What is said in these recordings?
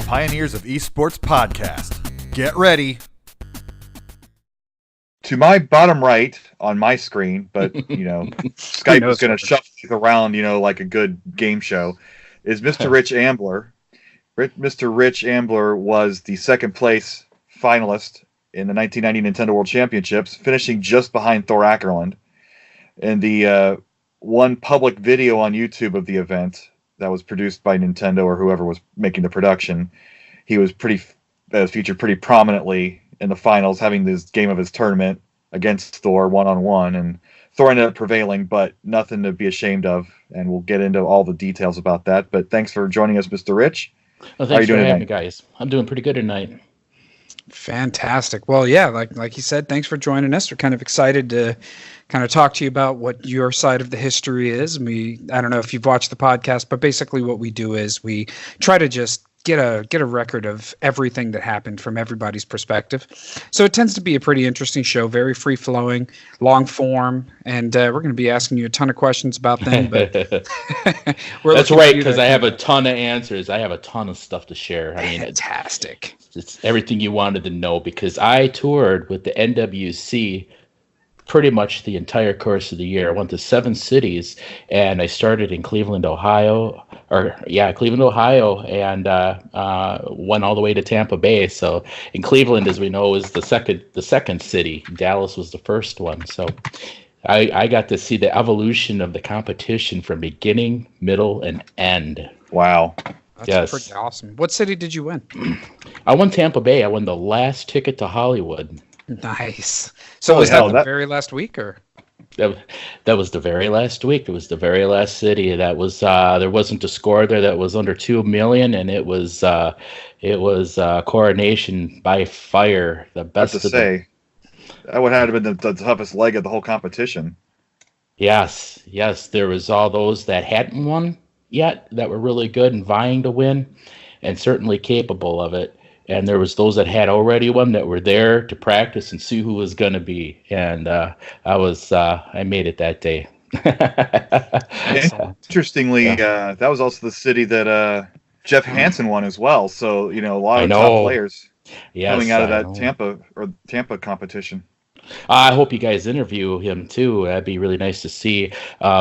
Pioneers of Esports podcast. Get ready. To my bottom right on my screen, but, Skype is going to shuffle it around, like a good game show, is Mr. Rich Ambler. Mr. Rich Ambler was the second place finalist in the 1990 Nintendo World Championships, finishing just behind Thor Aackerlund. And the one public video on YouTube of the event that was produced by Nintendo or whoever was making the production, he was featured pretty prominently in the finals, having this game of his tournament against Thor one-on-one, and Thor ended up prevailing, but nothing to be ashamed of, and we'll get into all the details about that. But thanks for joining us, Mr. Rich. Well, thanks for having me, guys. I'm doing pretty good tonight. Fantastic. Well, yeah, like you said, thanks for joining us. We're kind of excited to kind of talk to you about what your side of the history is. I don't know if you've watched the podcast, but basically what we do is we try to just get a record of everything that happened from everybody's perspective. So it tends to be a pretty interesting show, very free flowing, long form, and we're going to be asking you a ton of questions about them. But that's right, because I have a ton of answers. I have a ton of stuff to share. I mean, fantastic. It's everything you wanted to know, because I toured with the NWC pretty much the entire course of the year. I went to 7 cities, and I started in Cleveland, Ohio, and went all the way to Tampa Bay. So in Cleveland, as we know, is the second city. Dallas was the first one. So I got to see the evolution of the competition from beginning, middle, and end. Wow. That's pretty awesome. What city did you win? I won Tampa Bay. I won the last ticket to Hollywood. Nice. So was that the very last week, or? That was the very last week. It was the very last city. That was there wasn't a score there that was under 2 million, and it was Coronation by fire. The best to say. That would have been the toughest leg of the whole competition. Yes. There was all those that hadn't won yet that were really good and vying to win, and certainly capable of it. And there was those that had already won that were there to practice and see who was going to be. And I made it that day. Interestingly, that was also the city that Jeff Hansen won as well. So, a lot of top players coming out of that Tampa competition. I hope you guys interview him too. That'd be really nice to see.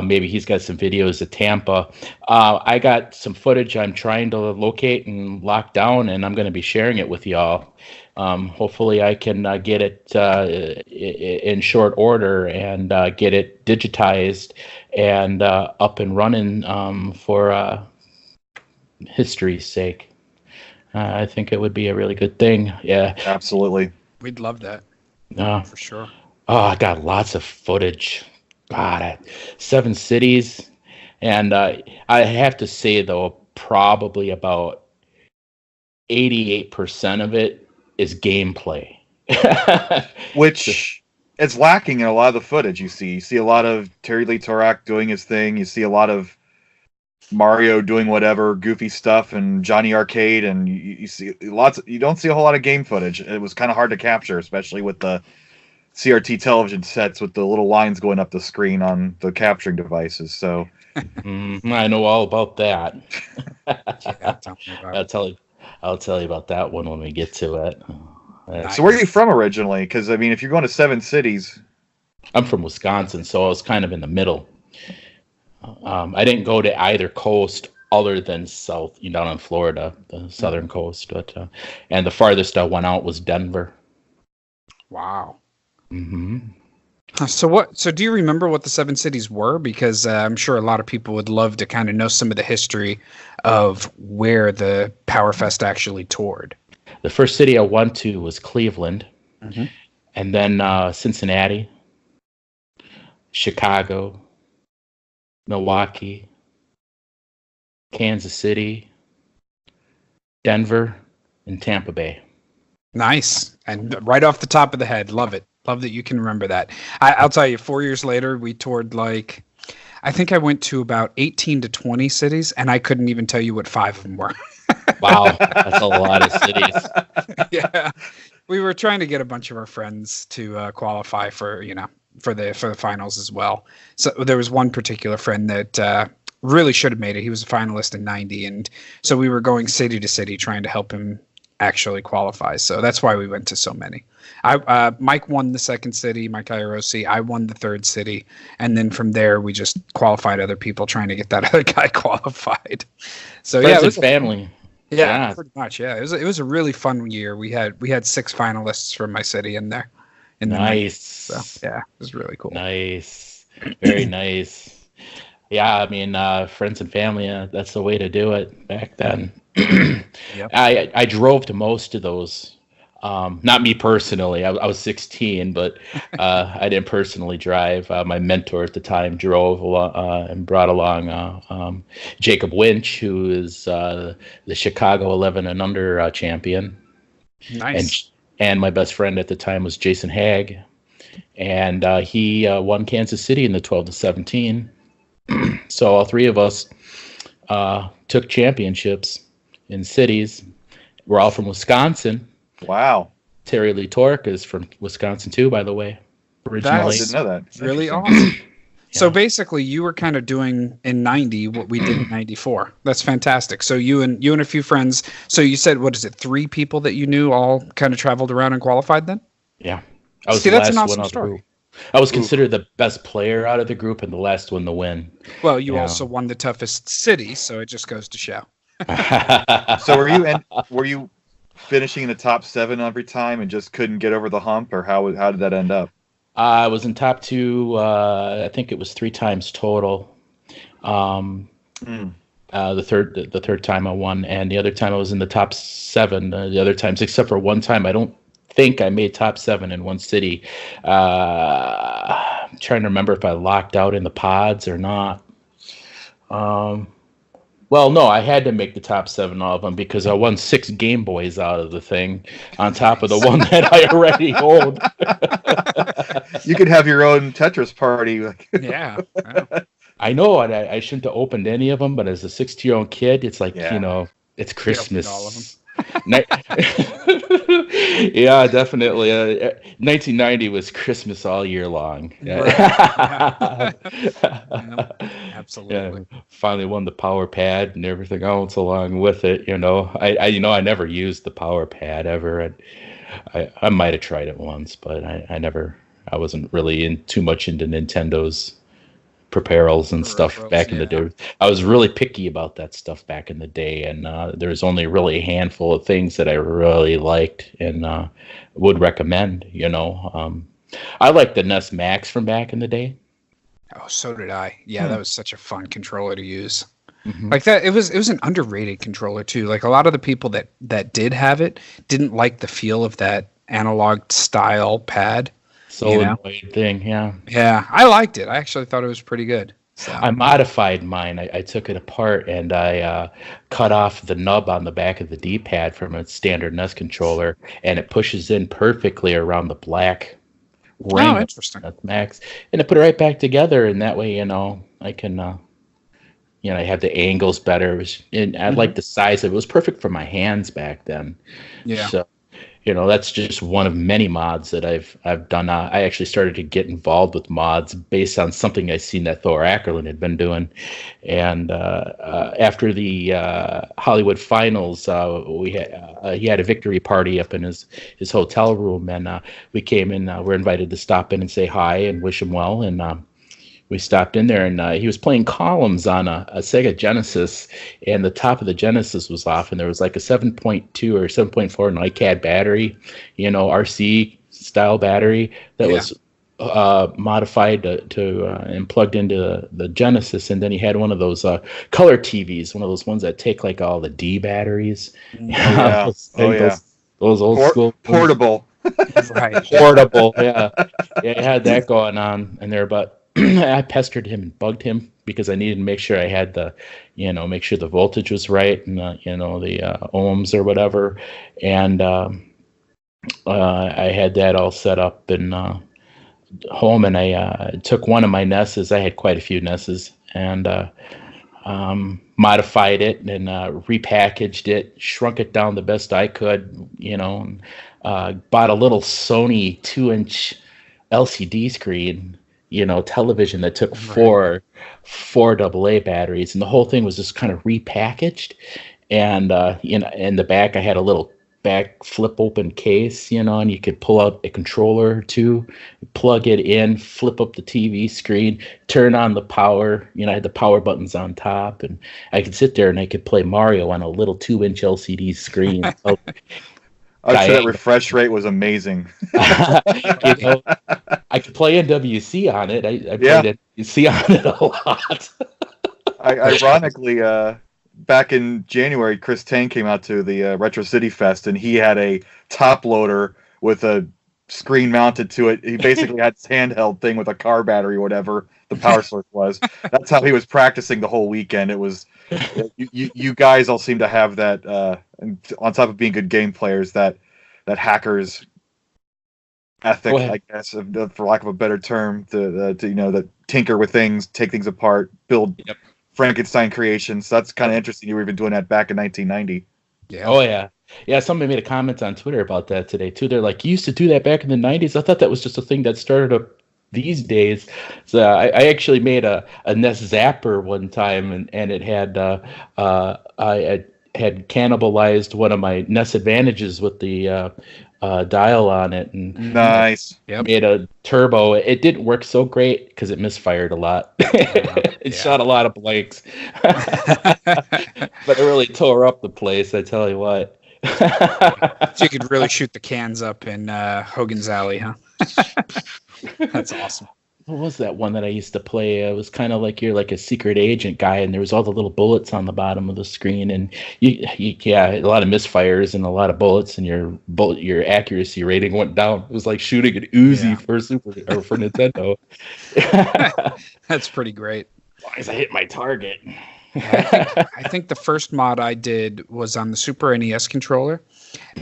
Maybe he's got some videos at Tampa. I got some footage I'm trying to locate and lock down, and I'm going to be sharing it with y'all. Hopefully I can get it in short order and get it digitized and up and running for history's sake. I think it would be a really good thing. Yeah, absolutely. We'd love that. For sure. Oh, I got lots of footage. God, 7 cities. And I have to say, though, probably about 88% of it is gameplay. Which is lacking in a lot of the footage you see. You see a lot of Terry Lee Torak doing his thing. You see a lot of Mario doing whatever goofy stuff, and Johnny Arcade, and you see you don't see a whole lot of game footage. It was kind of hard to capture, especially with the CRT television sets with the little lines going up the screen on the capturing devices. So I know all about that. I'll tell you about that one when we get to it. So where are you from originally? Because if you're going to 7 cities, I'm from Wisconsin, so I was kind of in the middle. I didn't go to either coast other than south, down in Florida, the southern coast. But and the farthest I went out was Denver. Wow. Mm-hmm. So do you remember what the 7 cities were? Because I'm sure a lot of people would love to kind of know some of the history of where the Powerfest actually toured. The first city I went to was Cleveland, and then Cincinnati, Chicago, Milwaukee, Kansas City, Denver, and Tampa Bay. Nice. And right off the top of the head, love it. Love that you can remember that. I'll tell you, 4 years later, we toured I think I went to about 18 to 20 cities, and I couldn't even tell you what 5 of them were. Wow, that's a lot of cities. Yeah. We were trying to get a bunch of our friends to qualify for the finals as well. So there was one particular friend that really should have made it. He was a finalist in 90. And so we were going city to city trying to help him actually qualify. So that's why we went to so many. Mike won the second city, Mike Irosi. I won the third city. And then from there, we just qualified other people trying to get that other guy qualified. So Friends it was and family. Yeah, pretty much. Yeah, it was a really fun year. We had 6 finalists from my city in there. Nice. So yeah, it was really cool. Nice. Very nice. Yeah, I mean, friends and family, that's the way to do it back then. Yep. I drove to most of those. Not me personally. I was 16, but I didn't personally drive. My mentor at the time drove and brought along Jacob Winch, who is the Chicago 11 and under champion. Nice. And my best friend at the time was Jason Haig, and he won Kansas City in the 12 to 17. So all 3 of us took championships in cities. We're all from Wisconsin. Wow. Terry Lee Tork is from Wisconsin too, by the way. Originally. I didn't know that. Really awesome. So basically, you were kind of doing in 90 what we did in 94. That's fantastic. So you and a few friends. So you said, what is it? 3 people that you knew all kind of traveled around and qualified then? Yeah. I was that's an awesome story. I was considered the best player out of the group and the last one to win. Well, you also won the toughest city, so it just goes to show. So were you finishing in the top 7 every time and just couldn't get over the hump, or how did that end up? I was in top 2. I think it was 3 times total. The third time I won, and the other time I was in the top 7. The other times, except for one time, I don't think I made top 7 in one city. I'm trying to remember if I locked out in the pods or not. Well, no, I had to make the top 7 all of them because I won 6 Game Boys out of the thing on top of the one that I already owned. You could have your own Tetris party. Yeah. I know I shouldn't have opened any of them, but as a 16-year-old kid, it's like, it's Christmas. All of them. Yeah, definitely. 1990 was Christmas all year long. Yeah. Absolutely. Yeah, finally won the power pad and everything else along with it. I never used the power pad ever. I might have tried it once, but I wasn't really too much into Nintendo's peripherals and stuff back in the day. I was really picky about that stuff back in the day, and there's only really a handful of things that I really liked and would recommend. I liked the NES Max from back in the day. Oh, so did I. Yeah, that was such a fun controller to use. Mm-hmm. Like that, it was an underrated controller too. Like a lot of the people that did have it didn't like the feel of that analog style pad. Solenoid thing, yeah. Yeah, I liked it. I actually thought it was pretty good. So. I modified mine. I took it apart and I cut off the nub on the back of the D-pad from a standard NES controller, and it pushes in perfectly around the black ring. Oh, interesting. Max, and I put it right back together, and that way, I can, I have the angles better. I like the size of it. It was perfect for my hands back then. Yeah. So, that's just one of many mods that I've done. I actually started to get involved with mods based on something I seen that Thor Aackerlund had been doing. And after the Hollywood finals, he had a victory party up in his hotel room, and we came in. We're invited to stop in and say hi and wish him well. And we stopped in there, and he was playing columns on a Sega Genesis, and the top of the Genesis was off, and there was like a 7.2 or 7.4 NiCad battery, RC style battery that was modified to and plugged into the Genesis, and then he had one of those color TVs, one of those ones that take like all the D batteries. Yeah. Those old school portable. Right. Portable. Yeah. I had that going on in there, but I pestered him and bugged him because I needed to make sure I had make sure the voltage was right and the ohms or whatever, and I had that all set up in home, and I took one of my NESs. I had quite a few NESs, and modified it and repackaged it, shrunk it down the best I could, and bought a little Sony 2-inch LCD screen. television that took four AA batteries, and the whole thing was just kind of repackaged. And in the back, I had a little back flip open case, and you could pull out a controller or two, plug it in, flip up the TV screen, turn on the power. I had the power buttons on top, and I could sit there and I could play Mario on a little 2-inch LCD screen. I'd say that refresh rate was amazing. I could play NWC on it. I played NWC on it a lot. Ironically, back in January, Chris Tang came out to the Retro City Fest, and he had a top loader with a screen mounted to it. He basically had this handheld thing with a car battery, whatever the power source was. That's how he was practicing the whole weekend. It was you guys all seem to have that, on top of being good game players, that hackers ethic, I guess, for lack of a better term, to tinker with things, take things apart, build Frankenstein creations. That's kind of interesting. You were even doing that back in 1990. Yeah. Oh yeah. Yeah, somebody made a comment on Twitter about that today too. They're like, you used to do that back in the 90s. I thought that was just a thing that started up these days. So I actually made a NES Zapper one time, and it had I had cannibalized one of my NES Advantages with the dial on it, and nice. Made a turbo. It didn't work so great because it misfired a lot. It shot a lot of blanks, but it really tore up the place. I tell you what. So you could really shoot the cans up in Hogan's Alley, huh? That's awesome. What was that one that I used to play? It was kind of like you're like a secret agent guy, and there was all the little bullets on the bottom of the screen, and a lot of misfires and a lot of bullets, and your accuracy rating went down. It was like shooting an Uzi for Nintendo. That's pretty great. As long as I hit my target. I think the first mod I did was on the Super NES controller,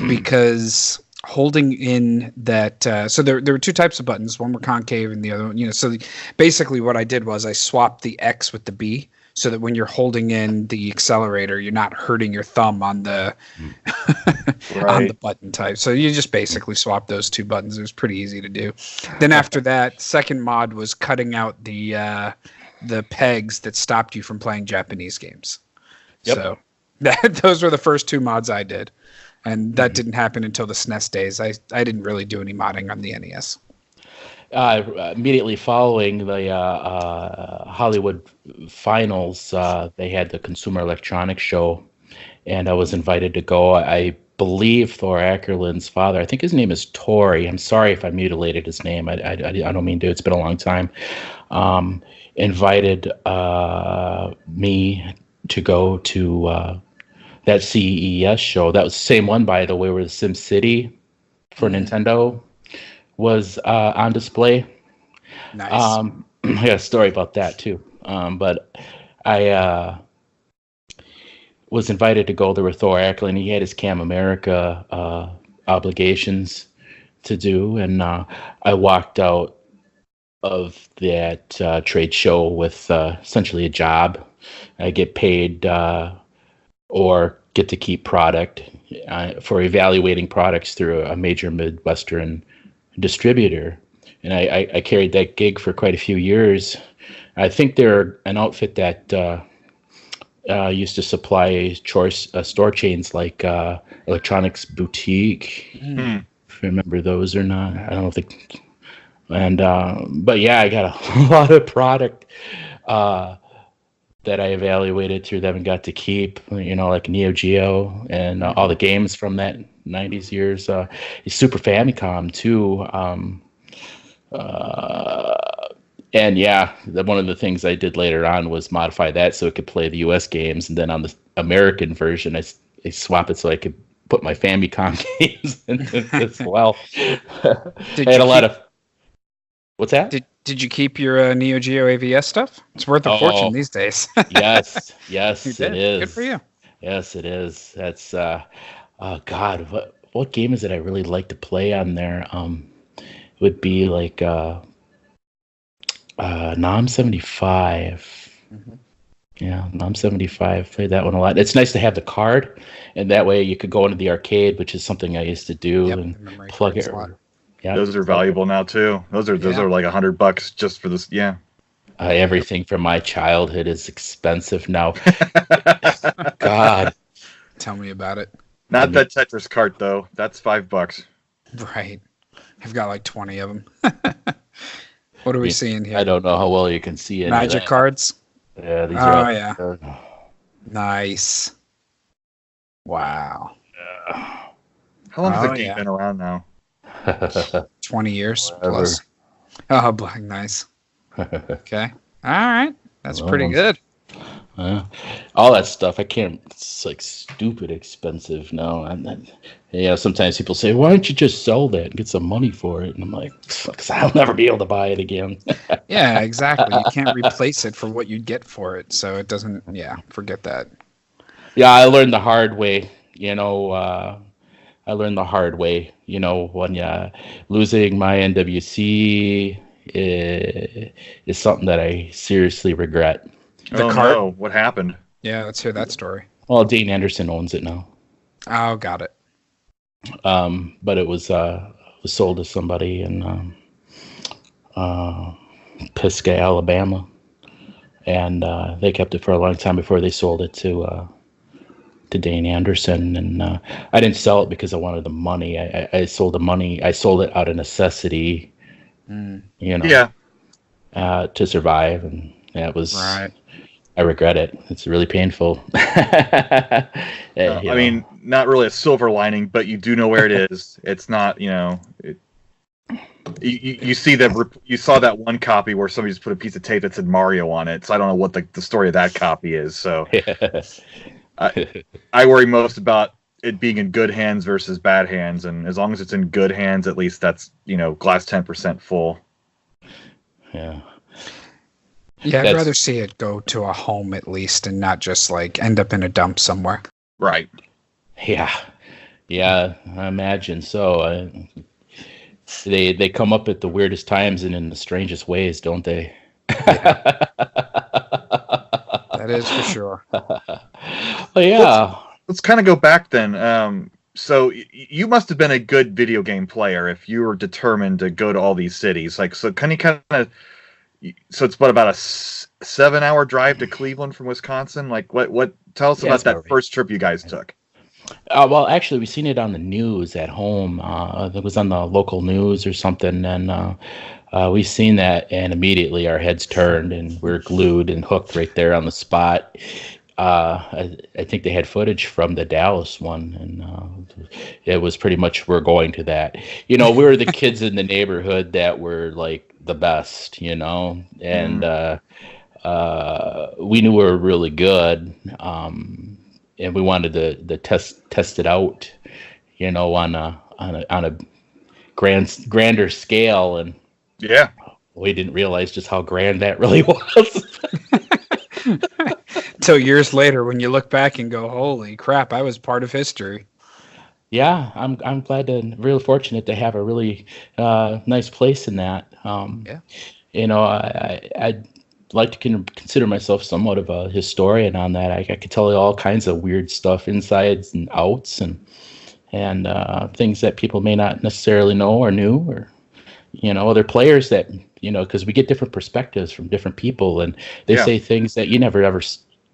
because holding in that so there were two types of buttons. One were concave and the other one, so basically what I did was I swapped the X with the B, so that when you're holding in the accelerator, you're not hurting your thumb on the on the button type. So you just basically swap those two buttons. It was pretty easy to do. Then after that, second mod was cutting out the pegs that stopped you from playing Japanese games. So those were the first two mods I did. And that didn't happen until the SNES days. I didn't really do any modding on the NES. Immediately following the Hollywood finals, they had the Consumer Electronics Show, and I was invited to go. I believe Thor Aackerlund's father, I think his name is Tori. I'm sorry if I mutilated his name. I don't mean to. It's been a long time. Invited me to go to that CES show. That was the same one, by the way, where the Sim City for Nintendo was on display. Nice. I got a story about that too. But I was invited to go there with Thor Aackerlund. He had his Cam America obligations to do, and I walked out of that trade show with essentially a job. I get paid or get to keep product for evaluating products through a major Midwestern distributor. And I carried that gig for quite a few years. I think they're an outfit that used to supply store chains like Electronics Boutique. If you remember those or not. I don't think. And but yeah, I got a lot of product that I evaluated through them and got to keep, like Neo Geo and all the games from that 90s years. Super Famicom too. And one of the things I did later on was modify that so it could play the US games. And then on the American version, I swap it so I could put my Famicom games in as well. I had a lot of... What's that? Did you keep your Neo Geo AVS stuff? It's worth a fortune these days. Yes, it is. Good for you. Yes, it is. That's God, what game is it I really like to play on there? It would be like NOM 75. Yeah, NOM 75. Played that one a lot. It's nice to have the card, and that way you could go into the arcade, which is something I used to do, and plug it. Yeah, those are valuable now too. Those are like $100 just for this. Yeah. Everything from my childhood is expensive now. God. Tell me about it. Not that Tetris cart though. That's $5. Right. I've got like 20 of them. What are we seeing here? I don't know how well you can see it. Magic cards? Yeah, these are. Oh, yeah. Nice. Wow. How long has the game been around now? 20 years Whatever. plus. Oh, black, nice. Okay. All right. That's pretty good. All that stuff, I can't. It's like stupid expensive now. Sometimes people say, "Why don't you just sell that and get some money for it?" And I'm like, "Because I'll never be able to buy it again." Yeah, exactly. You can't replace it for what you'd get for it, so it doesn't. Yeah, forget that. Yeah, I learned the hard way. When losing my NWC is something that I seriously regret. The cart? No. What happened? Yeah, let's hear that story. Well, Dean Anderson owns it now. Oh, got it. But it was sold to somebody in Pisgah, Alabama, and they kept it for a long time before they sold it to Dean Anderson. And I didn't sell it because I wanted the money. I sold the money. I sold it out of necessity. To survive, and it was. Right. I regret it. It's really painful. I mean, not really a silver lining, but you do know where it is. It's not, you see that you saw that one copy where somebody just put a piece of tape that said Mario on it. So I don't know what the story of that copy is. So I worry most about it being in good hands versus bad hands, and as long as it's in good hands, at least that's glass 10% full. Yeah. Yeah, I'd rather see it go to a home at least, and not just like end up in a dump somewhere. Right. Yeah, I imagine so. They come up at the weirdest times and in the strangest ways, don't they? Yeah. That is for sure. Well, yeah. Let's kind of go back then. So you must have been a good video game player if you were determined to go to all these cities. So can you kind of? So it's about a 7-hour drive to Cleveland from Wisconsin. Like what? Tell us about that first trip you guys took. Well, actually, we seen it on the news at home. It was on the local news or something, and we seen that, and immediately our heads turned, and we're glued and hooked right there on the spot. I think they had footage from the Dallas one, and it was pretty much we're going to that. We were the kids in the neighborhood that were like the best, and we knew we were really good, and we wanted to test it out, on a grander scale, and we didn't realize just how grand that really was. Until years later, when you look back and go, "Holy crap! I was part of history." Yeah, I'm glad and really fortunate to have a really nice place in that. I'd like to consider myself somewhat of a historian on that. I could tell you all kinds of weird stuff, insides and outs, and things that people may not necessarily know or knew, or other players that because we get different perspectives from different people, and they say things that you never ever.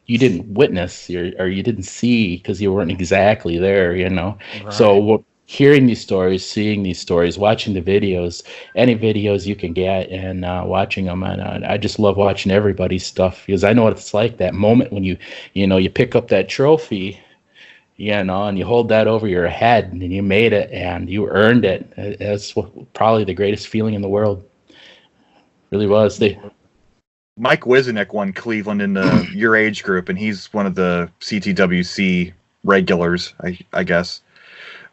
You didn't witness or you didn't see because you weren't exactly there, Right. So hearing these stories, seeing these stories, watching the videos, any videos you can get, and watching them, and I just love watching everybody's stuff because I know what it's like, that moment when you pick up that trophy, and you hold that over your head and you made it and you earned it. That's probably the greatest feeling in the world. Really was. Mike Wizenek won Cleveland in your age group, and he's one of the CTWC regulars, I guess.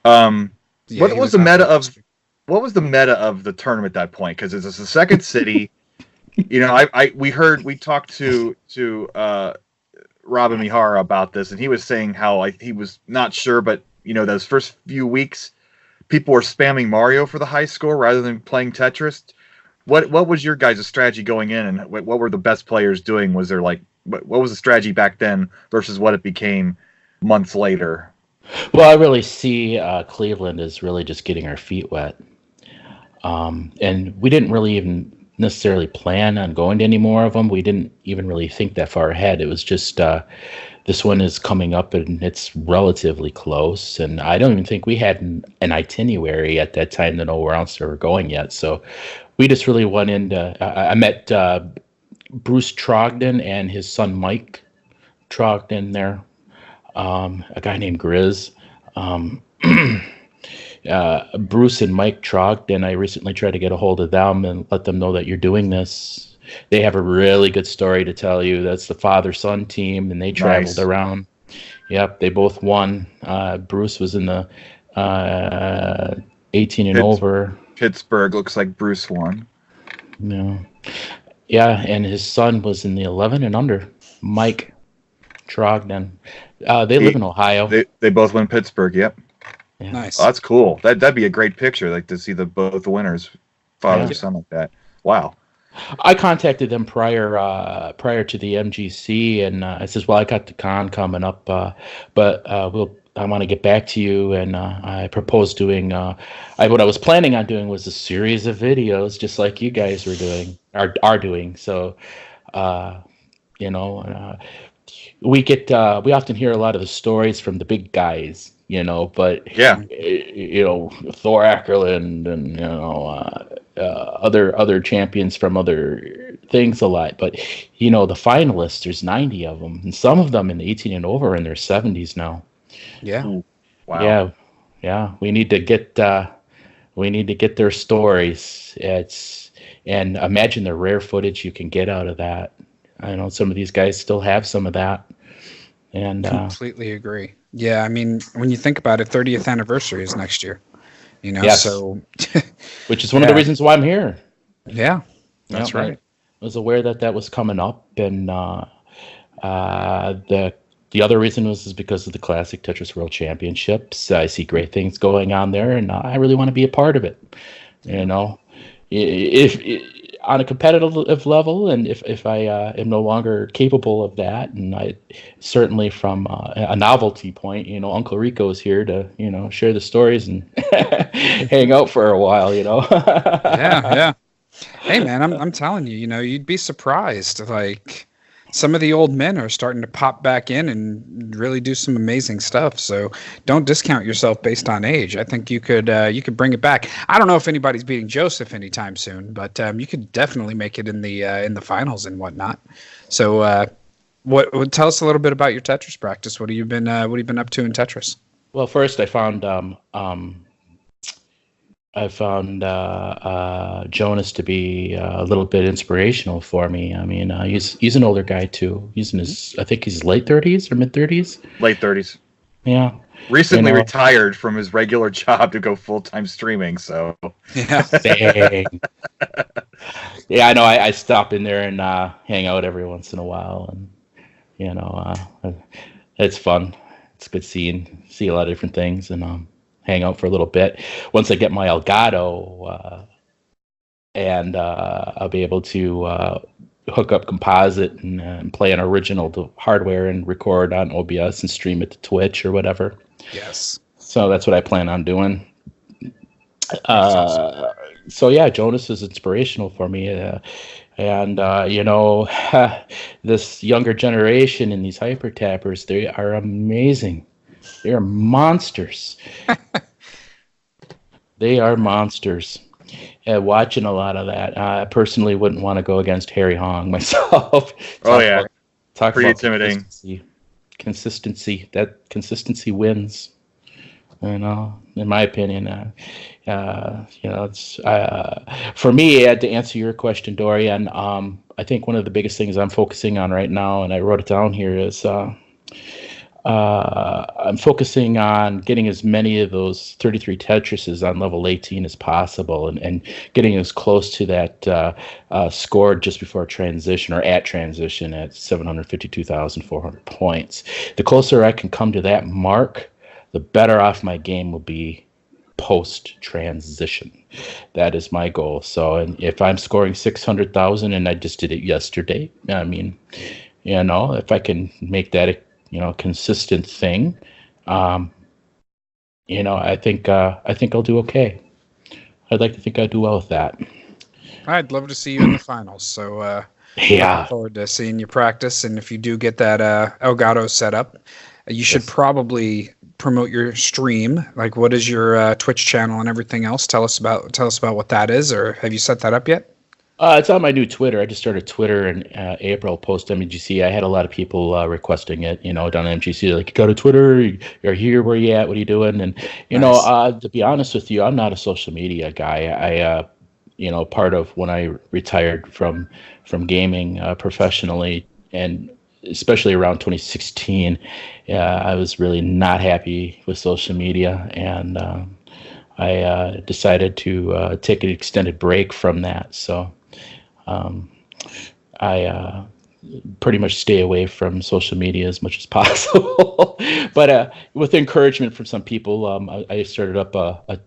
What was the meta of the tournament at that point? Because it's the second city. We talked to Robin Mihara about this, and he was saying how he was not sure, but those first few weeks, people were spamming Mario for the high score rather than playing Tetris. What was your guys' strategy going in, and what were the best players doing? Was there what was the strategy back then versus what it became months later? Well, I really see Cleveland as really just getting our feet wet. And we didn't really even necessarily plan on going to any more of them. We didn't even really think that far ahead. It was just this one is coming up and it's relatively close. And I don't even think we had an itinerary at that time to know where else they were going yet. So we just really went into. I met Bruce Trogdon and his son Mike Trogdon there. A guy named Grizz. Bruce and Mike Trogdon, I recently tried to get a hold of them and let them know that you're doing this. They have a really good story to tell you. That's the father-son team, and they traveled around. Yep, they both won. Bruce was in the 18 and over. Pittsburgh looks like Bruce won. No. Yeah, and his son was in the 11 and under. Mike Trogdon. They live in Ohio. They both win Pittsburgh. Yep. Yeah. Nice. Oh, that's cool. That'd be a great picture, like to see both the winners, father and son like that. Wow. I contacted them prior to the MGC, and I says, "Well, I got the con coming up, but I want to get back to you." And I proposed doing. What I was planning on doing was a series of videos, just like you guys were doing, are doing. So, we often hear a lot of the stories from the big guys. But yeah, Thor Aackerlund and other champions from other things a lot. But the finalists, there's 90 of them, and some of them in the 18 and over in their 70s now. Yeah. Ooh, wow. Yeah. We need to get their stories. And imagine the rare footage you can get out of that. I know some of these guys still have some of that. And completely agree. Yeah, I mean, when you think about it, 30th anniversary is next year. Yes. So which is one of the reasons why I'm here. Yeah, that's right. I was aware that was coming up, and the other reason is because of the Classic Tetris World Championships. I see great things going on there, and I really want to be a part of it. If on a competitive level, and if I am no longer capable of that, and I certainly from a novelty point, Uncle Rico is here to share the stories and hang out for a while. Yeah. Hey man, I'm telling you, you'd be surprised. Like some of the old men are starting to pop back in and really do some amazing stuff. So don't discount yourself based on age. I think you could bring it back. I don't know if anybody's beating Joseph anytime soon, but you could definitely make it in the finals and whatnot. So what tell us a little bit about your Tetris practice. What have you been up to in Tetris? Well, first I found Jonas to be a little bit inspirational for me. I mean, he's an older guy too. He's in I think he's late 30s or mid 30s. Late 30s. Yeah. Recently retired from his regular job to go full-time streaming. So. Yeah. Dang. Yeah, I know. I stop in there and hang out every once in a while, and it's fun. It's good see a lot of different things, and hang out for a little bit. Once I get my Elgato, and I'll be able to hook up Composite and play an original to hardware and record on OBS and stream it to Twitch or whatever. Yes. So that's what I plan on doing. So yeah, Jonas is inspirational for me. And this younger generation and these hyper tappers, they are amazing. They are monsters. They are monsters. Watching a lot of that. I personally wouldn't want to go against Harry Hong myself. Pretty about intimidating. Consistency. That consistency wins. In my opinion, it's for me. To answer your question, Dorian, I think one of the biggest things I'm focusing on right now, and I wrote it down here, is I'm focusing on getting as many of those 33 Tetrises on level 18 as possible, and getting as close to that score just before transition or at transition at 752,400 points. The closer I can come to that mark, the better off my game will be post-transition. That is my goal. So, and if I'm scoring 600,000, and I just did it yesterday, I mean, if I can make that a consistent thing, I think I'll do okay. I'd like to think I do well with that. I'd love to see you in the finals. So Yeah. looking forward to seeing you practice. And if you do get that Elgato set up, you should probably promote your stream. Like, what is your Twitch channel and everything else? Tell us about what that is, or have you set that up yet? It's on my new Twitter. I just started Twitter in April post MGC. I had a lot of people requesting it, down at MGC. Like, you go to Twitter, you're here, where you at, what are you doing? And, to be honest with you, I'm not a social media guy. I part of when I retired from gaming professionally, and especially around 2016, I was really not happy with social media, and I decided to take an extended break from that. So I pretty much stay away from social media as much as possible. But with encouragement from some people, I started up a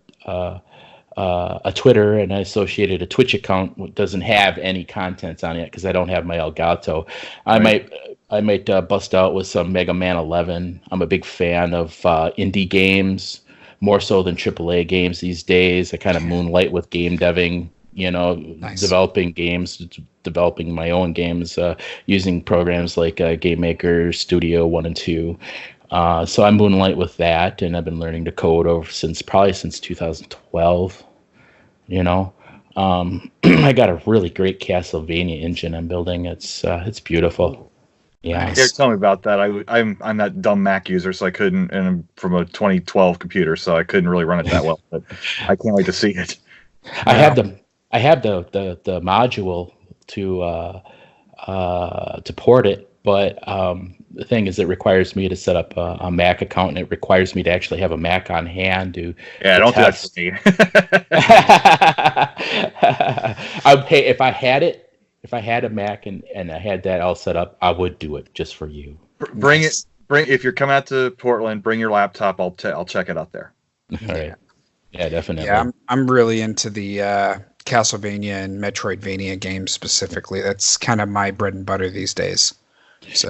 Twitter, and I associated a Twitch account that doesn't have any content on it because I don't have my Elgato. Right. I might bust out with some Mega Man 11. I'm a big fan of indie games, more so than AAA games these days. I kind of moonlight with game deving, nice. Developing games, developing my own games using programs like Game Maker Studio 1 and 2. So I moonlight with that, and I've been learning to code since 2012. I got a really great Castlevania engine I'm building. It's beautiful. Yeah. Nice. Here, tell me about that. I'm that dumb Mac user, so I couldn't, and I'm from a 2012 computer, so I couldn't really run it that well. But I can't wait to see it. I have the module to port it, but the thing is, it requires me to set up a Mac account, and it requires me to actually have a Mac on hand to. Yeah, don't test. Do that for me. Hey, if I had a Mac and I had that all set up, I would do it just for you. Bring if you're coming out to Portland, bring your laptop. I'll check it out there. All right. Yeah, definitely. Yeah, I'm really into the Castlevania and Metroidvania games specifically. That's kind of my bread and butter these days. So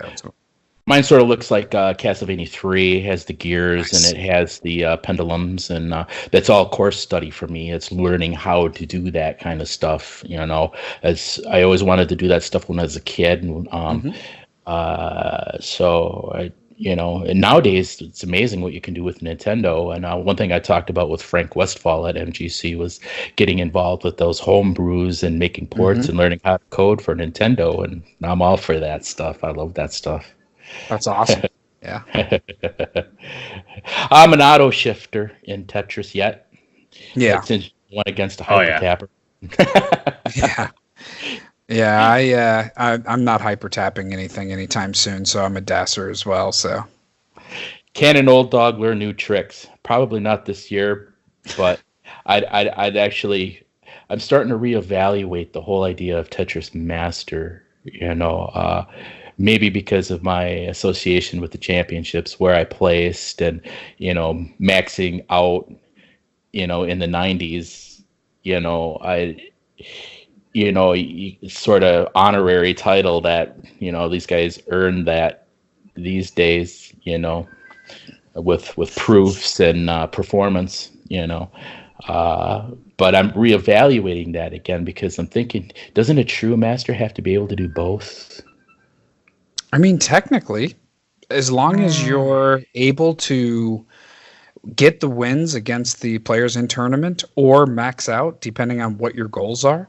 mine sort of looks like Castlevania 3. It has the gears, nice. And it has the pendulums, and that's all course study for me. It's learning how to do that kind of stuff. As I always wanted to do that stuff when I was a kid. So and nowadays it's amazing what you can do with Nintendo. And one thing I talked about with Frank Westfall at MGC was getting involved with those home brews and making ports and learning how to code for Nintendo. And I'm all for that stuff. I love that stuff. That's awesome. Yeah. I'm an auto shifter in Tetris yet. Yeah. Since one against a hyper tapper. Yeah. Yeah, I'm not hyper tapping anything anytime soon, so I'm a dasser as well. So, can an old dog learn new tricks? Probably not this year, but I'd actually. I'm starting to reevaluate the whole idea of Tetris Master. Maybe because of my association with the championships, where I placed, and maxing out, in the 90s, sort of honorary title that these guys earn that these days, with proofs and performance, but I'm reevaluating that again because I'm thinking, doesn't a true master have to be able to do both? I mean, technically, as long as you're able to get the wins against the players in tournament or max out, depending on what your goals are,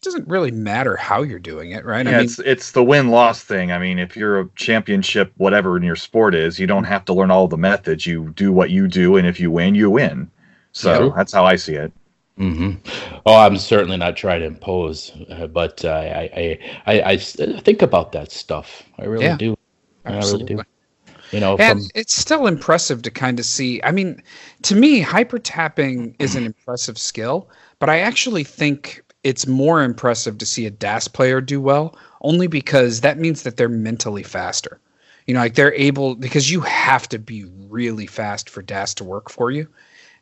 doesn't really matter how you're doing it, right? Yeah, it's the win-loss thing. I mean, if you're a championship, whatever in your sport is, you don't have to learn all the methods. You do what you do, and if you win, you win. So that's how I see it. Mm-hmm. Oh, I'm certainly not trying to impose, but I think about that stuff. I really do. Absolutely. I really do. And it's still impressive to kind of see. I mean, to me, hyper tapping is an impressive skill, but I actually think it's more impressive to see a DAS player do well, only because that means that they're mentally faster. Like they're able, because you have to be really fast for DAS to work for you.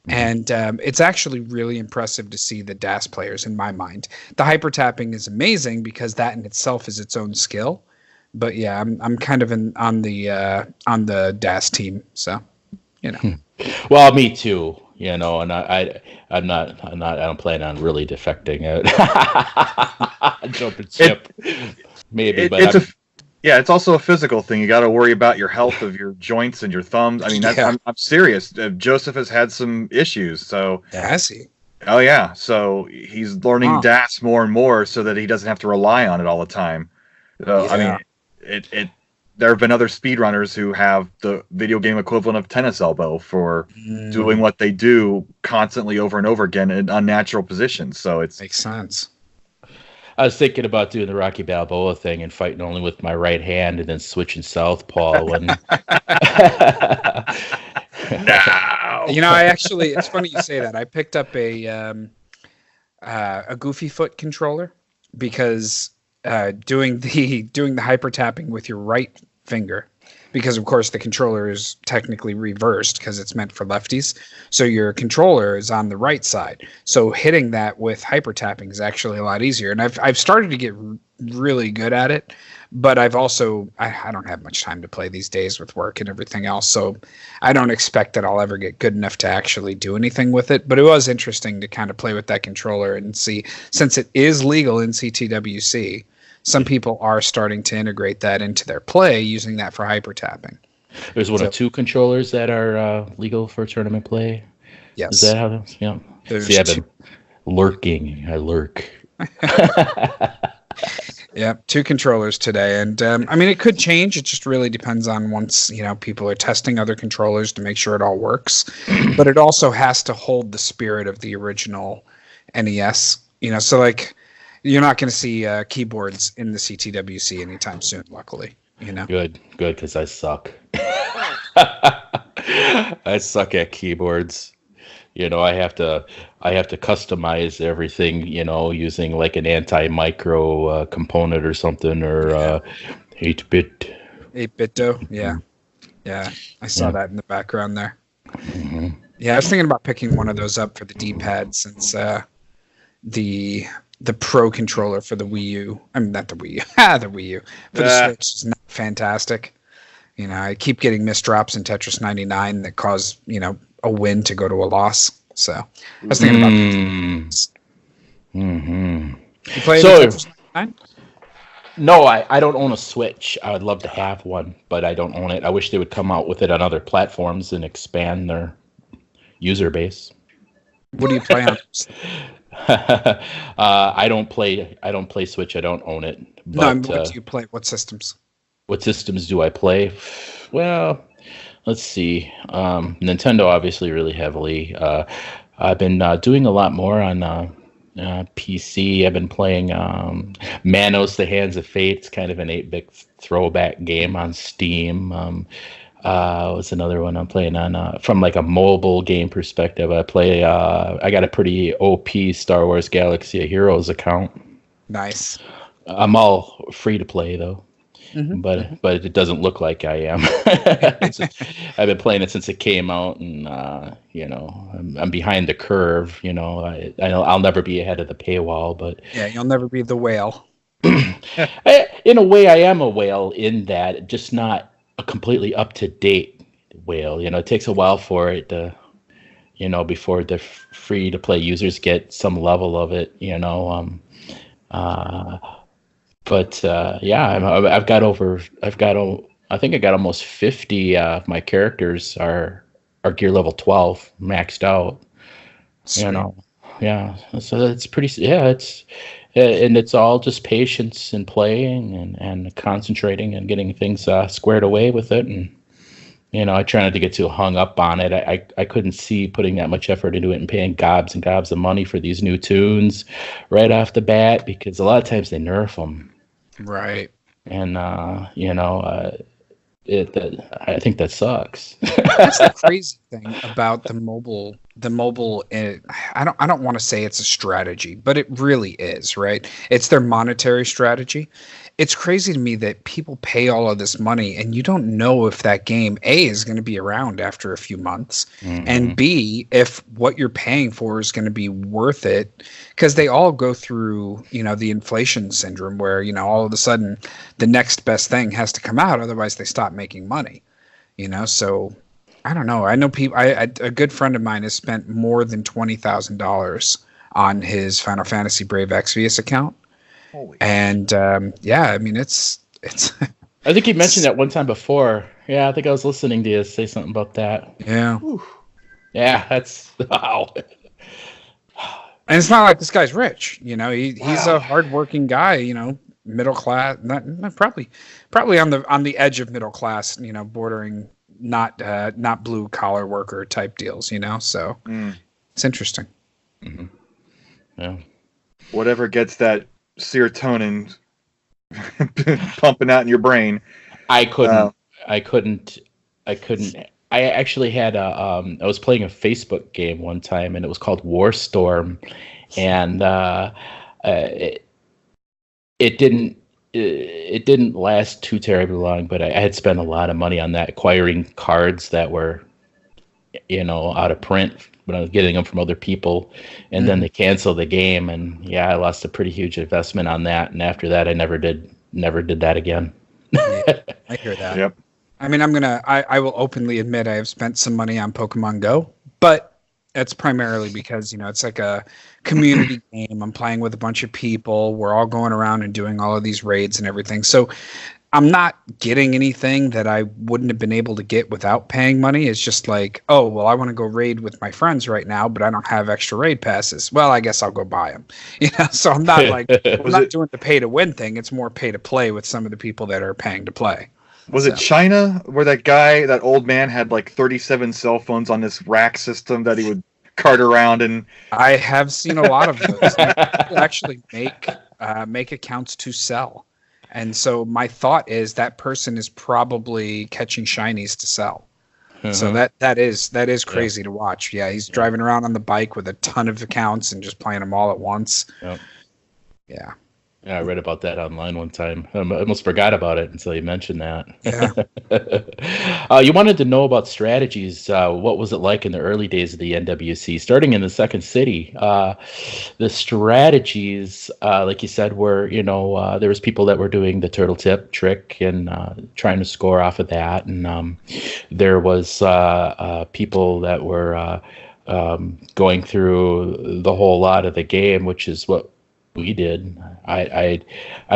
And it's actually really impressive to see the DAS players, in my mind. The hyper tapping is amazing because that in itself is its own skill. But yeah, I'm kind of on the DAS team, so Well, me too. you know, and I don't plan on really defecting it. Jumping ship, maybe, but it's also a physical thing. You got to worry about your health of your joints and your thumbs. I mean, I'm serious. Joseph has had some issues, so has he? Oh yeah, so he's learning DAS more and more so that he doesn't have to rely on it all the time. I mean, there have been other speedrunners who have the video game equivalent of tennis elbow for doing what they do constantly over and over again in unnatural positions. So makes sense. I was thinking about doing the Rocky Balboa thing and fighting only with my right hand and then switching southpaw. When... No. You know, it's funny you say that. I picked up a Goofy Foot controller because doing the hyper tapping with your right finger, because of course the controller is technically reversed because it's meant for lefties. So your controller is on the right side. So hitting that with hyper tapping is actually a lot easier. And I've started to get really good at it, but I've also I don't have much time to play these days with work and everything else. So I don't expect that I'll ever get good enough to actually do anything with it. But it was interesting to kind of play with that controller and see, since it is legal in CTWC, some people are starting to integrate that into their play using that for hyper tapping. There's one or two controllers that are legal for tournament play. Yes. Is that how that's? Yeah. See, I've been lurking. I lurk. Yeah, 2 controllers today. And I mean, it could change. It just really depends on once, people are testing other controllers to make sure it all works. But it also has to hold the spirit of the original NES. So like, you're not going to see keyboards in the CTWC anytime soon, luckily. Good, because I suck. I suck at keyboards. I have to customize everything, using like an anti-micro component or something, or 8-bit. 8-bit, yeah. I saw that in the background there. Mm-hmm. Yeah, I was thinking about picking one of those up for the D-pad since the Pro controller for the Wii U. I mean, not the Wii U. The Wii U for the Switch is not fantastic. I keep getting misdrops in Tetris 99 that cause a win to go to a loss. So I was thinking about mm-hmm. You play Tetris 99? No, I don't own a Switch. I would love to have one, but I don't own it. I wish they would come out with it on other platforms and expand their user base. What do you play on? I don't play Switch. I don't own it. But, what do you play? What systems? What systems do I play? Well, let's see. Nintendo, obviously, really heavily. I've been doing a lot more on PC. I've been playing Manos: The Hands of Fate. It's kind of an 8-bit throwback game on Steam. What's another one I'm playing on? From like a mobile game perspective, I got a pretty OP Star Wars Galaxy of Heroes account. Nice. I'm all free to play though. Mm-hmm. But it doesn't look like I am. I've been playing it since it came out, and I'm behind the curve. I'll never be ahead of the paywall, but yeah, you'll never be the whale. In a way, I am a whale in that, just not a completely up to date whale. It takes a while for it to, before the free to play users get some level of it. But I think I got almost 50 of my characters are gear level 12 maxed out. Sweet. So it's pretty, and it's all just patience and playing and concentrating and getting things squared away with it. And I try not to get too hung up on it. I couldn't see putting that much effort into it and paying gobs and gobs of money for these new tunes right off the bat, because a lot of times they nerf them. Right. And I think that sucks. That's the crazy thing about the mobile. I don't want to say it's a strategy, but it really is, right? It's their monetary strategy. It's crazy to me that people pay all of this money and you don't know if that game A is going to be around after a few months, mm-hmm. and B, if what you're paying for is going to be worth it, because they all go through, the inflation syndrome where, all of a sudden the next best thing has to come out. Otherwise they stop making money, so I don't know. I know people. A good friend of mine has spent more than $20,000 on his Final Fantasy Brave Exvius account. Holy and yeah, I mean it's. I think you mentioned that one time before. Yeah, I think I was listening to you say something about that. Yeah. Yeah, that's wow. And it's not like this guy's rich, he's a hardworking guy, middle class, not probably on the edge of middle class, bordering not blue collar worker type deals, so it's interesting. Mm-hmm. Yeah. Whatever gets that serotonin pumping out in your brain. I couldn't. I actually had I was playing a Facebook game one time, and it was called Warstorm, and it didn't last too terribly long. But I had spent a lot of money on that, acquiring cards that were, out of print, but I was getting them from other people, and then they canceled the game, and I lost a pretty huge investment on that. And after that, I never did that again. I hear that. Yep. I mean, I will openly admit I have spent some money on Pokemon Go, but it's primarily because, it's like a community game. I'm playing with a bunch of people. We're all going around and doing all of these raids and everything. So I'm not getting anything that I wouldn't have been able to get without paying money. It's just like, oh, well, I want to go raid with my friends right now, but I don't have extra raid passes. Well, I guess I'll go buy them. So I'm not doing the pay to win thing. It's more pay to play with some of the people that are paying to play. Was it China where that old man had like 37 cell phones on this rack system that he would cart around? And I have seen a lot of those. People actually make accounts to sell. And so my thought is that person is probably catching shinies to sell. So that is crazy to watch. Yeah, he's driving around on the bike with a ton of accounts and just playing them all at once. Yep. Yeah. Yeah, I read about that online one time. I almost forgot about it until you mentioned that. Yeah. You wanted to know about strategies. What was it like in the early days of the NWC? Starting in the second city, the strategies, like you said, were, there was people that were doing the turtle tip trick and trying to score off of that. And there was people that were going through the whole lot of the game, which is what we did. I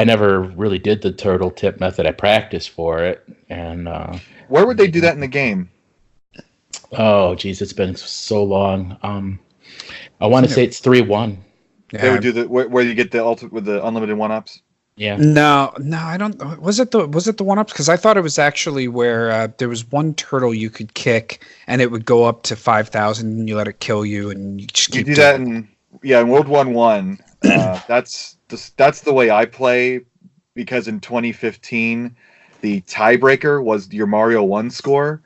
never really did the turtle tip method. I practiced for it, and where would they do that in the game? Oh, geez, it's been so long. I want to say it's 3-1. Yeah. They would do where you get the ultimate with the unlimited 1-ups. Yeah. No, I don't. Was it the 1-ups? Because I thought it was actually where there was one turtle you could kick, and it would go up to 5,000, and you let it kill you, and you just keep. You do that in World 1-1. That's the way I play, because in 2015 the tiebreaker was your Mario 1 score.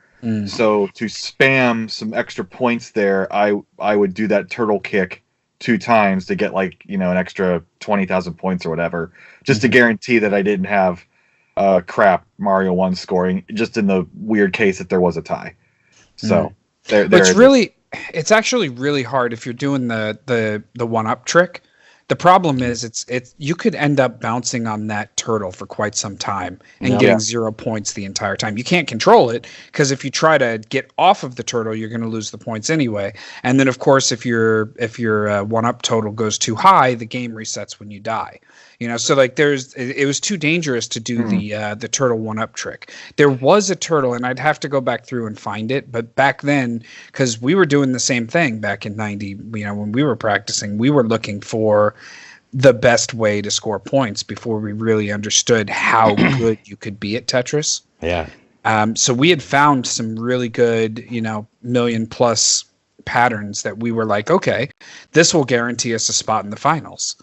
So to spam some extra points there, I would do that turtle kick 2 times to get an extra 20,000 points or whatever, just to guarantee that I didn't have crap Mario 1 scoring, just in the weird case that there was a tie. So it's actually really hard if you're doing the 1-up trick. The problem is it's you could end up bouncing on that turtle for quite some time and getting 0 points the entire time. You can't control it, because if you try to get off of the turtle, you're going to lose the points anyway. And then of course, if your 1-up total goes too high, the game resets when you die. So it was too dangerous to do the turtle 1-up trick. There was a turtle, and I'd have to go back through and find it. But back then, because we were doing the same thing back in 90, when we were practicing, we were looking for the best way to score points before we really understood how good you could be at Tetris. Yeah. So we had found some really good, million plus patterns that we were like, okay, this will guarantee us a spot in the finals.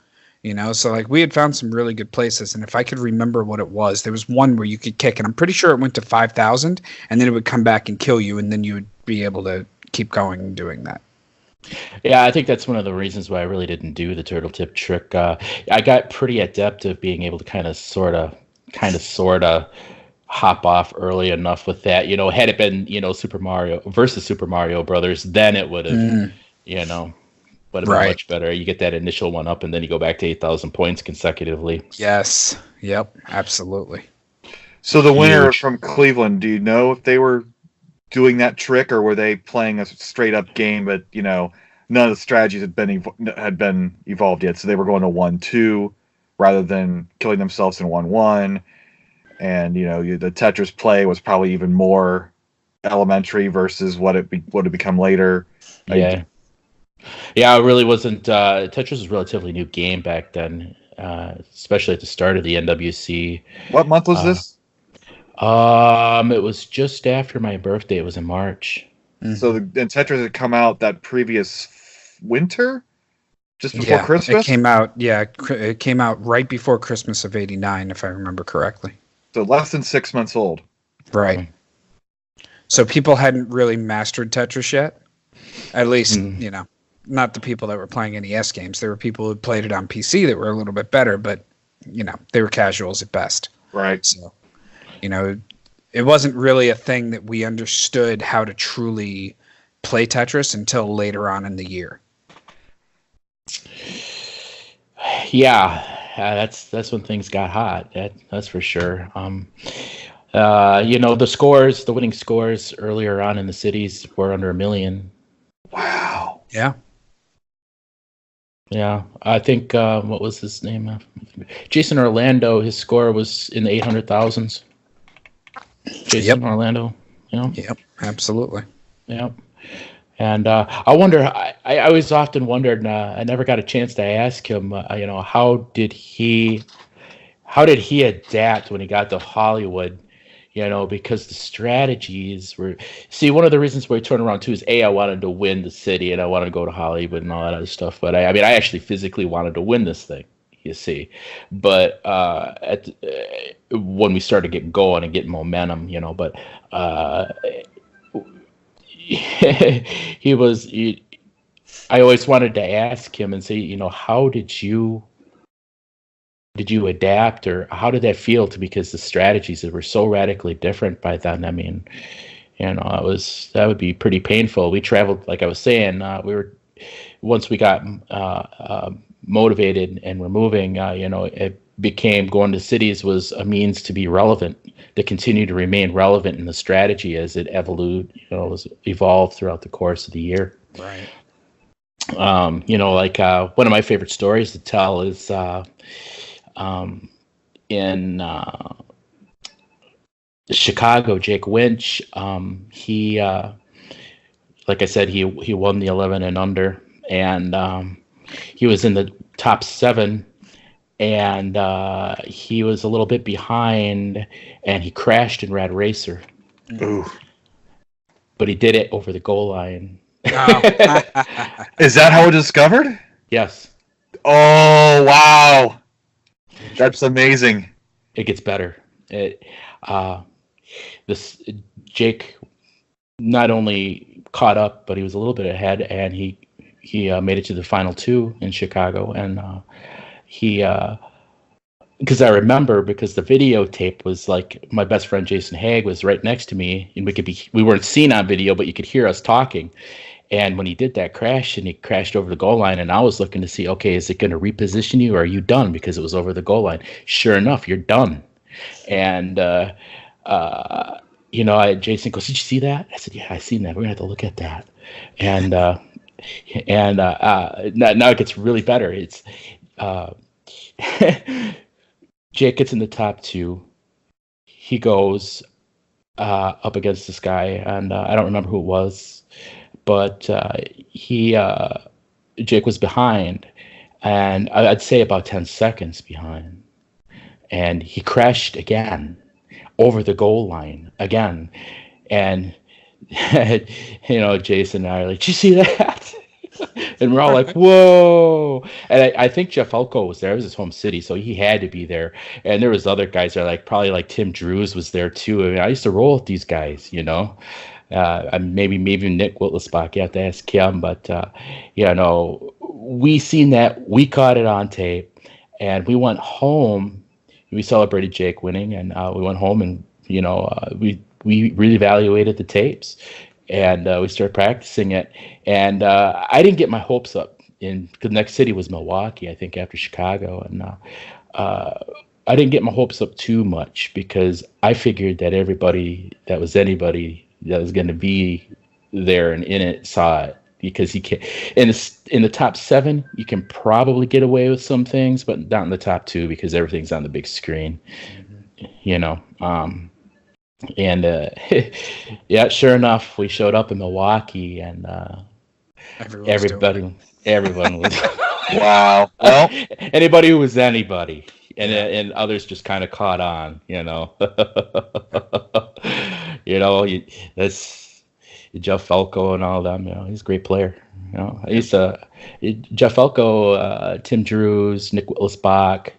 So we had found some really good places, and if I could remember what it was, there was one where you could kick, and I'm pretty sure it went to 5,000, and then it would come back and kill you, and then you would be able to keep going and doing that. Yeah, I think that's one of the reasons why I really didn't do the turtle tip trick. I got pretty adept at being able to kind of sort of hop off early enough with that. Had it been Super Mario versus Super Mario Brothers, then it would have but it's much better. You get that initial 1-up, and then you go back to 8,000 points consecutively. Yes. Yep. Absolutely. So the winner from Cleveland, do you know if they were doing that trick, or were they playing a straight up game, but none of the strategies had been evolved yet, so they were going to 1-2 rather than killing themselves in 1-1, and the Tetris play was probably even more elementary versus what it would become later. Yeah. Yeah, it really wasn't. Tetris was a relatively new game back then, especially at the start of the NWC. What month was this? It was just after my birthday. It was in March. Mm-hmm. So Tetris had come out that previous winter, just before Christmas. It came out right before Christmas of '89, if I remember correctly. So less than 6 months old. Right. So people hadn't really mastered Tetris yet. At least, not the people that were playing NES games. There were people who played it on PC that were a little bit better, but they were casuals at best. Right. So, it wasn't really a thing that we understood how to truly play Tetris until later on in the year. Yeah, that's when things got hot. That's for sure. The winning scores earlier on in the cities were under 1 million. Wow. Yeah. Yeah, I think what was his name? Jason Orlando. His score was in the 800,000s. Jason Orlando. Yep. Absolutely. Yep. And I wonder. I always often wondered. I never got a chance to ask him. How did he adapt when he got to Hollywood? Because the strategies were. See, one of the reasons why he turned around too is I wanted to win the city and I wanted to go to Hollywood and all that other stuff. But I actually physically wanted to win this thing. You see, but when we started getting going and getting momentum, but I always wanted to ask him and say, how did you adapt, or how did that feel because the strategies were so radically different by then? I mean, that would be pretty painful. We traveled, like I was saying, once we got motivated and we're moving, it became going to cities was a means to be relevant, to continue to remain relevant in the strategy as it evolved throughout the course of the year. Right. One of my favorite stories to tell is in Chicago, Jake Winch, he like I said, he won the 11 and under, and he was in the top 7, and he was a little bit behind, and he crashed in Rad Racer. Ooh. But he did it over the goal line. Oh. Is that how it discovered? Yes. Oh, wow. That's amazing. It gets better. Jake not only caught up, but he was a little bit ahead, and he made it to the final 2 in Chicago, and because I remember, because the videotape was like, my best friend Jason Haig was right next to me, and we weren't seen on video, but you could hear us talking. And when he did that crash, and he crashed over the goal line, and I was looking to see, okay, is it going to reposition you, or are you done? Because it was over the goal line. Sure enough, you're done. And Jason goes, "Did you see that?" I said, "Yeah, I seen that. We're gonna have to look at that." And now it gets really better. It's Jake gets in the top 2. He goes up against this guy, and I don't remember who it was, but Jake was behind, and I'd say about 10 seconds behind, and he crashed again over the goal line again, and Jason and I are like, "Did you see that?" And we're all like, "Whoa!" And I think Jeff Elko was there. It was his home city, so he had to be there. And there was other guys there, probably Tim Drews was there too. I mean, I used to roll with these guys, maybe Nick Whitlock. You have to ask him, but we seen that. We caught it on tape, and we went home. We celebrated Jake winning, and we went home, and we reevaluated the tapes. And we started practicing it. And I didn't get my hopes up. The next city was Milwaukee, I think, after Chicago. And I didn't get my hopes up too much, because I figured that everybody that was anybody that was going to be there and in it saw it, because he can in the top 7 you can probably get away with some things, but not in the top 2 because everything's on the big screen. And yeah, sure enough, we showed up in Milwaukee, and everyone was wow. Well, anybody who was anybody, and others just kind of caught on, that's Jeff Falco and all them. He's a great player. I used to Jeff Falco, Tim Drews, Nick Whittlesbach,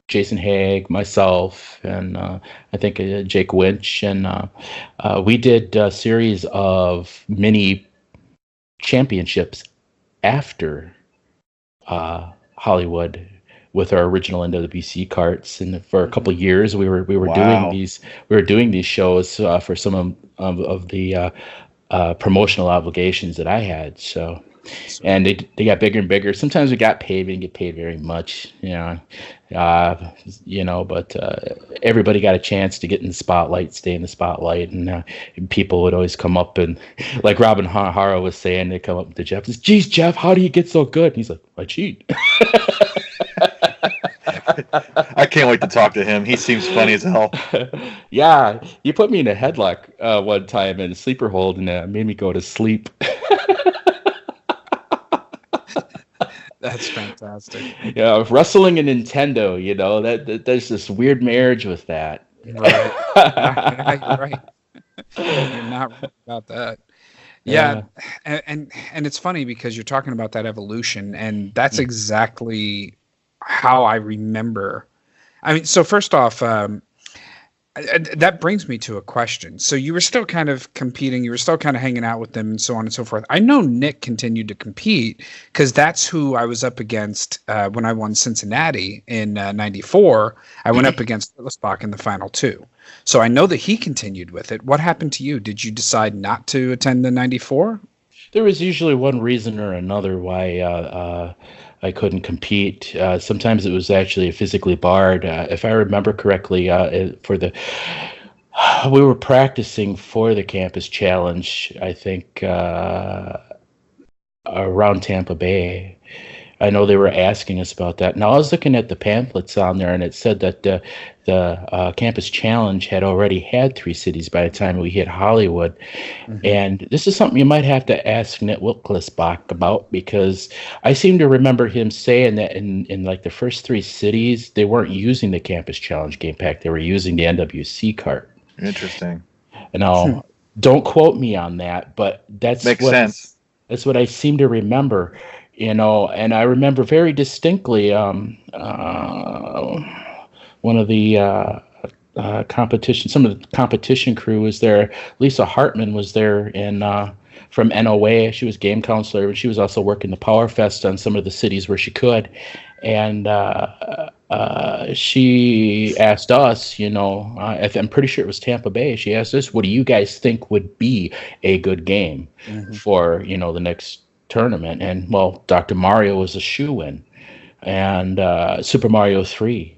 Jason Haig, myself, and I think Jake Winch, and we did a series of mini championships after Hollywood with our original NWC carts, and for a couple of years we were doing these shows for some of the promotional obligations that I had. So. And they got bigger and bigger. Sometimes we got paid. We didn't get paid very much, but everybody got a chance to get in the spotlight, stay in the spotlight, and people would always come up and, like Robin Hara was saying, they come up to Jeff and say, "Geez, Jeff, how do you get so good?" And he's like, "I cheat." I can't wait to talk to him. He seems funny as hell. Yeah, he put me in a headlock one time in a sleeper hold, and made me go to sleep. That's fantastic. Yeah, wrestling and Nintendo, that there's this weird marriage with that. Right. Right. You're not right about that. Yeah. And it's funny because you're talking about that evolution, and that's exactly how I remember. I mean, so first off, that brings me to a question. So you were still kind of competing, you were still kind of hanging out with them and so on and so forth. I know Nick continued to compete because that's who I was up against when I won Cincinnati in 94. I went up against Whittlesbach in the final 2. So I know that he continued with it. What happened to you? Did you decide not to attend the 94? There was usually one reason or another why I couldn't compete. Sometimes it was actually physically barred. If I remember correctly, we were practicing for the campus challenge, I think, around Tampa Bay. I know they were asking us about that. Now, I was looking at the pamphlets on there, and it said that the campus challenge had already had 3 cities by the time we hit Hollywood. Mm-hmm. And this is something you might have to ask Nick Whittlesbach about, because I seem to remember him saying that in like the first 3 cities, they weren't using the campus challenge game pack. They were using the NWC cart. Interesting. Now, don't quote me on that, but makes sense. That's what I seem to remember. And I remember very distinctly one of the competition, some of the competition crew was there. Lisa Hartman was there, and from NOA, she was game counselor, and she was also working the Powerfest on some of the cities where she could. And she asked us, I'm pretty sure it was Tampa Bay. She asked us, what do you guys think would be a good game for, the next tournament? And well, Dr. Mario was a shoo-in, and Super Mario 3,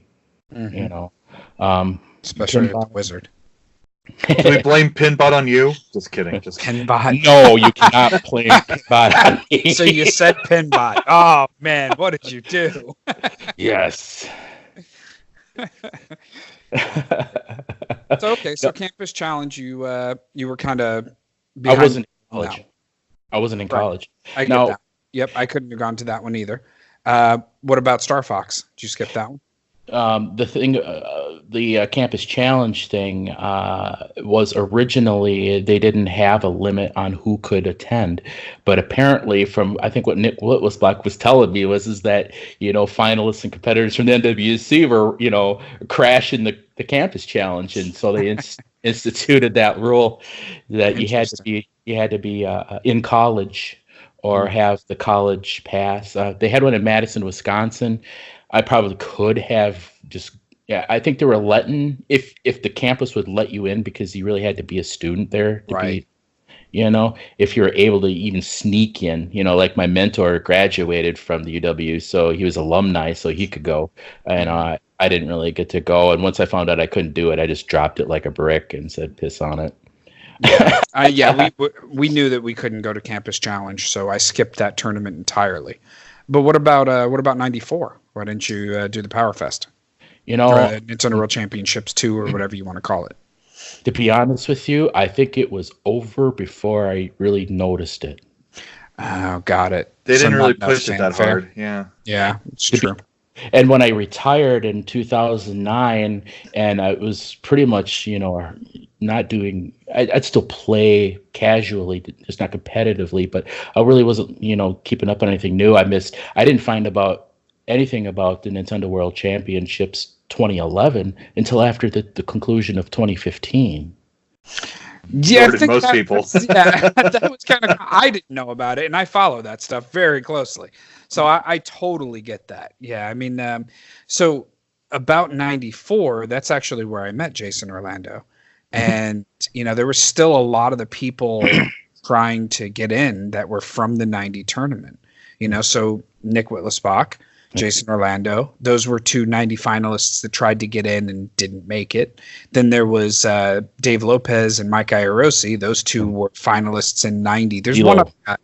especially the Wizard. Do we blame Pinbot on you? Just kidding. Pinbot. No, you cannot blame Pinbot on me. So you said Pinbot. Oh man, what did you do? Yes. So Campus Challenge, you were kind of behind. I wasn't in college. I get that. Yep, I couldn't have gone to that one either. What about Star Fox? Did you skip that one? The Campus Challenge thing was originally, they didn't have a limit on who could attend, but apparently, from I think what Nick Whittlesbach was telling me is that finalists and competitors from the NWC were crashing the Campus Challenge, and so they instituted that rule that you had to be in college or have the college pass. They had one in Madison, Wisconsin. I probably could have I think they were letting, if the campus would let you in, because you really had to be a student there to be, if you're able to even sneak in, like my mentor graduated from the UW, so he was alumni, so he could go. And I didn't really get to go. And once I found out I couldn't do it, I just dropped it like a brick and said, piss on it. We knew that we couldn't go to Campus Challenge, so I skipped that tournament entirely. But what about '94? Why didn't you do the Powerfest? Nintendo World Championships 2 or whatever you want to call it. To be honest with you, I think it was over before I really noticed it. Oh, got it. They didn't really push it that hard. Yeah. Yeah, it's true. And when I retired in 2009, and I was pretty much, not doing, I'd still play casually, just not competitively, but I really wasn't, keeping up on anything new. I didn't find anything about the Nintendo World Championships 2011 until after the conclusion of 2015. Yeah, I think most people. That was kind of, I didn't know about it, and I follow that stuff very closely. So I totally get that. Yeah, I mean, so about 94, that's actually where I met Jason Orlando. And, there were still a lot of the people trying to get in that were from the 90 tournament. So Nick Whitlock, Jason Orlando, those were 2 90 finalists that tried to get in and didn't make it. Then there was Dave Lopez and Mike Iorosi. Those 2 were finalists in 90. There's one other guy.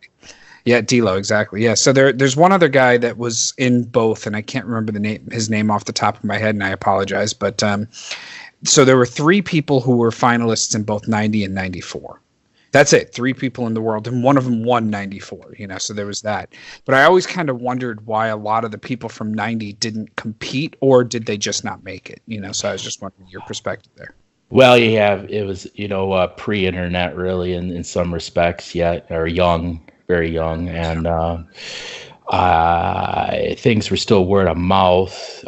Yeah, D'Lo, exactly. Yeah, so there's one other guy that was in both, and I can't remember his name off the top of my head, and I apologize. But so there were 3 people who were finalists in both 90 and 94. That's it. 3 people in the world, and one of them won 94, so there was that. But I always kind of wondered why a lot of the people from 90 didn't compete, or did they just not make it, So I was just wondering your perspective there. Well, it was, pre-internet really in some respects yet, or very young, and things were still word of mouth.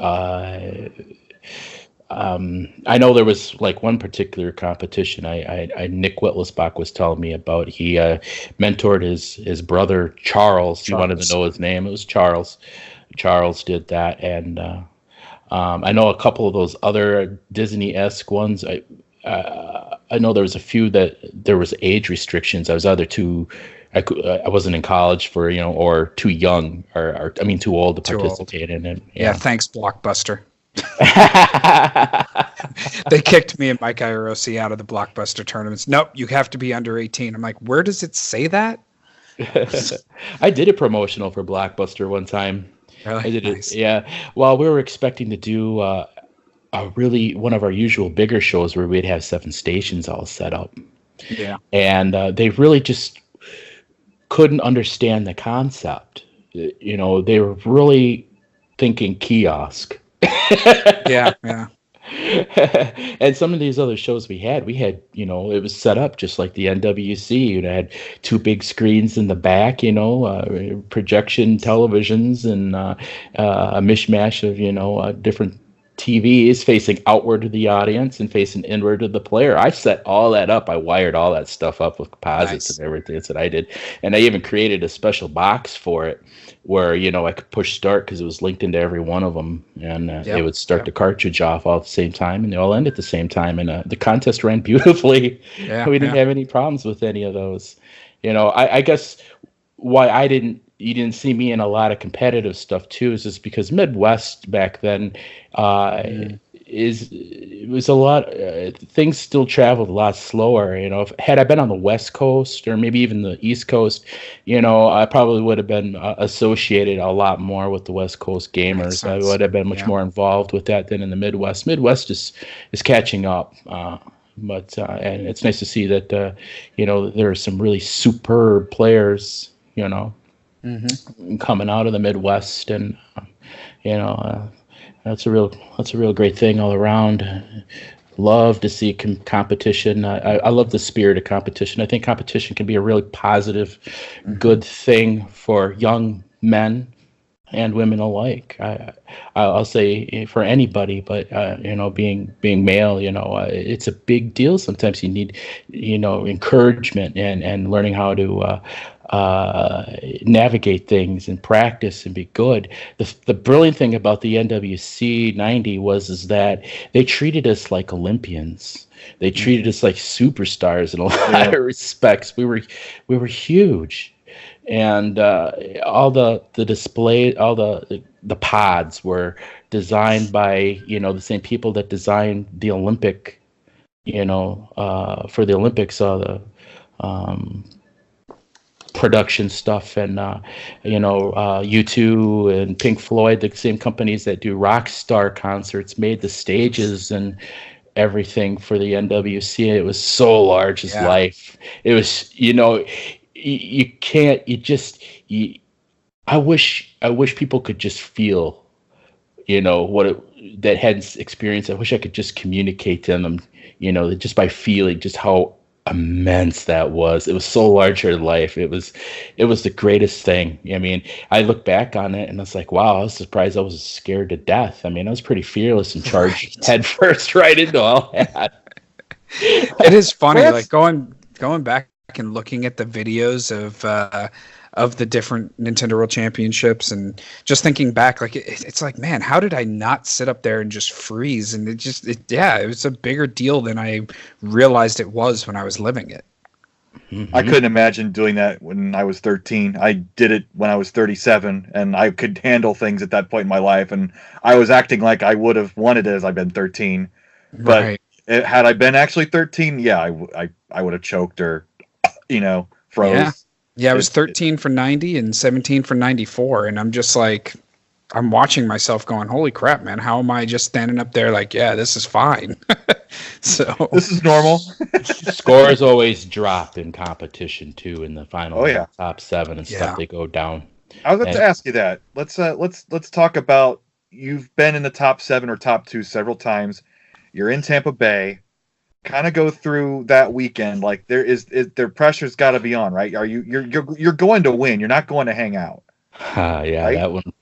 I know there was like one particular competition I Nick Whitlock was telling me about. He mentored his brother Charles. You wanted to know his name. It was Charles. Charles did that, and I know a couple of those other Disney-esque ones. I know there was a few that there was age restrictions. I was either I wasn't in college for or too young or too old to participate in it. Yeah, thanks Blockbuster. They kicked me and Mike Iorosi out of the Blockbuster tournaments. Nope, you have to be under 18. I'm like, where does it say that? I did a promotional for Blockbuster one time. Really? I did nice. it. Yeah. Well, we were expecting to do one of our usual bigger shows where we'd have 7 stations all set up. Yeah. And they really just couldn't understand the concept. They were really thinking kiosk. Yeah. And some of these other shows we had, it was set up just like the NWC. It had 2 big screens in the back, projection televisions and a mishmash of, different TVs facing outward to the audience and facing inward to the player. I set all that up. I wired all that stuff up with composites and everything. That's what I did. And I even created a special box for it where, I could push start because it was linked into every one of them. And they would start the cartridge off all at the same time, and they all end at the same time. And the contest ran beautifully. Yeah, we didn't have any problems with any of those. I guess why you didn't see me in a lot of competitive stuff too is just because Midwest back then it was a lot. Things still traveled a lot slower. Had I been on the West Coast or maybe even the East Coast, I probably would have been associated a lot more with the West Coast gamers. I would have been much more involved with that than in the Midwest. Midwest is catching up. But and it's nice to see that there are some really superb players, coming out of the Midwest, and that's a real great thing all around. Love to see competition. I love the spirit of competition. I think competition can be a really positive, good thing for young men and women alike. I'll say for anybody, but being male, it's a big deal. Sometimes you need, encouragement and learning how to navigate things and practice and be good. The brilliant thing about the NWC 90 was that they treated us like Olympians. They treated us like superstars in a lot of respects. We were huge. And all the display, all the pods were designed by the same people that designed the Olympic for the Olympics, the production stuff, and U2 and Pink Floyd, the same companies that do rock star concerts, made the stages and everything for the NWC. It was so large as life. It was, you can't, I wish people could just feel, that hadn't experienced. I wish I could just communicate to them, just by feeling just how immense that was. It was so larger than life. It was the greatest thing. I mean, I look back on it and it's like, wow, I was surprised I was scared to death. I mean, I was pretty fearless and charged head first right into all that. It is funny, like going back and looking at the videos of the different Nintendo World Championships, and just thinking back, like it's like, man, how did I not sit up there and just freeze? And it was a bigger deal than I realized it was when I was living it. Mm-hmm. I couldn't imagine doing that when I was 13. I did it when I was 37, and I could handle things at that point in my life, and I was acting like I would have wanted it as I've been 13. But had I been actually 13, I would have choked or, froze. Yeah, I was 13 for 90 and 17 for 94, and I'm just like, I'm watching myself going, holy crap, man, how am I just standing up there like, yeah, this is fine. So this is normal. Scores always drop in competition too in the final top 7 and stuff. They go down. I was about to ask you that. Let's talk about, you've been in the top 7 or top 2 several times. You're in Tampa Bay. Kind of go through that weekend. Like their pressure's got to be on, right? You're going to win. You're not going to hang out. Right?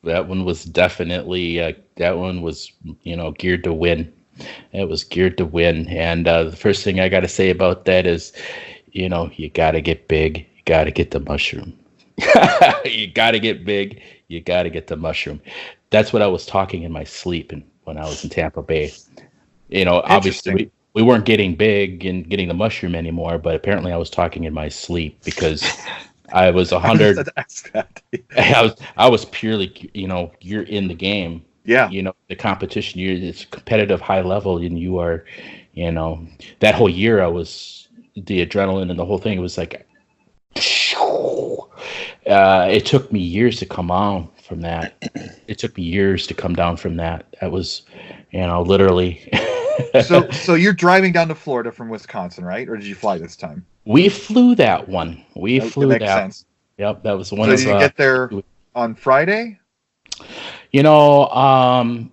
That one was definitely that one was geared to win. It was geared to win, and the first thing I got to say about that is, you got to get big. You got to get the mushroom. You got to get big. You got to get the mushroom. That's what I was talking in my sleep, and when I was in Tampa Bay, obviously. We weren't getting big and getting the mushroom anymore, but apparently I was talking in my sleep because I was 100. I was purely, you're in the game. Yeah. The competition, it's competitive high level, and you are, that whole year the adrenaline and the whole thing, it was like, it took me years to come on from that. It took me years to come down from that. That was, literally. So you're driving down to Florida from Wisconsin, right? Or did you fly this time? We flew that one. That makes sense. Yep, that was one. So did you get there on Friday? I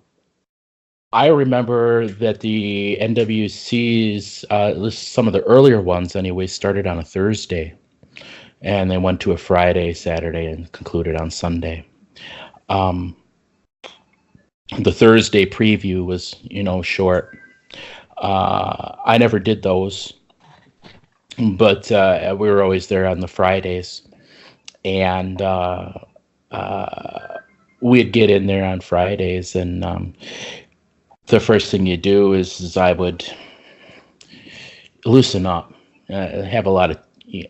remember that the NWC's, at least some of the earlier ones anyway, started on a Thursday, and they went to a Friday, Saturday, and concluded on Sunday. The Thursday preview was, short. I never did those, but we were always there on the Fridays, and we'd get in there on Fridays, and the first thing you do is I would loosen up. Have a lot of.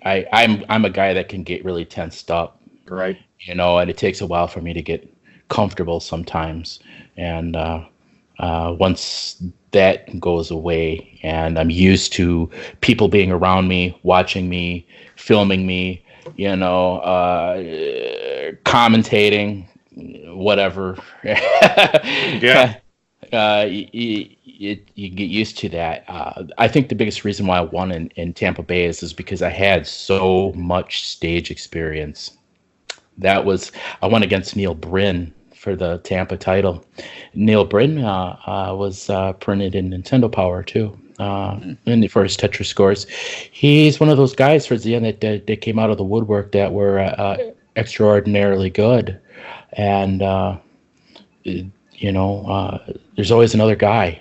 I'm a guy that can get really tensed up, right? And it takes a while for me to get comfortable sometimes, and once that goes away and I'm used to people being around me, watching me, filming me, commentating, whatever. Yeah. You get used to that. I think the biggest reason why I won in Tampa Bay is because I had so much stage experience. I went against Neil Bryn for the Tampa title. Neil Bryn was printed in Nintendo Power too, for his Tetris scores. He's one of those guys towards the end that came out of the woodwork that were extraordinarily good, and there's always another guy.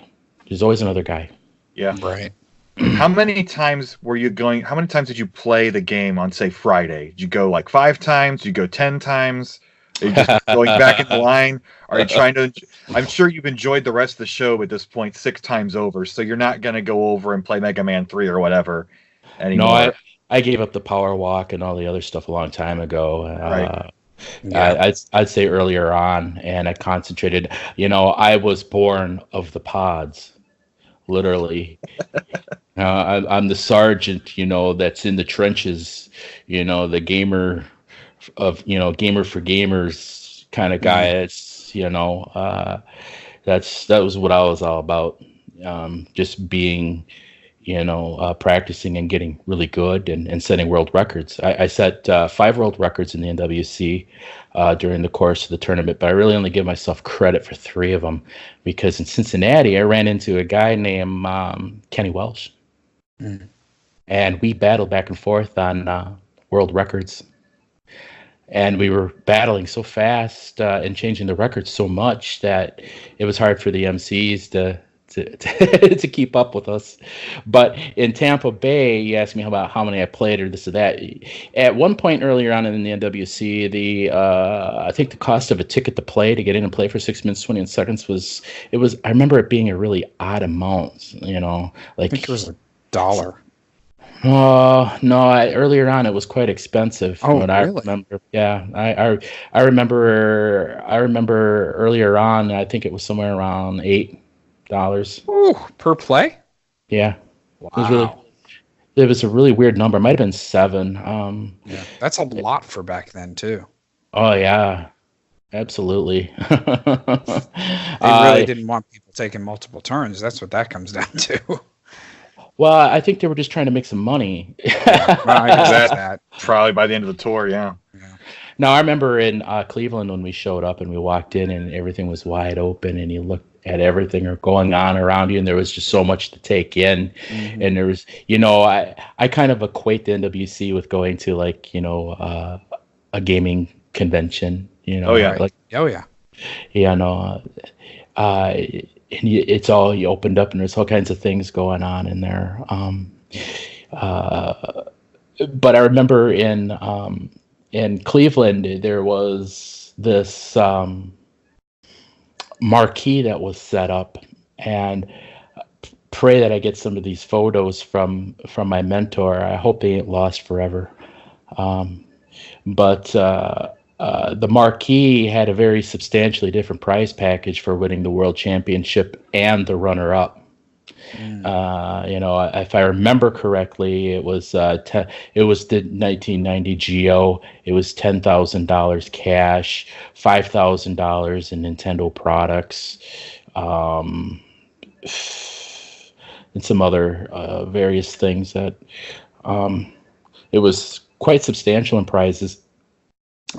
Yeah, right. How many times did you play the game on, say, Friday? Did you go like 5 times? Did you go 10 times? Are you just going back in the line? Are you trying to? I'm sure you've enjoyed the rest of the show at this point 6 times over, so you're not going to go over and play Mega Man 3 or whatever anymore. No, I gave up the Power Walk and all the other stuff a long time ago. Right. I'd say earlier on, and I concentrated. I was born of the pods. literally. I'm the sergeant, that's in the trenches, the gamer gamer for gamers kind of guy. It's, that was what I was all about. Just being, practicing and getting really good and setting world records. I set 5 world records in the NWC during the course of the tournament, but I really only give myself credit for 3 of them because in Cincinnati, I ran into a guy named Kenny Welsh. And we battled back and forth on world records. And we were battling so fast and changing the records so much that it was hard for the MCs to keep up with us. But in Tampa Bay, you asked me about how many I played or this or that. At one point earlier on in the NWC, I think the cost of a ticket to play to get in and play for 6 minutes 20 seconds was I remember it being a really odd amount. I think it was $1. No. Earlier on, it was quite expensive. Oh, really? I remember. Yeah, I remember. I remember earlier on. I think it was somewhere around $8. Ooh, per play? Yeah. Wow. It was a really weird number. It might have been 7. Yeah, that's a lot for back then too. Oh yeah, absolutely. They really didn't want people taking multiple turns. That's what that comes down to. Well, I think they were just trying to make some money. That probably by the end of the tour, yeah. Now, I remember in Cleveland when we showed up and we walked in and everything was wide open and you looked at everything going on around you and there was just so much to take in. Mm-hmm. And there was, I kind of equate the NWC with going to a gaming convention, Oh, yeah. And it's all you opened up and there's all kinds of things going on in there. But I remember in Cleveland, there was this marquee that was set up, and pray that I get some of these photos from my mentor. I hope they ain't lost forever. But the marquee had a very substantially different prize package for winning the world championship and the runner-up. If I remember correctly, it was the 1990 Geo. It was $10,000 cash, $5,000 in Nintendo products, and some other various things that it was quite substantial in prizes.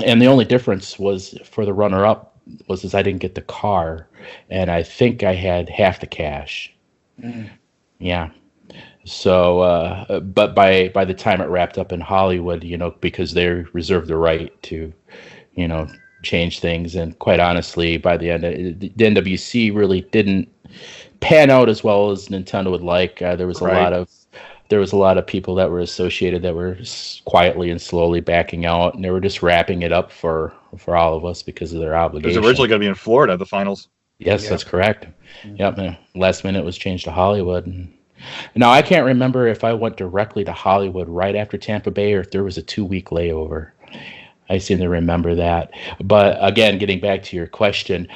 And the only difference was for the runner-up was I didn't get the car, and I think I had half the cash. Yeah. So, but by the time it wrapped up in Hollywood, because they reserved the right to, change things, and quite honestly, by the end, the NWC really didn't pan out as well as Nintendo would like. There was a lot of people that were associated that were quietly and slowly backing out, and they were just wrapping it up for all of us because of their obligation. It was originally going to be in Florida, the finals. Yes, that's correct. Yep. Last minute it was changed to Hollywood. Now, I can't remember if I went directly to Hollywood right after Tampa Bay or if there was a 2-week layover. I seem to remember that. But again, getting back to your question,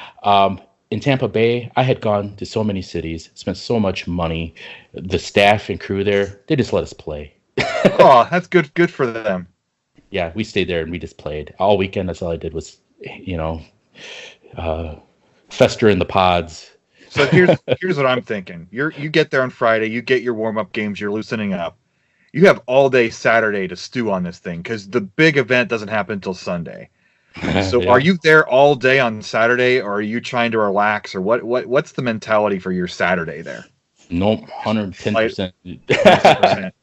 in Tampa Bay, I had gone to so many cities, spent so much money. The staff and crew there, they just let us play. Oh, that's good. Good for them. Yeah, we stayed there and we just played all weekend. That's all I did was, fester in the pods. So here's what I'm thinking. You get there on Friday, you get your warm-up games, you're loosening up. You have all day Saturday to stew on this thing because the big event doesn't happen until Sunday. So yeah. Are you there all day on Saturday, or are you trying to relax, or what's the mentality for your Saturday there? Nope, 110%.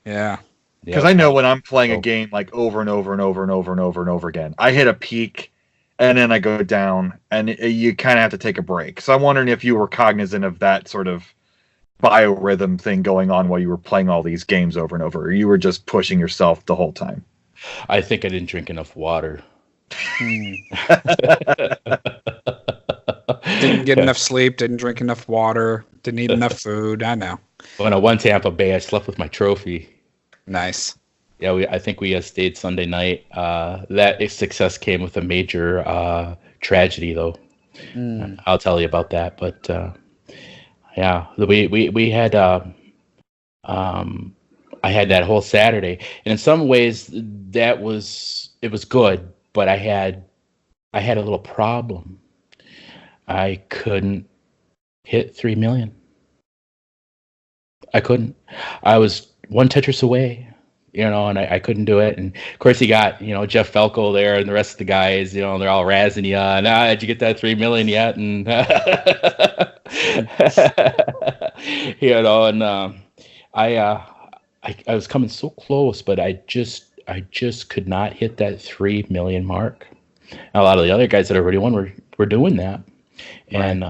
Yeah. Because I know when I'm playing a game like over and over and over and over and over and over again, I hit a peak and then I go down, and you kind of have to take a break. So I'm wondering if you were cognizant of that sort of biorhythm thing going on while you were playing all these games over and over, or you were just pushing yourself the whole time. I think I didn't drink enough water. Didn't get enough sleep, didn't drink enough water, didn't eat enough food. I know. When I won Tampa Bay, I slept with my trophy. Nice. Yeah, I think we stayed Sunday night. That success came with a major tragedy, though. I'll tell you about that. But yeah. We had I had that whole Saturday, and in some ways it was good, but I had a little problem. I couldn't hit 3 million. I couldn't. I was one Tetris away, and I couldn't do it. And of course, you got Jeff Falco there, and the rest of the guys, they're all razzing you on. Did you get that 3 million yet? And and I was coming so close, but I just could not hit that 3 million mark. A lot of the other guys that already won were doing that. And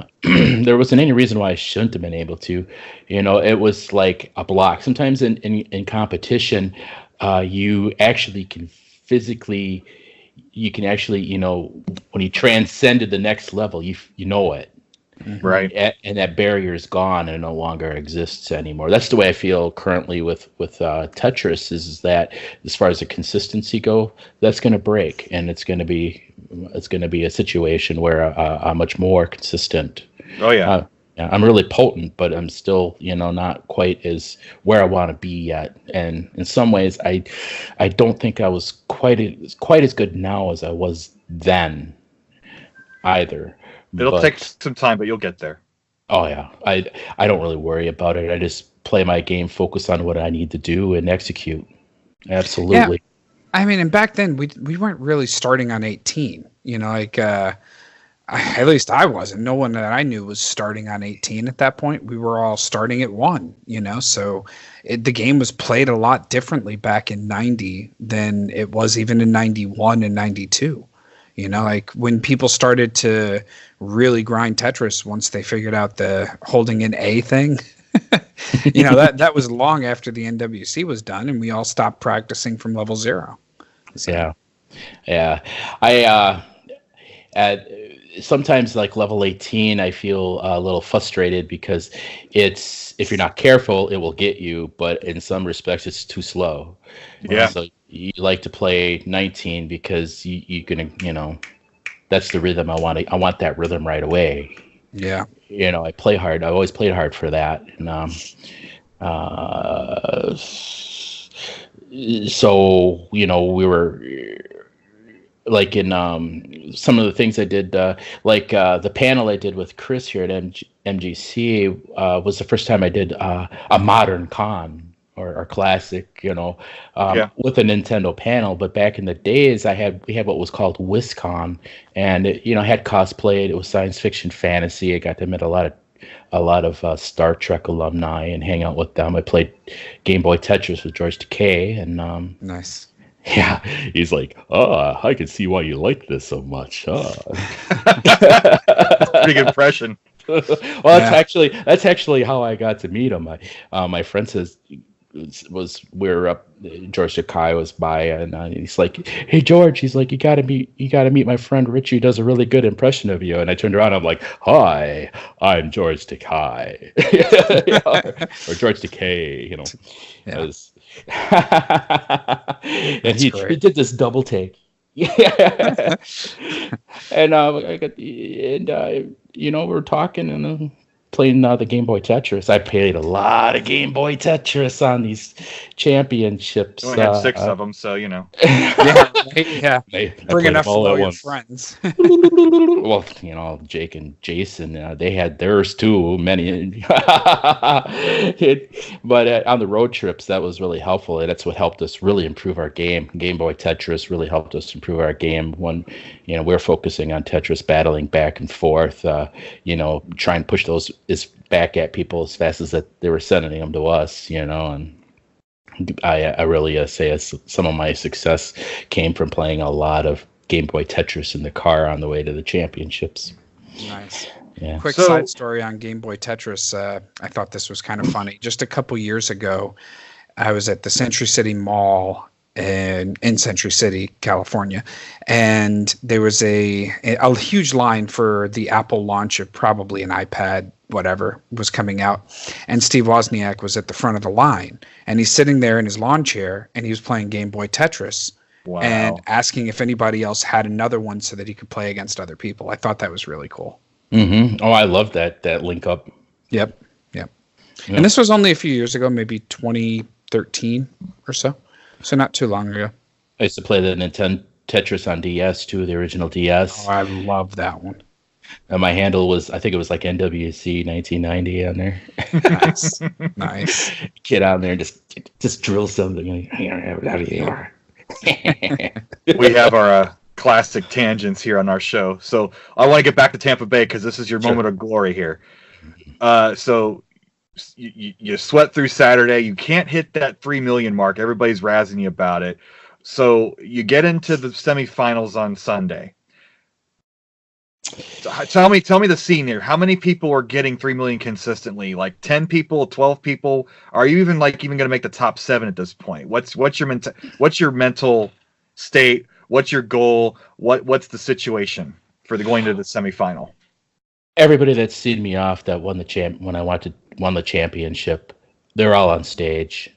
there wasn't any reason why I shouldn't have been able to. It was like a block. Sometimes in competition, you actually can physically, when you transcended the next level, you know it. Right. And that barrier is gone and no longer exists anymore. That's the way I feel currently with Tetris, is that as far as the consistency go, that's going to break, and it's going to be a situation where I'm much more consistent. Oh yeah. I'm really potent, but I'm still not quite as where I want to be yet. And in some ways, I don't think I was quite as good now as I was then either. It'll take some time, but you'll get there. Oh yeah, I don't really worry about it. I just play my game, focus on what I need to do, and execute. Absolutely. Yeah. I mean, and back then we weren't really starting on 18. At least I wasn't. No one that I knew was starting on 18 at that point. We were all starting at 1. So the game was played a lot differently back in 90 than it was even in 91 and 92. When people started to really grind Tetris once they figured out the holding in A thing, that was long after the NWC was done, and we all stopped practicing from level 0. So. Yeah. I sometimes like level 18, I feel a little frustrated because if you're not careful, it will get you, but in some respects, it's too slow. Yeah. So you like to play 19 because you're gonna, that's the rhythm I want. I want that rhythm right away. Yeah. I play hard. I always played hard for that. And so we were like in some of the things I did, the panel I did with Chris here at MGC was the first time I did a modern con. Or classic, with a Nintendo panel. But back in the days, we had what was called WisCon, and it, had cosplay. It was science fiction, fantasy. I got to meet a lot of Star Trek alumni and hang out with them. I played Game Boy Tetris with George Takei, and nice. Yeah, he's like, I can see why you like this so much. Pretty good impression. Well, that's actually how I got to meet him. My friend says. George Takei was by, and he's like, "Hey George," he's like, "You gotta meet my friend Richie. He does a really good impression of you." And I turned around, I'm like, "Hi, I'm George Takei," or George Takei, Yeah. And he did this double take. Yeah. And we were talking and. Playing the Game Boy Tetris. I played a lot of Game Boy Tetris on these championships. You only had 6 of them, so Yeah. Bring enough for your friends. Well, Jake and Jason, they had theirs too. Many, but on the road trips, that was really helpful. And that's what helped us really improve our game. Game Boy Tetris really helped us improve our game. When we're focusing on Tetris, battling back and forth. Trying to push those back at people as fast as that they were sending them to us. And I really say some of my success came from playing a lot of Game Boy Tetris in the car on the way to the championships. Nice. Yeah. Quick side story on Game Boy Tetris. I thought this was kind of funny. Just a couple years ago, I was at the Century City Mall in Century City, California, and there was a huge line for the Apple launch of probably an iPad, whatever was coming out, and Steve Wozniak was at the front of the line, and he's sitting there in his lawn chair, and he was playing Game Boy Tetris. Wow. And asking if anybody else had another one so that he could play against other people. I thought that was really cool. Mm-hmm. Oh, I love that link up. Yep. Yeah. And this was only a few years ago, maybe 2013 or so. So not too long ago. I used to play the Nintendo Tetris on DS too, the original DS. Oh, I love that one. And my handle was, I think it was like NWC 1990 on there. Nice. Nice. Get on there and just drill something. We have our classic tangents here on our show. So I want to get back to Tampa Bay because this is your moment of glory here. So you sweat through Saturday. You can't hit that 3 million mark. Everybody's razzing you about it. So you get into the semifinals on Sunday. So tell me the scene here. How many people are getting 3 million consistently? Like 10 people, 12 people? Are you even going to make the top 7 at this point? What's your mental state? What's your goal? What's the situation for going to the semifinal? Everybody that's seen me off that won the championship, they're all on stage,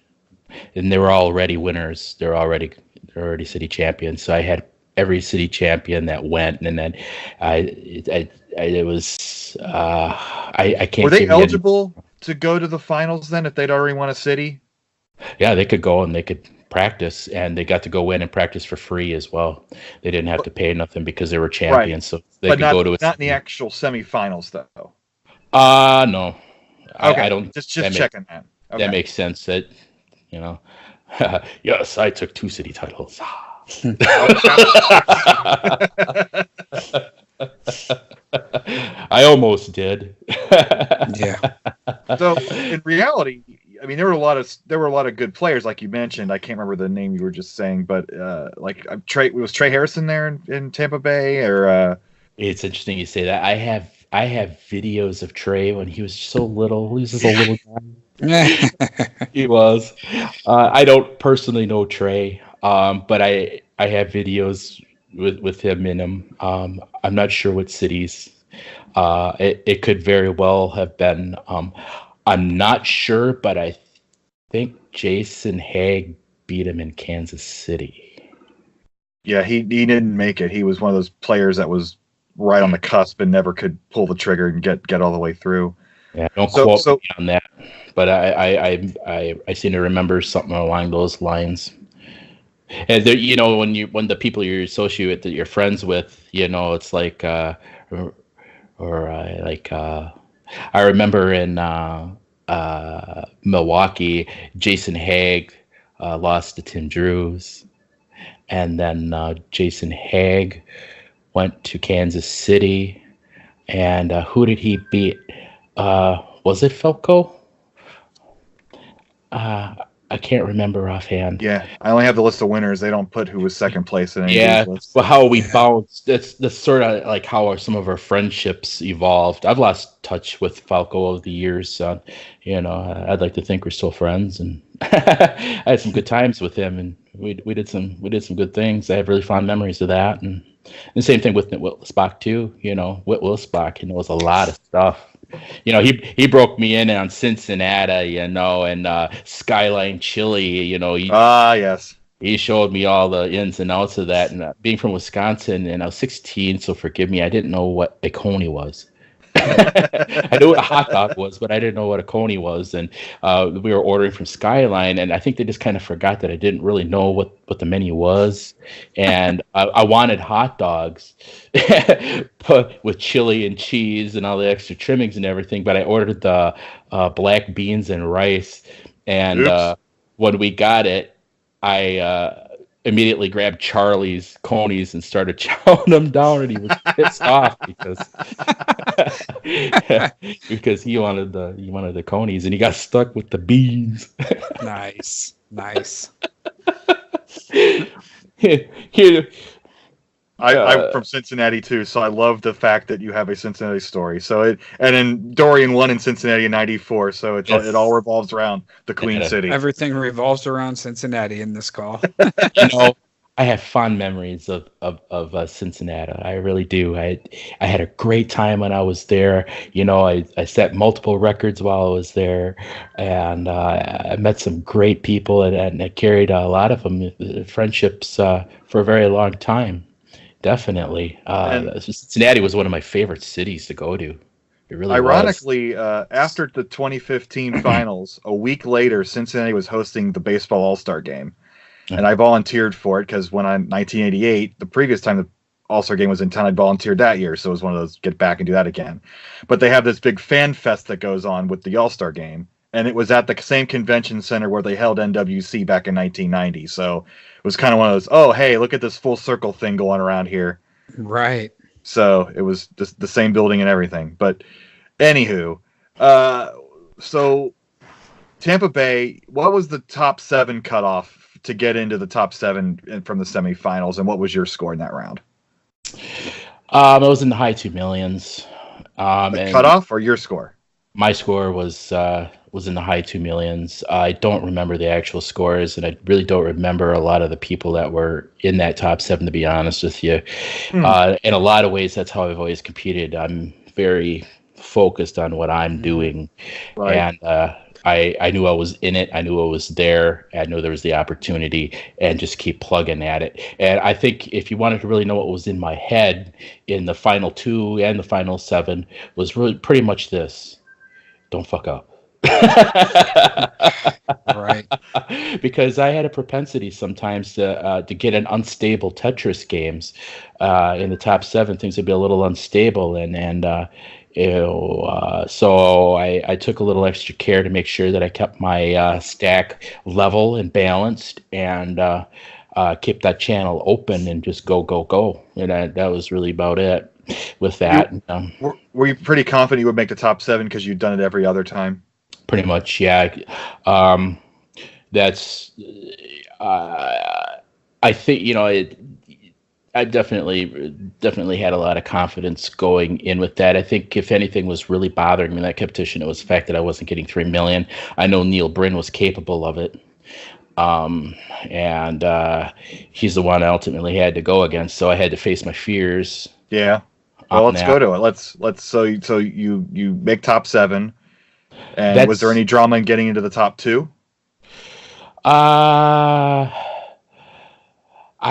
and they were already winners. They're already city champions. So I had every city champion that went, and then I can't. Were they eligible to go to the finals then if they'd already won a city? Yeah, they could go and they could practice, and they got to go in and practice for free as well. They didn't have to pay nothing because they were champions. Right. So they could go to not in the actual semifinals though. No. Okay. I don't. Just checking that. Okay. That makes sense. That yes, I took 2 city titles. I almost did. Yeah. So in reality, I mean, there were a lot of good players, like you mentioned. I can't remember the name you were just saying, but was Trey Harrison there in Tampa Bay, or? It's interesting you say that. I have videos of Trey when he was so little. He was just a little guy. He was. I don't personally know Trey, but I have videos with him in them. I'm not sure what cities. It could very well have been. I'm not sure, but I think Jason Haig beat him in Kansas City. Yeah, he didn't make it. He was one of those players that was right on the cusp and never could pull the trigger and get all the way through. Yeah, don't quote me on that, but I seem to remember something along those lines. And there, when the people you associate with, that you're friends with, it's like, I remember in Milwaukee, Jason Haig lost to Tim Drews, and then Jason Haig went to Kansas City, and who did he beat? Was it Falco? I can't remember offhand. Yeah, I only have the list of winners. They don't put who was second place in any of these lists. Well, how we bounced. That's sort of like how some of our friendships evolved. I've lost touch with Falco over the years. I'd like to think we're still friends, and I had some good times with him, and we did some good things. I have really fond memories of that, and the same thing with Whit Wilsbach too. Whit Wilsbach, was a lot of stuff. He broke me in on Cincinnati, and Skyline Chili. Yes. He showed me all the ins and outs of that. And being from Wisconsin, and I was 16, so forgive me, I didn't know what a coney was. I knew what a hot dog was, but I didn't know what a coney was. And we were ordering from Skyline, and I think they just kind of forgot that I didn't really know what the menu was. And I wanted hot dogs with chili and cheese and all the extra trimmings and everything, but I ordered the black beans and rice. And when we got it, I immediately grabbed Charlie's conies and started chowing them down, and he was pissed off because he wanted the conies, and he got stuck with the beans. Nice. I'm from Cincinnati too, so I love the fact that you have a Cincinnati story. And then Dorion won in Cincinnati in '94, so it all revolves around the Queen City. Everything revolves around Cincinnati in this call. I have fond memories of Cincinnati. I really do. I had a great time when I was there. I set multiple records while I was there, and I met some great people, and I carried a lot of them, friendships for a very long time. Definitely. Cincinnati was one of my favorite cities to go to. It really Ironically, after the 2015 finals, a week later, Cincinnati was hosting the Baseball All-Star Game. And I volunteered for it because when 1988, the previous time the All-Star Game was in town, I volunteered that year. So it was one of those, get back and do that again. But they have this big fan fest that goes on with the All-Star Game. And it was at the same convention center where they held NWC back in 1990. So it was kind of one of those, oh, hey, look at this full circle thing going around here. Right. So it was just the same building and everything. But anywho, so Tampa Bay, what was the top 7 cutoff to get into the top 7 from the semifinals, and what was your score in that round? It was in the high 2 millions. The cutoff or your score? My score was in the high 2 millions. I don't remember the actual scores, and I really don't remember a lot of the people that were in that top 7, to be honest with you. In a lot of ways, that's how I've always competed. I'm very focused on what I'm doing, right. And I knew I was in it. I knew I was there. I knew there was the opportunity, and just keep plugging at it. And I think if you wanted to really know what was in my head in the final 2 and the final 7 was really pretty much this: don't fuck up. Right. Because I had a propensity sometimes to get in unstable Tetris games in the top 7. Things would be a little unstable, so I took a little extra care to make sure that I kept my stack level and balanced, and kept that channel open and just go. And that was really about it with that. Were you pretty confident you would make the top 7 because you'd done it every other time? Pretty much, yeah. That's I think, I definitely had a lot of confidence going in with that. I think if anything was really bothering me in that competition, it was the fact that I wasn't getting 3 million. I know Neil Bryn was capable of it. And he's the one I ultimately had to go against, so I had to face my fears. Yeah. Well, let's go to it. Let's so you make top 7. And was there any drama in getting into the top 2? I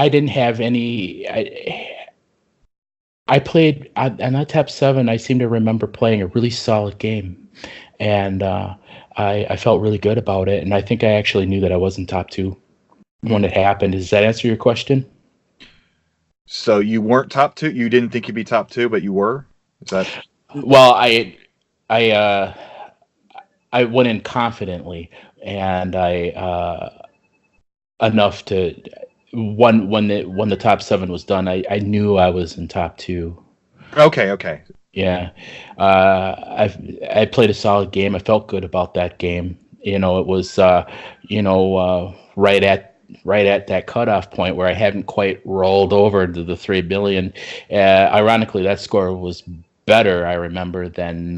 didn't have any. I played on that top 7. I seem to remember playing a really solid game, and I felt really good about it. And I think I actually knew that I wasn't top 2 when it happened. Does that answer your question? So you weren't top 2. You didn't think you'd be top 2, but you were. Is that? Well, I went in confidently, and I enough to when the top 7 was done, I knew I was in top 2. Okay. Yeah, I played a solid game. I felt good about that game. It was right at that cutoff point where I hadn't quite rolled over to the 3 billion. Ironically, that score was better, I remember, than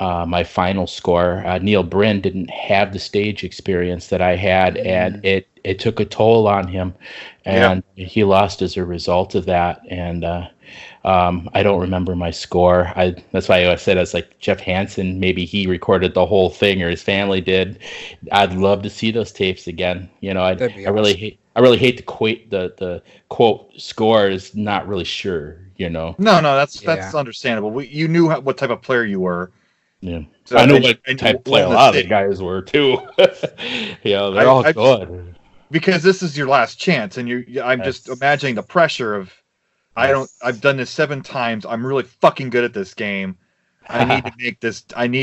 my final score. Neil Bryn didn't have the stage experience that I had, and it took a toll on him, and he lost as a result of that. And I don't remember my score. That's why I said, I was like, Jeff Hansen, maybe he recorded the whole thing, or his family did. I'd love to see those tapes again. I really hate to quote the quote scores. Not really sure. No, that's understandable. You knew what type of player you were. Yeah, so I know what type of player a lot of the guys were too. They're all good. Because this is your last chance, and I'm just imagining the pressure of, I've done this 7 times. I'm really fucking good at this game. I need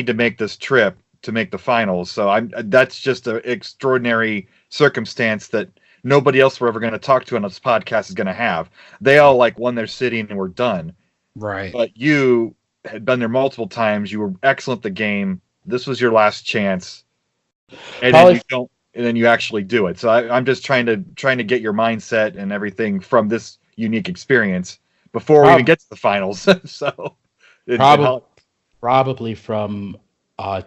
to make this trip to make the finals. So that's just an extraordinary circumstance that nobody else we're ever going to talk to on this podcast is going to have. They all won their city and were done. Right. But you had been there multiple times. You were excellent at the game. This was your last chance. And then you actually do it. So I'm just trying to get your mindset and everything from this unique experience before we even get to the finals. So probably from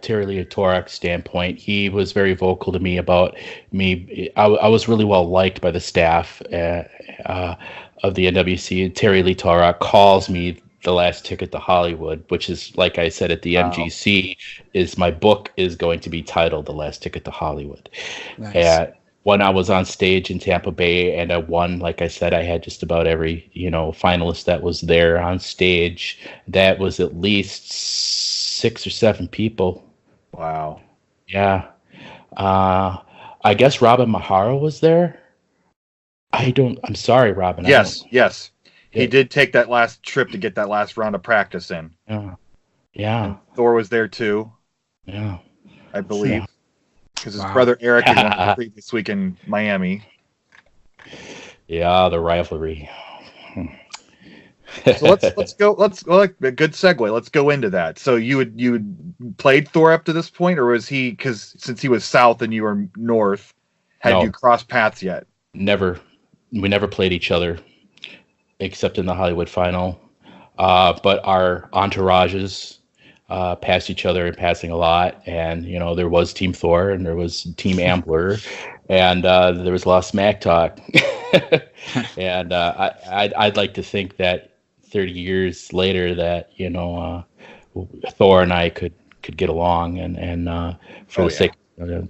Terry Leotoric's standpoint, he was very vocal to me about me. I was really well liked by the staff of the NWC. Terry Leotoric calls me the last ticket to Hollywood, which is, like I said at the MGC, is my book is going to be titled The Last Ticket to Hollywood. Nice. when I was on stage in Tampa Bay, and I won. Like I said, I had just about every finalist that was there on stage. That was at least 6 or 7 people. Wow. Yeah. I guess Robin Mahara was there. I'm sorry, Robin. Yes. He did take that last trip to get that last round of practice in. Yeah. And Thor was there too. Yeah. I believe. Because his brother Eric had won the previous week in Miami. Yeah, the rivalry. So let's go. Let's like a good segue. Let's go into that. So you had played Thor up to this point, or was he? Because since he was south and you were north, had you crossed paths yet? Never. We never played each other, except in the Hollywood final. But our entourages passed each other in passing a lot, and there was Team Thor and there was Team Ambler, and there was a lot of smack talk. And I'd like to think that 30 years later that Thor and I could get along and for the sake and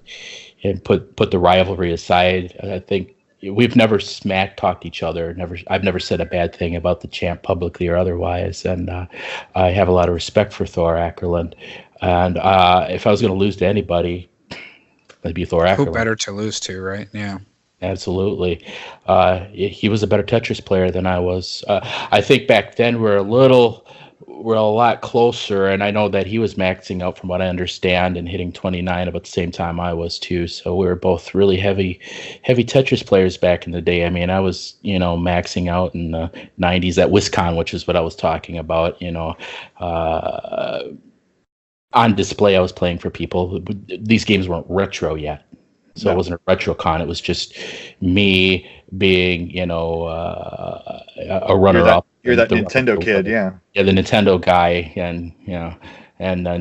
put the rivalry aside. I think we've never smack talked each other. I've never said a bad thing about the champ publicly or otherwise, and I have a lot of respect for Thor Aackerlund. And if I was going to lose to anybody, it'd be Thor Aackerlund. Who better to lose to, right? Yeah. Absolutely. He was a better Tetris player than I was. I think back then we're a lot closer, and I know that he was maxing out from what I understand and hitting 29 about the same time I was too. So we were both really heavy Tetris players back in the day. I mean, I was, maxing out in the 90s at Wisconsin, which is what I was talking about, on display I was playing for people. These games weren't retro yet. So it wasn't a RetroCon. It was just me being, a runner-up. You're that Nintendo kid, yeah. Yeah, the Nintendo guy, and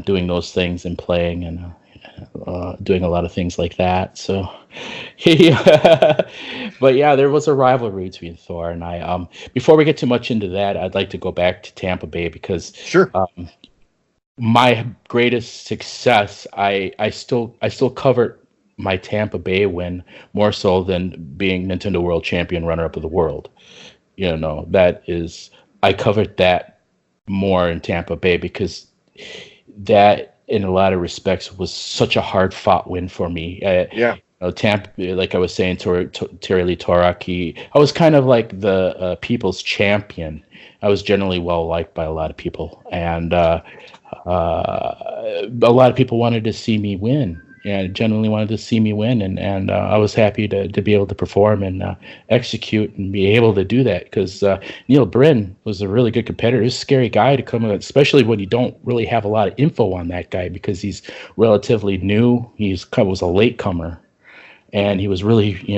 doing those things and playing and doing a lot of things like that. So, but yeah, there was a rivalry between Thor and I. Before we get too much into that, I'd like to go back to Tampa Bay because sure. My greatest success, I still covered my Tampa Bay win more so than being Nintendo World Champion runner-up of the world. That is, I covered that more in Tampa Bay because that, in a lot of respects, was such a hard-fought win for me. Tampa, like I was saying, Terry Lee Toraki, I was kind of like the people's champion. I was generally well-liked by a lot of people, and a lot of people wanted to see me win. Yeah, genuinely wanted to see me win, and I was happy to be able to perform and execute and be able to do that because Neil Bryn was a really good competitor. He's a scary guy to come in, especially when you don't really have a lot of info on that guy because he's relatively new. He was a latecomer, and he was really, he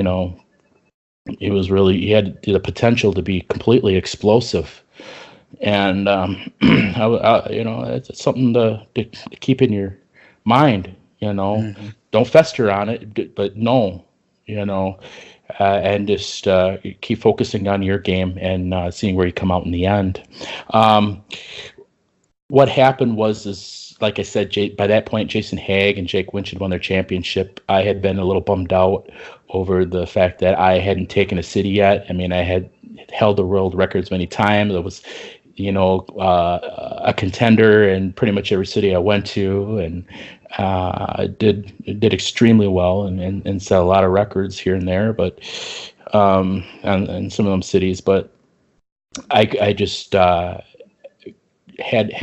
had the potential to be completely explosive. And it's something to keep in your mind. Don't fester on it, but no, and just keep focusing on your game and seeing where you come out in the end. What happened was, like I said, by that point, Jason Haig and Jake Winch had won their championship. I had been a little bummed out over the fact that I hadn't taken a city yet. I mean, I had held the world records many times. There was, a contender in pretty much every city I went to, and did extremely well and set a lot of records here and there, but and some of them cities. But I just had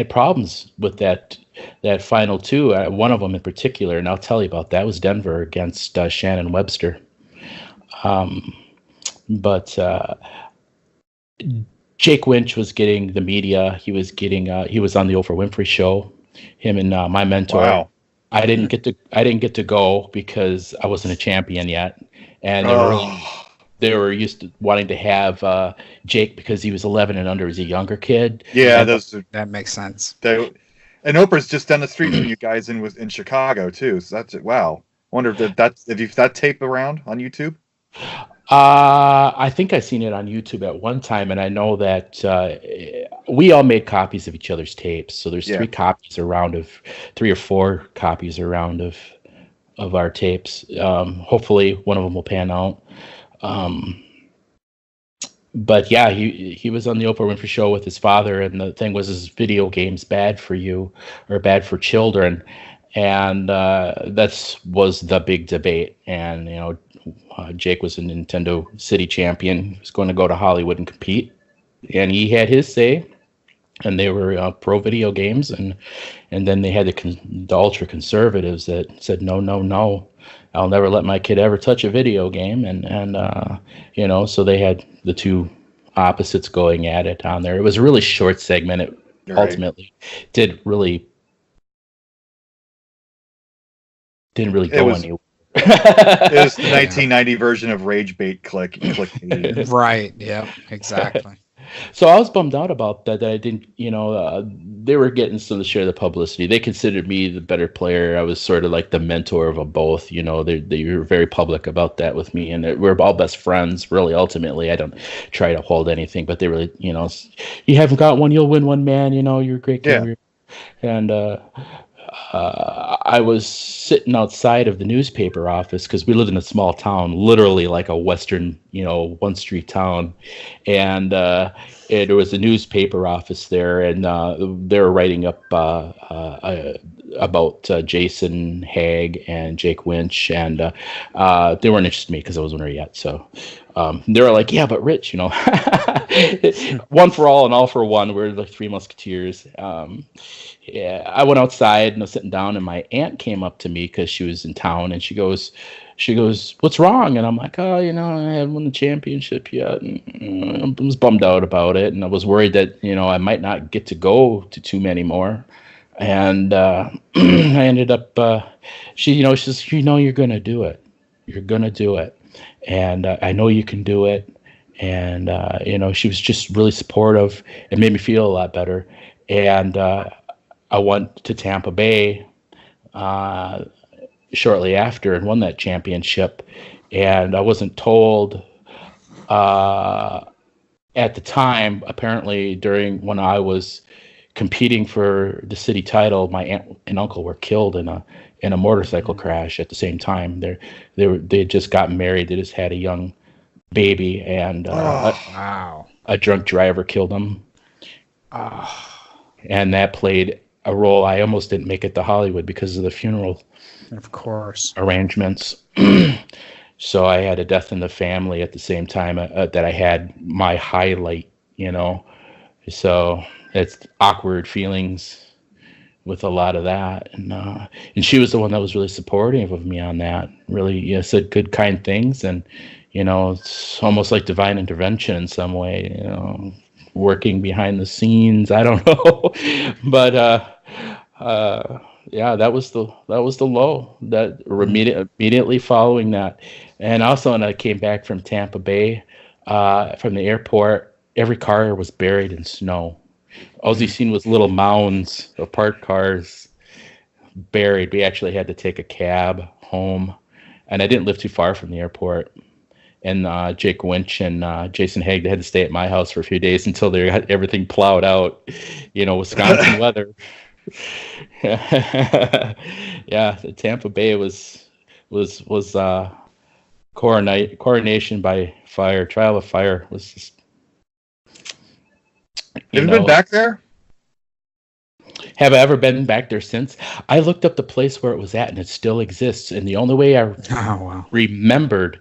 problems with that final two. One of them in particular, and I'll tell you about that, was Denver against Shannon Webster. But Jake Winch was getting the media. He was on the Oprah Winfrey show. Him and my mentor. Wow. I didn't get to go because I wasn't a champion yet, and they were used to wanting to have Jake because he was 11 and under as a younger kid. Yeah, that makes sense. And Oprah's just down the street from you guys in Chicago too. So that's it. Wow. I wonder if that tape around on YouTube. I think I seen it on YouTube at one time, and I know that we all made copies of each other's tapes. So there's 3 or 4 copies around of of our tapes. Hopefully one of them will pan out. But yeah, he was on the Oprah Winfrey Show with his father, and the thing was, is video games bad for you or bad for children? And that was the big debate. And Jake was a Nintendo City champion. He was going to go to Hollywood and compete, and he had his say. And they were pro video games, and then they had the ultra conservatives that said no, I'll never let my kid ever touch a video game, and so they had the two opposites going at it on there. It was a really short segment. It ultimately didn't really go anywhere. It was the 1990 version of Rage Bait Click. Right. Yeah. Exactly. So I was bummed out about that I didn't, they were getting some of the share of the publicity. They considered me the better player. I was sort of like the mentor of them both. They were very public about that with me, and we're all best friends, really, ultimately. I don't try to hold anything, but they really, you haven't got one, you'll win one, man. You're a great kid. Yeah. And I was sitting outside of the newspaper office because we lived in a small town, literally like a western, one street town. And there was a newspaper office there, and they were writing up about Jason Haig and Jake Winch, and they weren't interested in me because I wasn't there yet. So they were like, yeah, but Rich, one for all and all for one. We're the Three Musketeers. I went outside and I was sitting down, and my aunt came up to me because she was in town, and she goes, what's wrong? And I'm like, I hadn't won the championship yet. And I was bummed out about it, and I was worried that I might not get to go to too many more. And I ended up, she says, you're gonna do it. You're gonna do it, and I know you can do it. And she was just really supportive. It made me feel a lot better. And I went to Tampa Bay shortly after and won that championship. And I wasn't told at the time. Apparently, during when I was competing for the city title, my aunt and uncle were killed in a motorcycle crash at the same time. They had just gotten married. They just had a young baby, and a drunk driver killed them. And that played a role. I almost didn't make it to Hollywood because of the funeral, of course, arrangements. So I had a death in the family at the same time that I had my highlight, So it's awkward feelings with a lot of that, and she was the one that was really supportive of me on that. Really, said good, kind things, and it's almost like divine intervention in some way. Working behind the scenes, I don't know, but that was the low that immediately following that. And also when I came back from Tampa Bay from the airport, every car was buried in snow. All you seen was little mounds of parked cars buried. We actually had to take a cab home, and I didn't live too far from the airport. And Jake Winch and Jason Haig, they had to stay at my house for a few days until they got everything plowed out. Wisconsin weather. Yeah, the Tampa Bay was coronation by fire, trial of fire. Was just. Have you been back there? Have I ever been back there since? I looked up the place where it was at, and it still exists. And the only way I remembered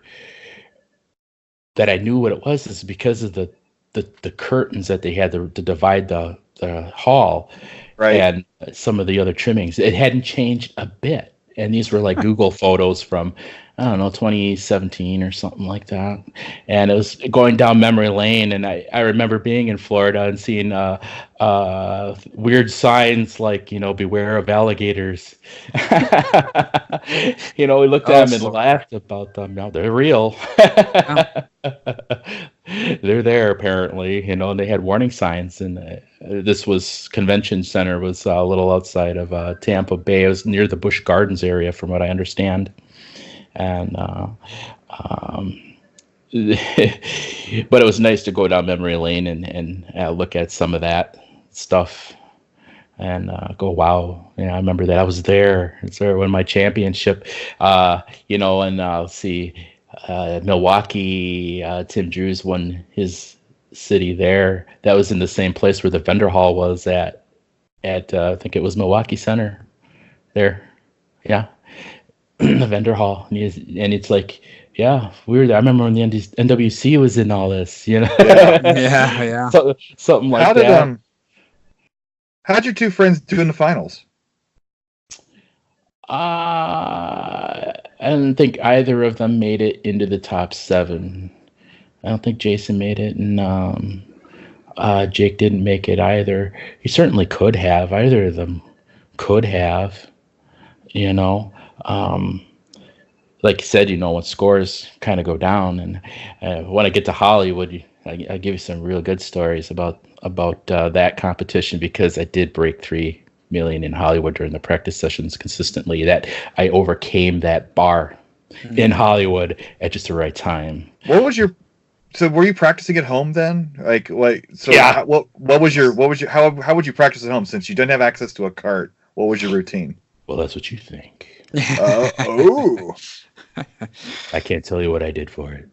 that I knew what it was is because of the curtains that they had to divide the hall, right, and some of the other trimmings. It hadn't changed a bit. And these were like Google photos from, 2017 or something like that. And it was going down memory lane. And I remember being in Florida and seeing weird signs like, beware of alligators. We looked at them and laughed about them. Now they're real. They're there apparently, and they had warning signs. And this was Convention Center was a little outside of Tampa Bay. It was near the Busch Gardens area, from what I understand. And but it was nice to go down memory lane and look at some of that stuff. and go, wow. Yeah, I remember that I was there. It's where I won my championship. And let's see, Milwaukee. Tim Drews won his city there. That was in the same place where the vendor hall was at I think it was Milwaukee Center there. Yeah. The vendor hall. And it's like, yeah, we were there. I remember when the NWC was in all this, Yeah. Something like that. How'd your two friends do in the finals? I don't think either of them made it into the top 7. I don't think Jason made it, and Jake didn't make it either. He certainly could have. Either of them could have, like you said, when scores kind of go down. And when I get to Hollywood, I give you some real good stories about that competition, because I did break 3 million in Hollywood during the practice sessions consistently. That I overcame that bar in Hollywood at just the right time. So were you practicing at home then? Yeah. How would you practice at home, since you didn't have access to a cart? What was your routine? Well, that's what you think. Oh. I can't tell you what I did for it.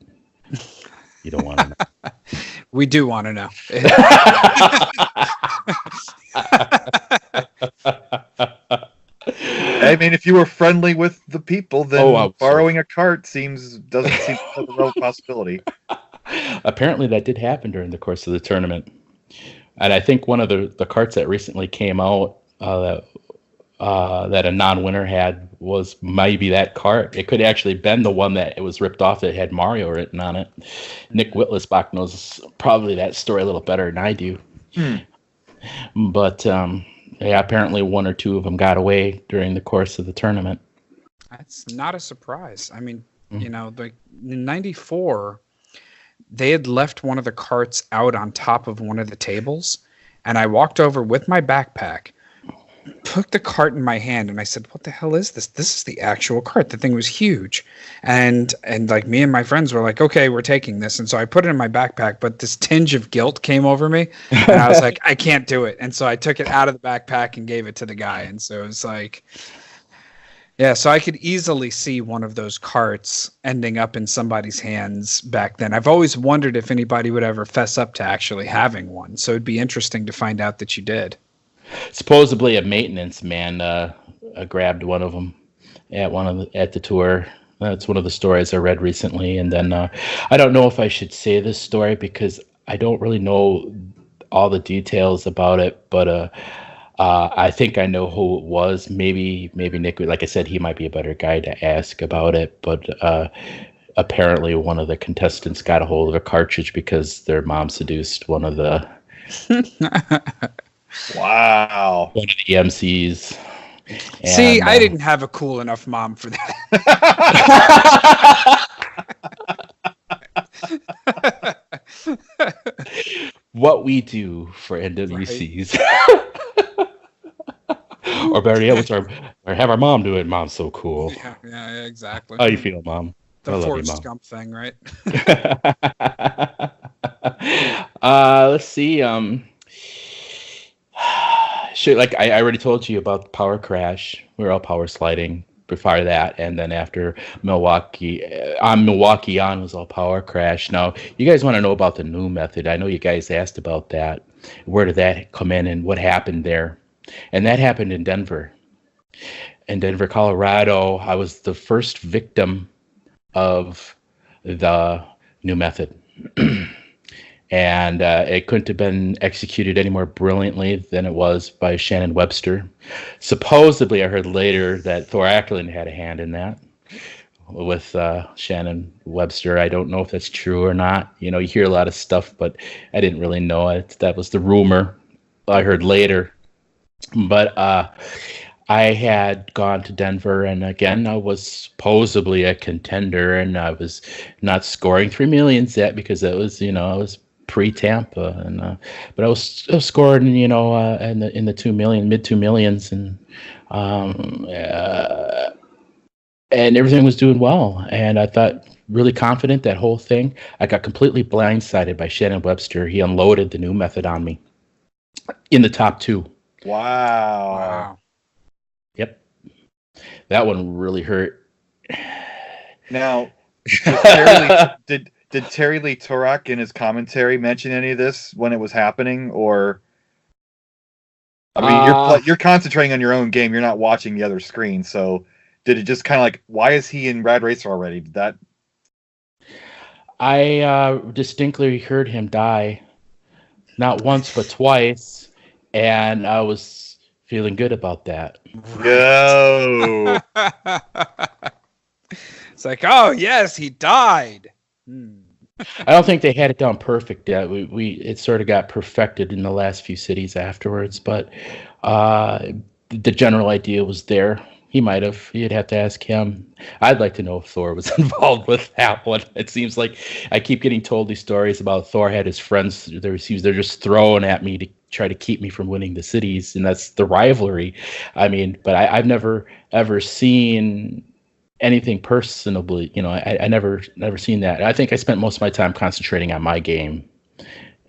You don't want to know. We do want to know. I mean, if you were friendly with the people, then borrowing a cart doesn't seem like a real possibility. Apparently, that did happen during the course of the tournament, and I think one of the carts that recently came out that a non-winner had was maybe that cart. It could actually been the one that it was ripped off that had Mario written on it. Nick Whitlock knows probably that story a little better than I do. But apparently 1 or 2 of them got away during the course of the tournament. That's not a surprise. I mean, in '94, they had left one of the carts out on top of one of the tables, and I walked over with my backpack, took the cart in my hand, and I said, "What the hell is this? This is the actual cart." The thing was huge, and like me and my friends were like, "Okay, we're taking this." And so I put it in my backpack, but this tinge of guilt came over me, and I was like, "I can't do it." And so I took it out of the backpack and gave it to the guy. And so it was like, yeah, so I could easily see one of those carts ending up in somebody's hands back then. I've always wondered if anybody would ever fess up to actually having one. So it'd be interesting to find out that you did. Supposedly a maintenance man grabbed one of them at the tour. That's one of the stories I read recently. And then I don't know if I should say this story because I don't really know all the details about it, but I think I know who it was. Maybe Nick, like I said, he might be a better guy to ask about it. But apparently one of the contestants got a hold of a cartridge because their mom seduced one of the wow, one of the MCs. See, I didn't have a cool enough mom for that. What we do for NWCs. Or better yet, or have our mom do it. Mom's so cool. Yeah, exactly. How you feel, Mom? The Forrest Gump thing, right? Let's see. Like I already told you about the power crash. We were all power sliding before that, and then after Milwaukee on was all power crash. Now, you guys want to know about the new method? I know you guys asked about that. Where did that come in, and what happened there? And that happened in Denver, Colorado. I was the first victim of the new method. And it couldn't have been executed any more brilliantly than it was by Shannon Webster. Supposedly, I heard later that Thor Aackerlund had a hand in that with Shannon Webster. I don't know if that's true or not. You hear a lot of stuff, but I didn't really know it. That was the rumor I heard later. But I had gone to Denver, and again, I was supposedly a contender, and I was not scoring 3 millions yet because it was, I was pre-Tampa, and but I was scoring, in the 2 million, mid 2 millions, and everything was doing well, and I thought really confident that whole thing. I got completely blindsided by Shannon Webster. He unloaded the new method on me in the top 2. Wow. Yep. That one really hurt. Now, did Terry Lee Turok in his commentary mention any of this when it was happening, or? I mean, you're concentrating on your own game. You're not watching the other screen. So, did it just kind of like, why is he in Rad Racer already? Did that? I distinctly heard him die, not once but twice, and I was feeling good about that. No. It's like, oh yes, he died. I don't think they had it done perfect yet. It sort of got perfected in the last few cities afterwards, but the general idea was there. He might have. You'd have to ask him. I'd like to know if Thor was involved with that one. It seems like I keep getting told these stories about Thor had his friends. They're just throwing at me to try to keep me from winning the cities, and that's the rivalry. I mean, but I've never ever seen anything personally. I never seen that. I think I spent most of my time concentrating on my game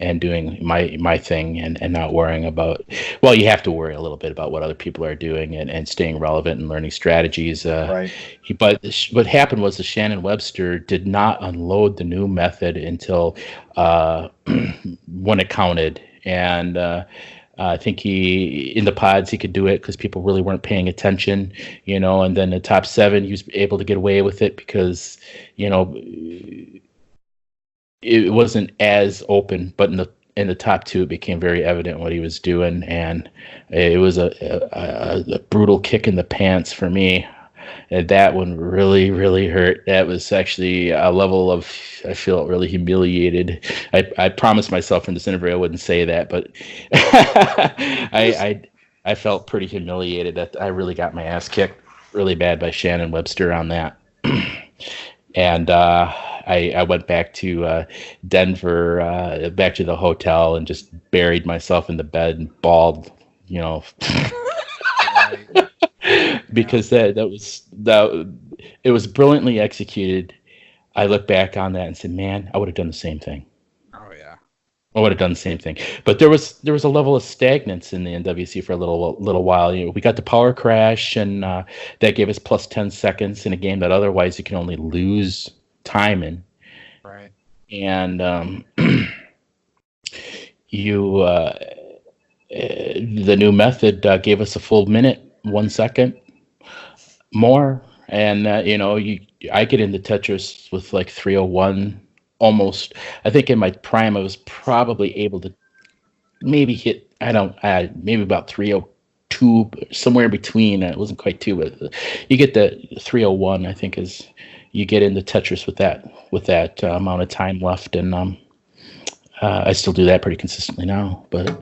and doing my thing and not worrying about, well, you have to worry a little bit about what other people are doing and staying relevant and learning strategies. Right. But what happened was the Shannon Webster did not unload the new method until when it counted. And I think in the pods he could do it because people really weren't paying attention, and then the top 7, he was able to get away with it because, it wasn't as open, but in the top 2, it became very evident what he was doing, and it was a brutal kick in the pants for me. And that one really, really hurt. That was actually a level of, I feel really humiliated. I promised myself in this interview I wouldn't say that, but I felt pretty humiliated that I really got my ass kicked really bad by Shannon Webster on that. And I went back to Denver, back to the hotel, and just buried myself in the bed and bawled, because it was brilliantly executed. I look back on that and said, man, I would have done the same thing. Oh yeah, I would have done the same thing. But there was a level of stagnance in the NWC for a little while. We got the power crash, and that gave us plus 10 seconds in a game that otherwise you can only lose time in. Right. And the new method gave us a full minute, 1 second more, and I get into Tetris with like 301 almost. I think in my prime I was probably able to maybe hit maybe about 302, somewhere in between. It wasn't quite 2, but you get the 301. I think is you get into Tetris with that amount of time left, and I still do that pretty consistently now, but.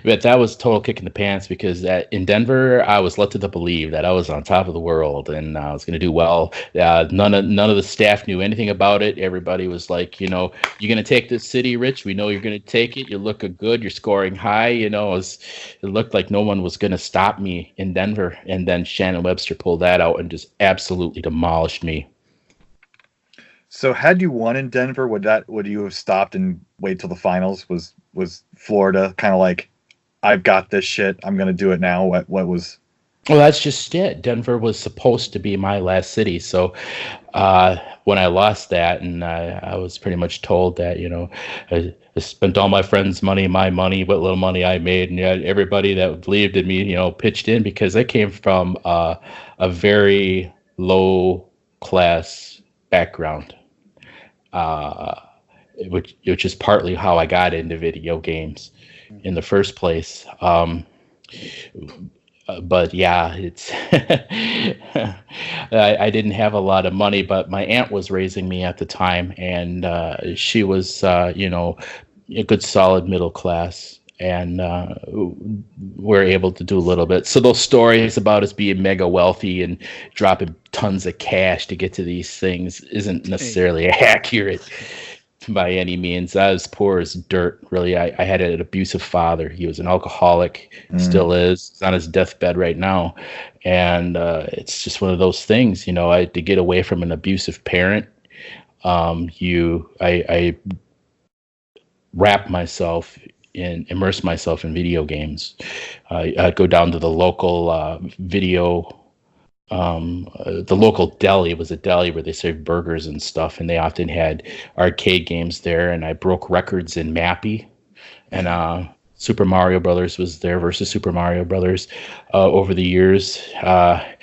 But that was a total kick in the pants because in Denver, I was led to believe that I was on top of the world and I was going to do well. None of the staff knew anything about it. Everybody was like, you're going to take this city, Rich. We know you're going to take it. You're looking good. You're scoring high. It looked like no one was going to stop me in Denver. And then Shannon Webster pulled that out and just absolutely demolished me. So had you won in Denver, would you have stopped and wait till the finals? Was Florida kind of like, I've got this shit, I'm gonna do it now? What was? Well, that's just it. Denver was supposed to be my last city, so when I lost that, and I was pretty much told that I spent all my friends' money, my money, what little money I made, and everybody that believed in me, pitched in because I came from a very low class background. Which is partly how I got into video games in the first place. But yeah, it's I didn't have a lot of money, but my aunt was raising me at the time, and she was a good solid middle class, and we're able to do a little bit. So those stories about us being mega wealthy and dropping tons of cash to get to these things isn't necessarily accurate by any means. I was poor as dirt, really. I had an abusive father. He was an alcoholic, still is. He's on his deathbed right now. And it's just one of those things, I had to get away from an abusive parent. I wrapped myself immerse myself in video games. I'd go down to the local the local deli. It was a deli where they served burgers and stuff, and they often had arcade games there. And I broke records in Mappy, and Super Mario Brothers was there versus Super Mario Brothers over the years. I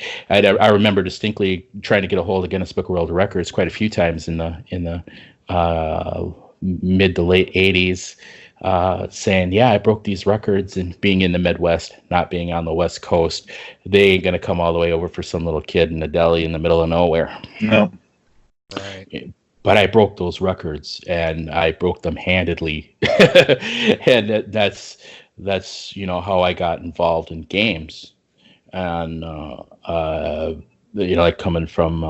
remember distinctly trying to get a hold of Guinness Book of World Records quite a few times in the mid to late 80s, saying, yeah, I broke these records, and being in the Midwest, not being on the West Coast, they ain't going to come all the way over for some little kid in a deli in the middle of nowhere. No. Right. But I broke those records, and I broke them handedly. And that's how I got involved in games. And, like coming from,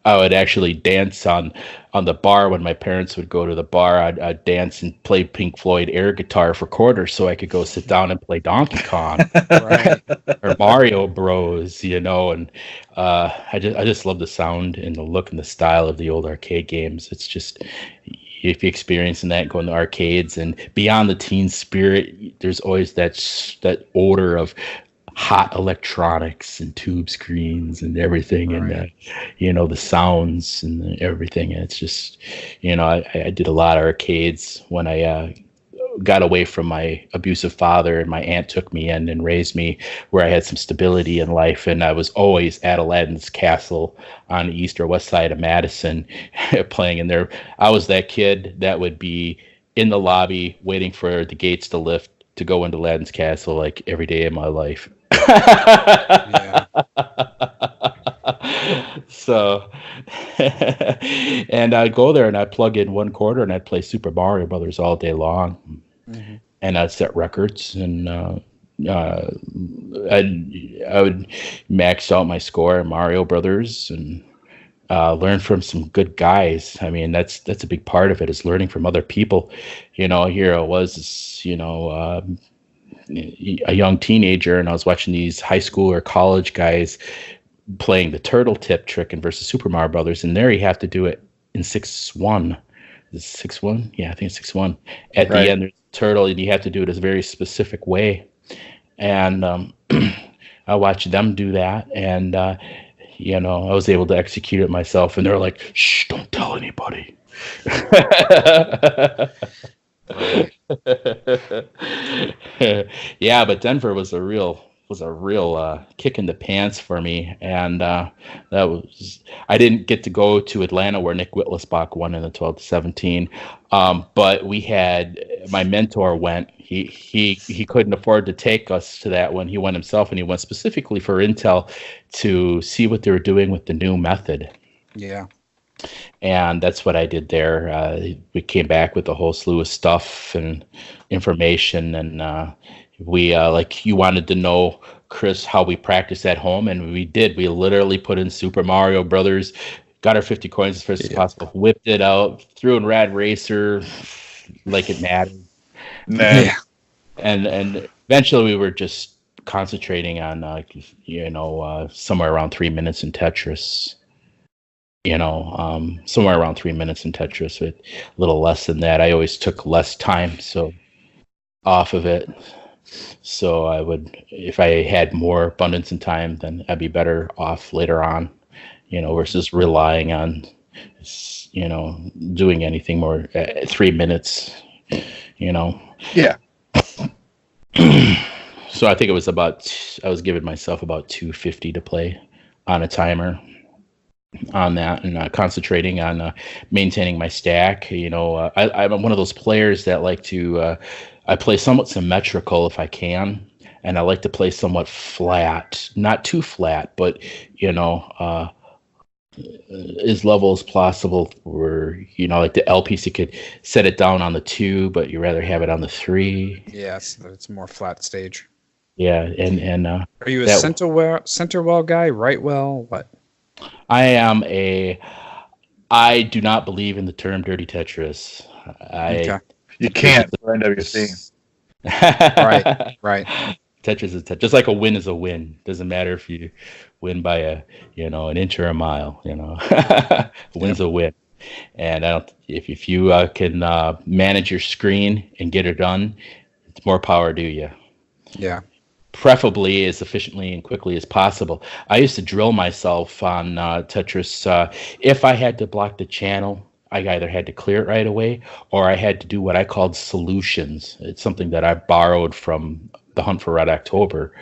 I would actually dance on the bar when my parents would go to the bar. I'd dance and play Pink Floyd air guitar for quarters so I could go sit down and play Donkey Kong Right. or Mario Bros. And I just love the sound and the look and the style of the old arcade games. It's just, if you're experiencing that, going to arcades and beyond the teen spirit, there's always that odor of hot electronics and tube screens and everything, right. And the sounds and everything. And it's just, I did a lot of arcades when I got away from my abusive father, and my aunt took me in and raised me where I had some stability in life. And I was always at Aladdin's Castle on the east or west side of Madison playing in there. I was that kid that would be in the lobby waiting for the gates to lift to go into Aladdin's Castle like every day of my life. Yeah. So, and I'd go there and I'd plug in one quarter and I'd play Super Mario Brothers all day long. Mm-hmm. And I'd set records, and I would max out my score in Mario Brothers and learn from some good guys. I mean, that's a big part of it, is learning from other people. Here I was, a young teenager, and I was watching these high school or college guys playing the turtle tip trick in versus Super Mario Brothers, and there you have to do it in 6-1. Is it 6-1? Yeah, I think it's 6-1. At the end, there's a turtle, and you have to do it a very specific way. And I watched them do that, and I was able to execute it myself. And they're like, "Shh, don't tell anybody." Yeah, but Denver was a real kick in the pants for me, and that was, I didn't get to go to Atlanta where Nick Whittlesbach won in the 12-17, but we had, my mentor went. He couldn't afford to take us to that one. He went himself, and he went specifically for Intel to see what they were doing with the new method. Yeah. And that's what I did there. We came back with a whole slew of stuff and information, and we like, you wanted to know, Chris, how we practice at home, and we did. We literally put in Super Mario Brothers, got our 50 coins as fast as possible, whipped it out, threw in Rad Racer like it mattered. Yeah. And eventually we were just concentrating on somewhere around 3 minutes in Tetris. Somewhere around 3 minutes in Tetris, with a little less than that. I always took less time off of it. So I would, if I had more abundance in time, then I'd be better off later on, versus relying on, doing anything more 3 minutes, Yeah. So I think it was I was giving myself about 250 to play on a timer on that, and concentrating on maintaining my stack. I'm one of those players that like to, I play somewhat symmetrical if I can, and I like to play somewhat flat, not too flat, but as level as possible, where like the L piece, you could set it down on the 2, but you rather have it on the 3. Yes, it's more flat stage. Yeah, and are you a center well guy, right well, what? I do not believe in the term dirty Tetris. Okay. You can't for NWC. Right. Tetris is Tetris. Just like a win is a win. Doesn't matter if you win by an inch or a mile. A win's a win. And if you can manage your screen and get it done, it's more power to you. Yeah. Preferably as efficiently and quickly as possible. I used to drill myself on Tetris. If I had to block the channel, I either had to clear it right away or I had to do what I called solutions. It's something that I borrowed from the Hunt for Red October.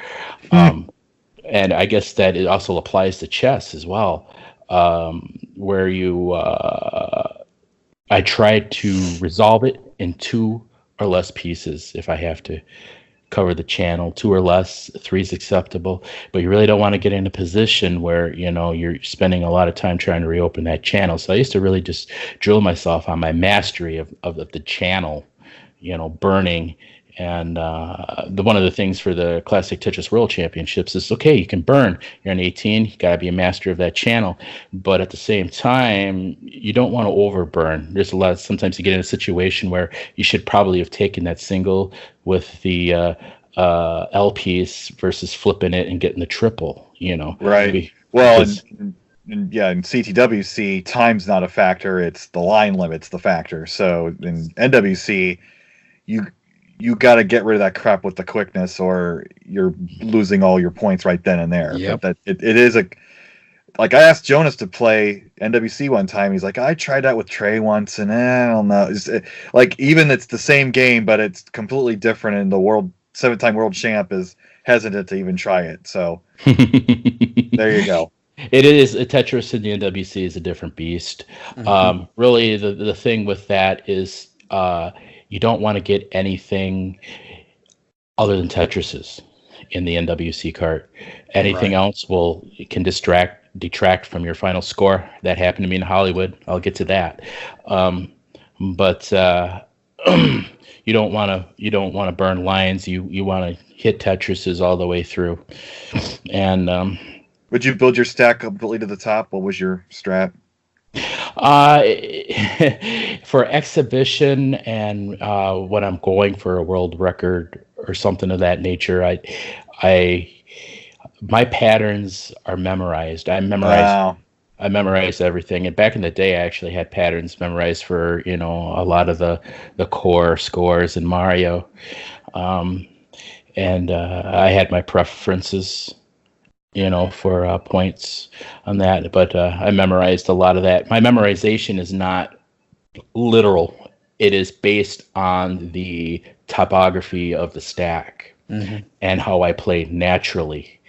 And I guess that it also applies to chess as well, where I try to resolve it in 2 or less pieces if I have to cover the channel. 2 or less, 3 is acceptable, but you really don't want to get in a position where you're spending a lot of time trying to reopen that channel. So I used to really just drill myself on my mastery of the channel, burning. And one of the things for the Classic Tetris World Championships is, okay, you can burn. You're on 18, you got to be a master of that channel. But at the same time, you don't want to overburn. There's sometimes you get in a situation where you should probably have taken that single with the L piece versus flipping it and getting the triple, Right. Well, in CTWC, time's not a factor. It's the line limit's the factor. So in NWC, you got to get rid of that crap with the quickness, or you're losing all your points right then and there. Yep. But it is like I asked Jonas to play NWC one time. He's like, I tried that with Trey once, and I don't know. It's the same game, but it's completely different. And the 7-time world champ is hesitant to even try it. So there you go. It is Tetris in the NWC is a different beast. Mm-hmm. Really, the thing with that is. You don't want to get anything other than Tetrises in the NWC cart. Anything else can detract from your final score. That happened to me in Hollywood. I'll get to that. But you don't want to burn lines. You want to hit Tetrises all the way through. And would you build your stack completely to the top? What was your strat? For exhibition and when I'm going for a world record or something of that nature, my patterns are memorized. I memorized everything. And back in the day, I actually had patterns memorized for a lot of the core scores in Mario, and I had my preferences. For points on that. But I memorized a lot of that. My memorization is not literal. It is based on the topography of the stack and how I play naturally.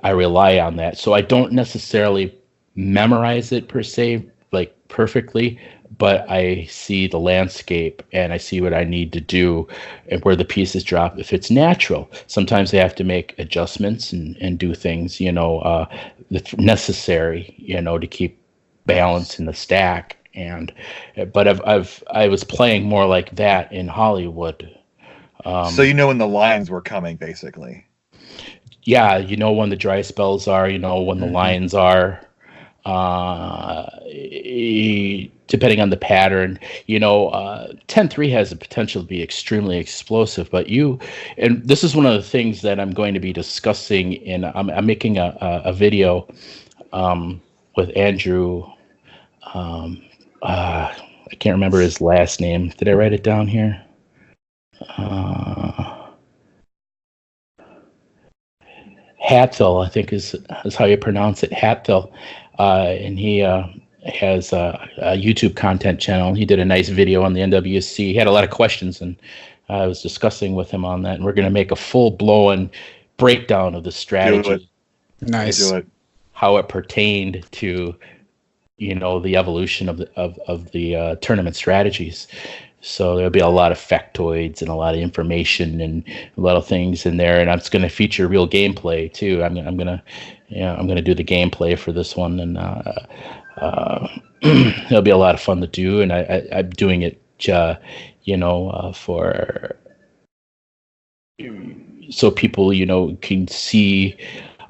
I rely on that. So I don't necessarily memorize it per se, like perfectly, but I see the landscape and I see what I need to do and where the pieces drop. If it's natural, sometimes I have to make adjustments and do things, necessary, to keep balance in the stack. But I was playing more like that in Hollywood. So when the lines were coming, basically. Yeah, when the dry spells are, when the lines are. Depending on the pattern, 10-3 has the potential to be extremely explosive, but and this is one of the things that I'm going to be discussing I'm making a video with Andrew. I can't remember his last name. Did I write it down here? Hatfill, I think is how you pronounce it, Hatfill. And he has a YouTube content channel. He did a nice video on the NWC. He had a lot of questions, and I was discussing with him on that. And we're going to make a full-blown breakdown of the strategy. Nice. Do it. How it pertained to, the evolution of the tournament strategies. So there'll be a lot of factoids and a lot of information and a lot of things in there, and it's going to feature real gameplay too. I'm going to do the gameplay for this one, and it'll be a lot of fun to do. And I'm doing it, for so people can see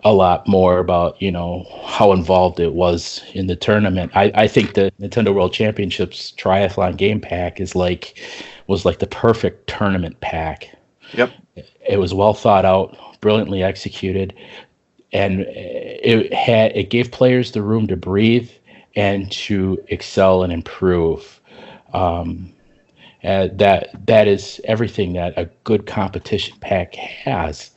a lot more about how involved it was in the tournament. I think the Nintendo World Championships Triathlon game pack was like the perfect tournament pack. Yep. It was well thought out, brilliantly executed, and it gave players the room to breathe and to excel and improve. That is everything that a good competition pack has.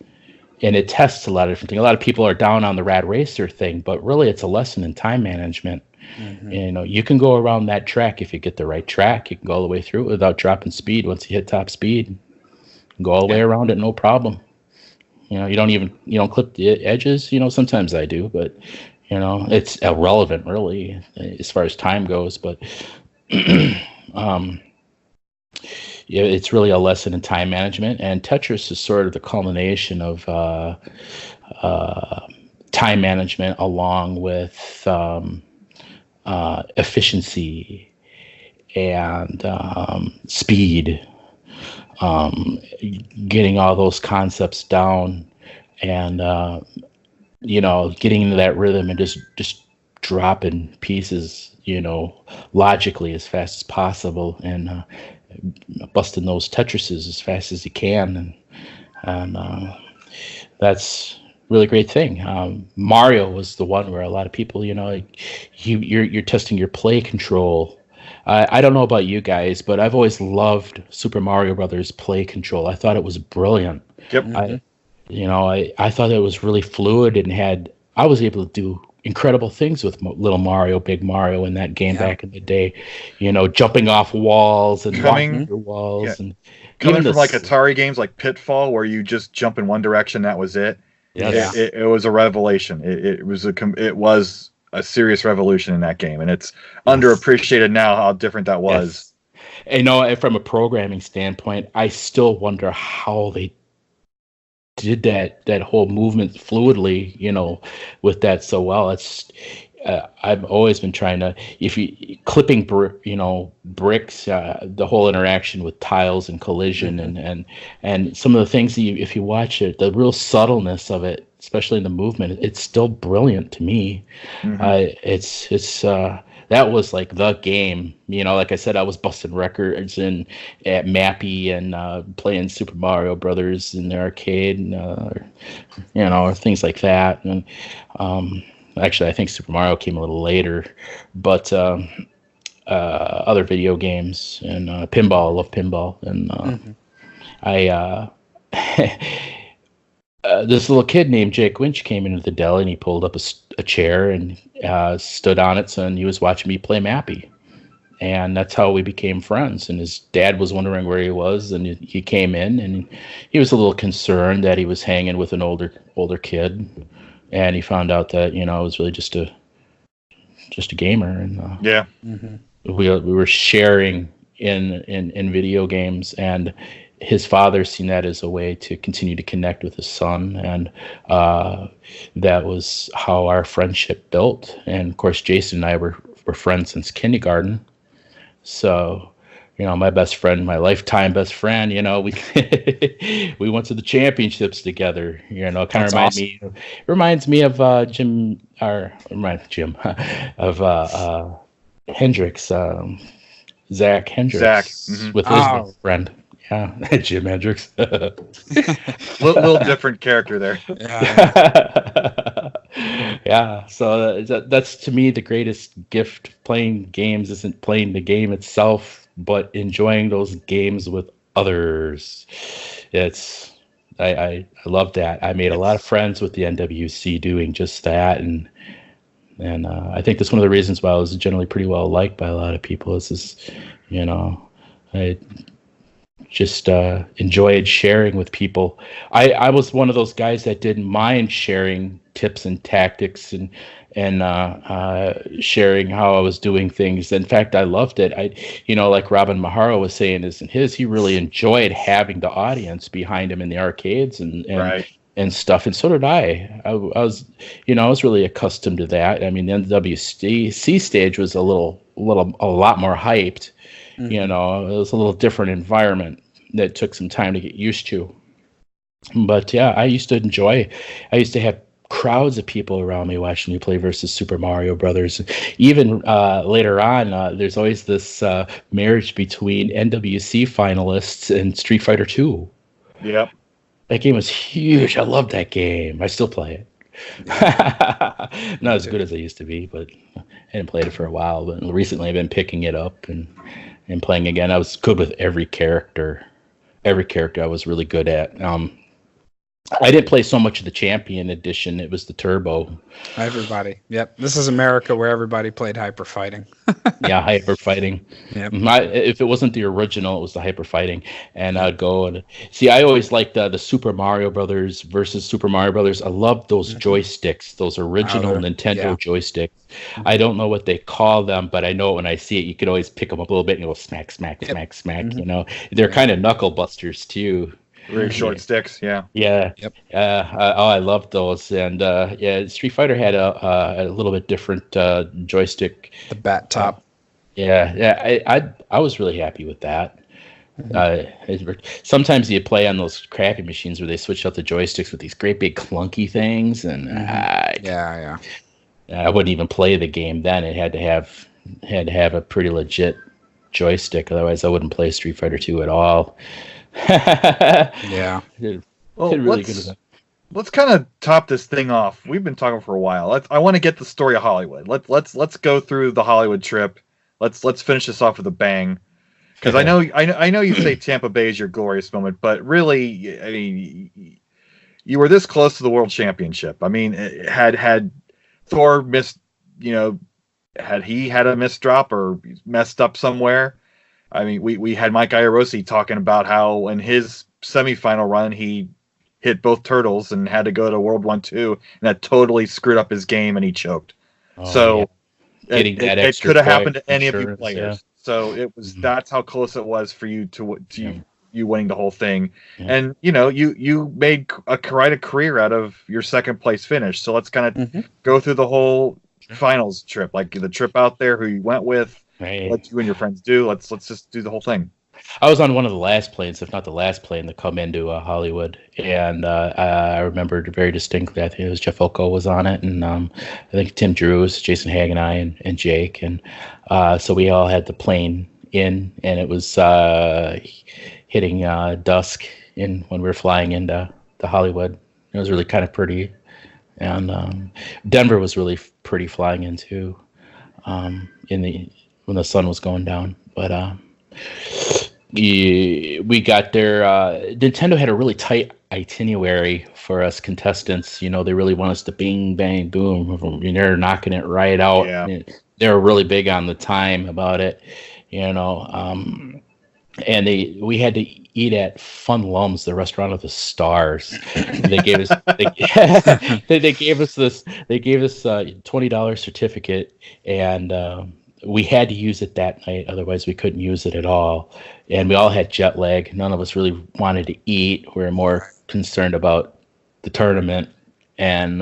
And it tests a lot of different things. A lot of people are down on the Rad Racer thing, but really it's a lesson in time management. Mm-hmm. You can go around that track if you get the right track. You can go all the way through it without dropping speed. Once you hit top speed, you can go all the way around it, no problem. You don't clip the edges. Sometimes I do, but it's irrelevant really as far as time goes. But it's really a lesson in time management, and Tetris is sort of the culmination of time management along with efficiency and speed, getting all those concepts down, and getting into that rhythm and just dropping pieces, logically as fast as possible, and busting those Tetrises as fast as you can, and that's really great thing. Mario was the one where a lot of people, you're testing your play control. I don't know about you guys, but I've always loved Super Mario Brothers play control. I thought it was brilliant. Yep. I thought it was really fluid, and I was able to do incredible things with Little Mario, Big Mario in that game back in the day. Jumping off walls and walking through walls, and coming from like Atari games like Pitfall, where you just jump in one direction, that was it. Yes. It was a revelation. It was a serious revolution in that game, and it's underappreciated now how different that was. Yes. From a programming standpoint, I still wonder how they did that whole movement fluidly, with that so well. It's I've always been trying to, if you clipping bricks, the whole interaction with tiles and collision, and some of the things that if you watch it, the real subtleness of it, especially in the movement, it's still brilliant to me. It's that was like the game. Like I said, I was busting records at Mappy and playing Super Mario Brothers in the arcade, and or things like that. And actually, I think Super Mario came a little later, but other video games and pinball. I love pinball, and this little kid named Jake Winch came into the deli, and he pulled up a chair and stood on it, and he was watching me play Mappy. And that's how we became friends. And his dad was wondering where he was, and he came in, and he was a little concerned that he was hanging with an older kid. And he found out that, it was really just a gamer. And we were sharing in video games, and his father seen that as a way to continue to connect with his son, and that was how our friendship built. And of course, Jason and I were friends since kindergarten. So, my best friend, my lifetime best friend, we went to the championships together. Kind of reminds me of Jim of Hendrix, Zach Hendrix, with his friend. Yeah, Jim Hendrix. little different character there. Yeah. So that's to me the greatest gift. Playing games isn't playing the game itself, but enjoying those games with others. I love that. I made a lot of friends with the NWC doing just that, and I think that's one of the reasons why I was generally pretty well liked by a lot of people. I just enjoyed sharing with people. I was one of those guys that didn't mind sharing tips and tactics and sharing how I was doing things. In fact, I loved it. Like Robin Maharo was saying he really enjoyed having the audience behind him in the arcades and stuff, and so did I. I was really accustomed to that. I mean, the NWC stage was a lot more hyped. It was a little different environment that took some time to get used to. But yeah, I used to have crowds of people around me watching me play versus Super Mario Brothers. Even later on, there's always this marriage between NWC finalists and Street Fighter 2. Yep. That game was huge. I love that game. I still play it. Not as good as I used to be, but I hadn't played it for a while. But recently I've been picking it up and playing again. I was good with every character. Every character I was really good at. I didn't play so much of the Champion Edition. It was the Turbo. Everybody. Yep. This is America where everybody played Hyper Fighting. Yeah, Hyper Fighting. Yep. If it wasn't the original, it was the Hyper Fighting. And I'd go and see, I always liked the Super Mario Brothers versus Super Mario Brothers. I loved those joysticks, those original Nintendo joysticks. I don't know what they call them, but I know when I see it, you could always pick them up a little bit and go smack, smack, smack, smack. You know, they're kind of knuckle busters too. Very short sticks, yeah. Yeah. Yep. I loved those, and Street Fighter had a little bit different joystick. The bat top. I was really happy with that. Sometimes you play on those crappy machines where they switch out the joysticks with these great big clunky things, and I wouldn't even play the game then. It had to have a pretty legit joystick, otherwise I wouldn't play Street Fighter 2 at all. Yeah. Well, really good at that. Let's kind of top this thing off. We've been talking for a while. I want to get the story of Hollywood. Let's go through the Hollywood trip. Let's finish this off with a bang. Because I know you say Tampa Bay is your glorious moment, but really, I mean, you were this close to the World Championship. I mean, had Thor missed, had he had a missed drop or messed up somewhere. I mean, we had Mike Iarossi talking about how in his semifinal run he hit both turtles and had to go to World 1-2, and that totally screwed up his game and he choked. It could have happened to any of you players. Yeah. So it was that's how close it was for you to you winning the whole thing. Yeah. And you made quite a career out of your second place finish. So let's kind of go through the whole finals trip, like the trip out there, who you went with. Right. What you and your friends do. Let's just do the whole thing. I was on one of the last planes, if not the last plane, to come into Hollywood, and I remembered very distinctly. I think it was Jeff Oko was on it, and I think Tim Drews, Jason Haig, and I, and Jake, and so we all had the plane in, and it was hitting dusk when we were flying into Hollywood. It was really kind of pretty, and Denver was really pretty flying into when the sun was going down, but we got there. Nintendo had a really tight itinerary for us contestants. They really want us to bing, bang, boom. They're knocking it right out. Yeah. They were really big on the time about it, and we had to eat at Fun Lums, the restaurant of the stars. They gave us they gave us $20 certificate, and we had to use it that night, otherwise we couldn't use it at all. And we all had jet lag. None of us really wanted to eat. We were more concerned about the tournament. And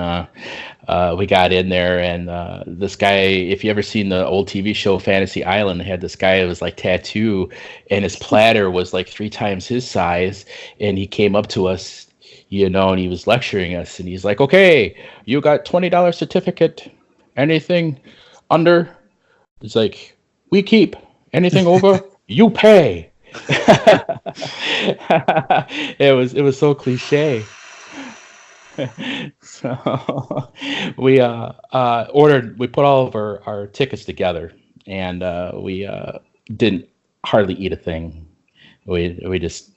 we got in there, and this guy, if you ever seen the old TV show Fantasy Island, had this guy that was like tattoo, and his platter was like 3 times his size. And he came up to us, and he was lecturing us, and he's like, "Okay, you got $20 certificate. Anything under?" It's like, "We keep. Anything over, you pay." It was so cliche. So we we put all of our tickets together, and we didn't hardly eat a thing. We just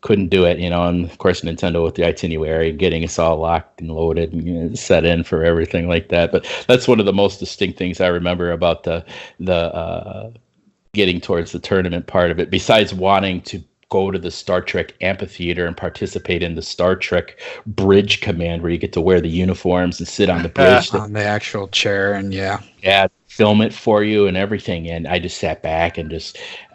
couldn't do it, and of course Nintendo with the itinerary getting us all locked and loaded and set in for everything like that. But that's one of the most distinct things I remember about the getting towards the tournament part of it, besides wanting to go to the Star Trek amphitheater and participate in the Star Trek bridge command, where you get to wear the uniforms and sit on the bridge on the actual chair, and film it for you and everything. And I just sat back and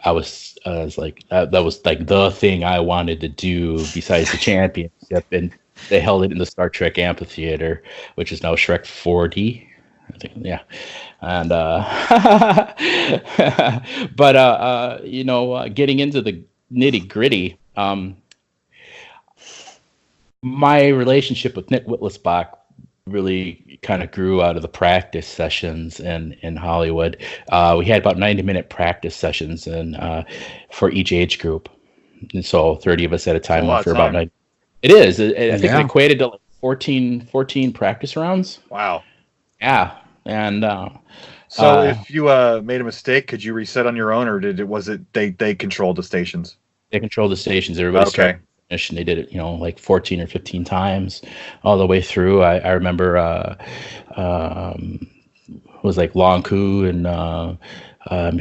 I was like, that was like the thing I wanted to do besides the championship. And they held it in the Star Trek amphitheater, which is now Shrek 4D, I think. Yeah. And but getting into the nitty gritty, my relationship with Nick Whittlesbach really kind of grew out of the practice sessions in Hollywood. We had about 90-minute practice sessions for each age group. And so 30 of us at a time went for about 90. It is. I think it equated to like 14 practice rounds. Wow. Yeah, and so if you made a mistake, could you reset on your own, or was it they controlled the stations? They controlled the stations. Everybody started and they did it, like 14 or 15 times all the way through. I remember it was like Long Ku and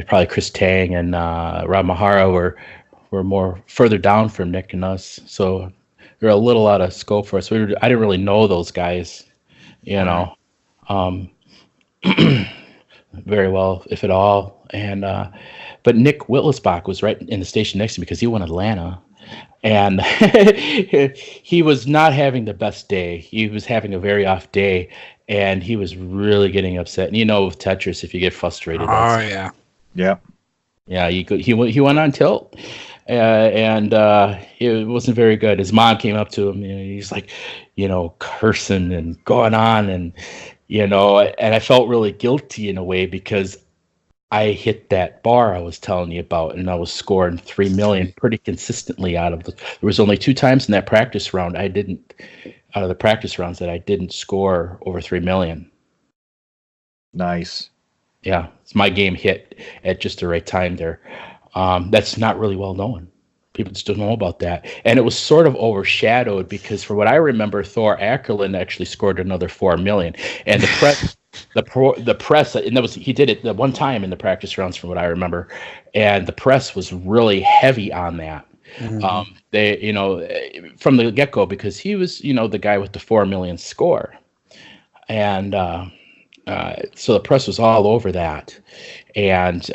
probably Chris Tang and Rob Mahara were more further down from Nick and us, so they're a little out of scope for us. I didn't really know those guys, very well, if at all. And but Nick Whitlock was right in the station next to me because he won Atlanta. And he was not having the best day. He was having a very off day, and he was really getting upset. And with Tetris, if you get frustrated, yeah. He went on tilt, and it wasn't very good. His mom came up to him, and he's like, cursing and going on, and and I felt really guilty in a way because I hit that bar I was telling you about, and I was scoring 3 million pretty consistently out of there was only 2 times in that practice round out of the practice rounds that I didn't score over 3 million. Nice. Yeah, it's my game hit at just the right time there. That's not really well known. People just don't know about that. And it was sort of overshadowed because, for what I remember, Thor Aackerlund actually scored another 4 million. And the press, the press, and he did it the one time in the practice rounds, from what I remember. And the press was really heavy on that. Mm-hmm. They, from the get-go, because he was, the guy with the 4 million score. And so the press was all over that. And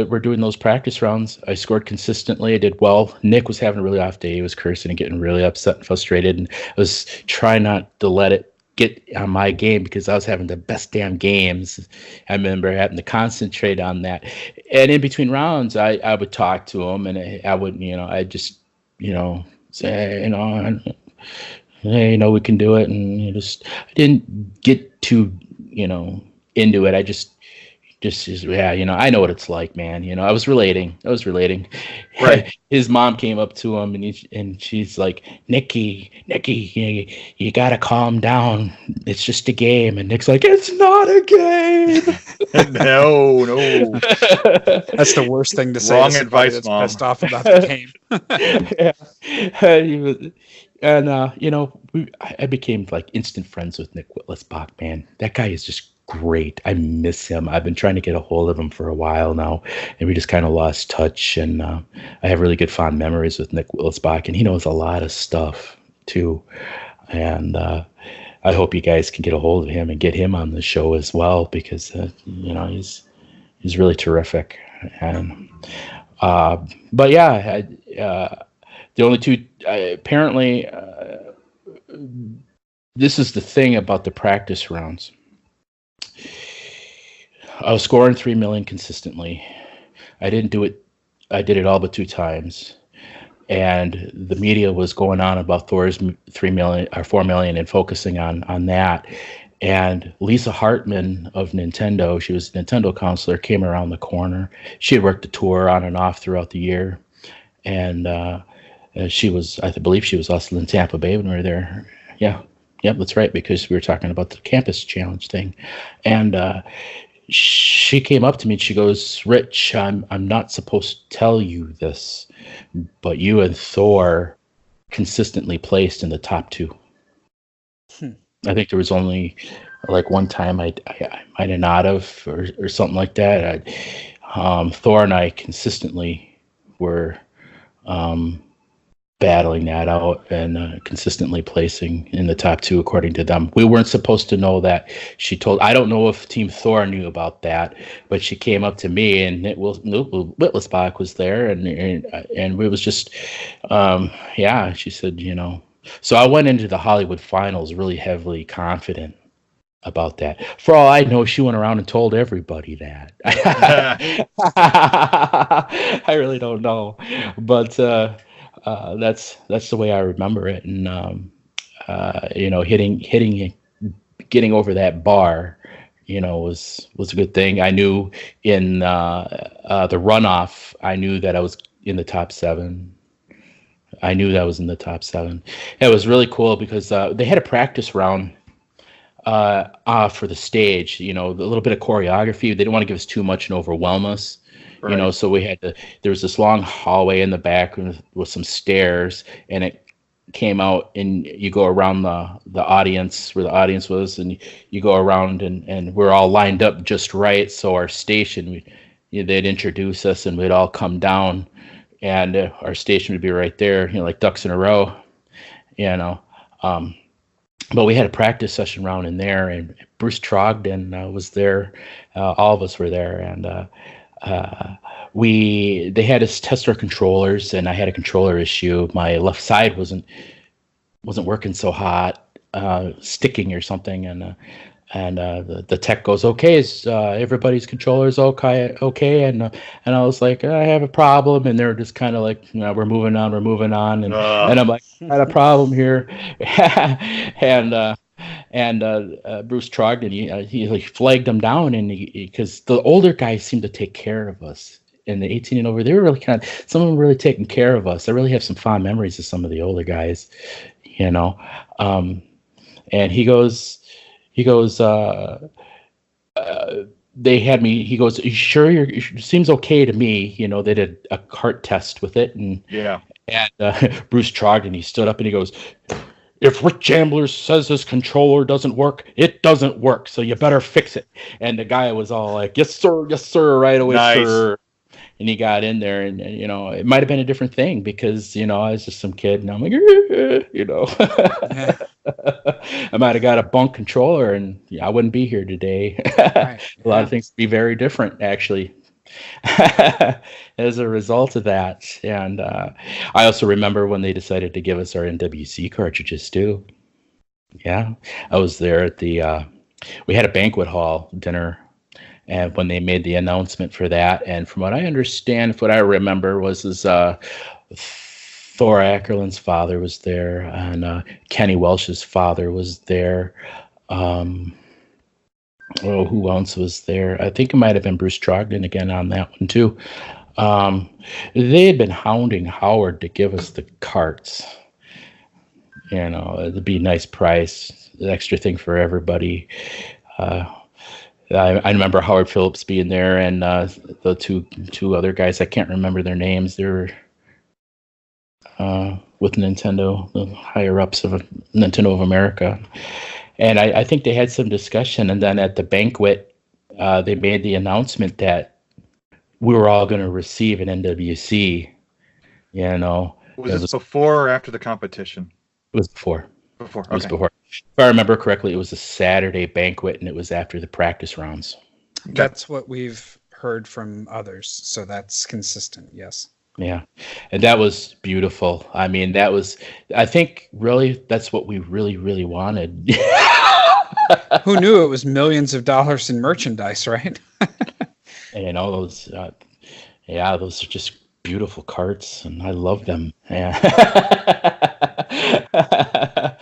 we're doing those practice rounds. I scored consistently. I did well. Nick was having a really off day. He was cursing and getting really upset and frustrated. And I was trying not to let it get on my game because I was having the best damn games. I remember having to concentrate on that. And in between rounds, I would talk to him, and I would, I just, say, hey, we can do it. And I didn't get too, into it. I just I know what it's like, man. I was relating. Right. His mom came up to him, and she's like, Nicky, you gotta calm down. It's just a game. And Nick's like, it's not a game. No. That's the worst thing to say. Wrong advice, Mom. Pissed off about the game. And I became like instant friends with Nick Whitlock, man. That guy is just great. I miss him. I've been trying to get a hold of him for a while now, and we just kind of lost touch. And I have really good fond memories with Nick Whitlock, and he knows a lot of stuff too. And I hope you guys can get a hold of him and get him on the show as well, because he's really terrific. And but yeah, the only two apparently. This is the thing about the practice rounds. I was scoring 3 million consistently. I didn't do it. I did it all but 2 times. And the media was going on about Thor's 3 million or 4 million and focusing on that. And Lisa Hartman of Nintendo, she was a Nintendo counselor, came around the corner. She had worked the tour on and off throughout the year. And she was, I believe she was also in Tampa Bay when we were there. Yeah. Yep, that's right, because we were talking about the campus challenge thing. And she came up to me and she goes, Rich, I'm not supposed to tell you this, but you and Thor consistently placed in the top 2. I think there was only like one time I might have not have or something like that. Thor and I consistently were battling that out and consistently placing in the top 2 according to them. We weren't supposed to know that. I don't know if Team Thor knew about that, but she came up to me, and Whitlock was there, and it was just she said, so I went into the Hollywood finals really heavily confident about that. For all I know, she went around and told everybody that. I really don't know, but that's the way I remember it. And getting over that bar, was a good thing. I knew in the runoff, I knew that I was in the top 7. I knew that was in the top 7. It was really cool because they had a practice round for the stage. You know, a little bit of choreography. They didn't want to give us too much and overwhelm us. Right. You know, so we had to. There was this long hallway in the back with some stairs, and it came out, and you go around the audience where the audience was, and you go around, and we're all lined up just right. So our station, they'd introduce us, and we'd all come down, and our station would be right there, like ducks in a row, But we had a practice session round in there, and Bruce Trogdon was there. All of us were there, and they had us test our controllers, and I had a controller issue. My left side wasn't working so hot, sticking or something, and the tech goes, okay, is everybody's controllers okay? And I was like, I have a problem, and they're just kind of like, we're moving on, and I'm like, I had a problem here, and Bruce Trogdon, he like flagged them down, and because the older guys seemed to take care of us. And the 18 and over, they were really some of them really taking care of us. I really have some fond memories of some of the older guys, And he goes, they had me, he goes, you sure it seems okay to me. They did a cart test with it. And Bruce Trogdon, he stood up and he goes, if Rich Ambler says his controller doesn't work, it doesn't work. So you better fix it. And the guy was all like, yes, sir, right away, nice. Sir. And he got in there, and it might have been a different thing because I was just some kid, and I'm like, I might have got a bunk controller, and I wouldn't be here today. Right. A lot of things would be very different, actually, as a result of that. And I also remember when they decided to give us our NWC cartridges too. Yeah, I was there at the. We had a banquet hall dinner. And when they made the announcement for that, and from what I understand, what I remember was Thor Aackerlund's father was there, and Kenny Welsh's father was there. Who else was there? I think it might have been Bruce Trogdon again on that one too. They had been hounding Howard to give us the carts. It'd be a nice price, an extra thing for everybody. I remember Howard Phillips being there, and the two other guys. I can't remember their names. They were with Nintendo, the higher ups of Nintendo of America, and I think they had some discussion. And then at the banquet, they made the announcement that we were all going to receive an NWC. Was this before or after the competition? It was before. Before. Okay. It was before. If I remember correctly, it was a Saturday banquet, and it was after the practice rounds. That's what we've heard from others, so that's consistent, yes. Yeah, and that was beautiful. I mean, I think, really, that's what we really, really wanted. Who knew it was millions of dollars in merchandise, right? And those are just beautiful carts, and I love them. Yeah.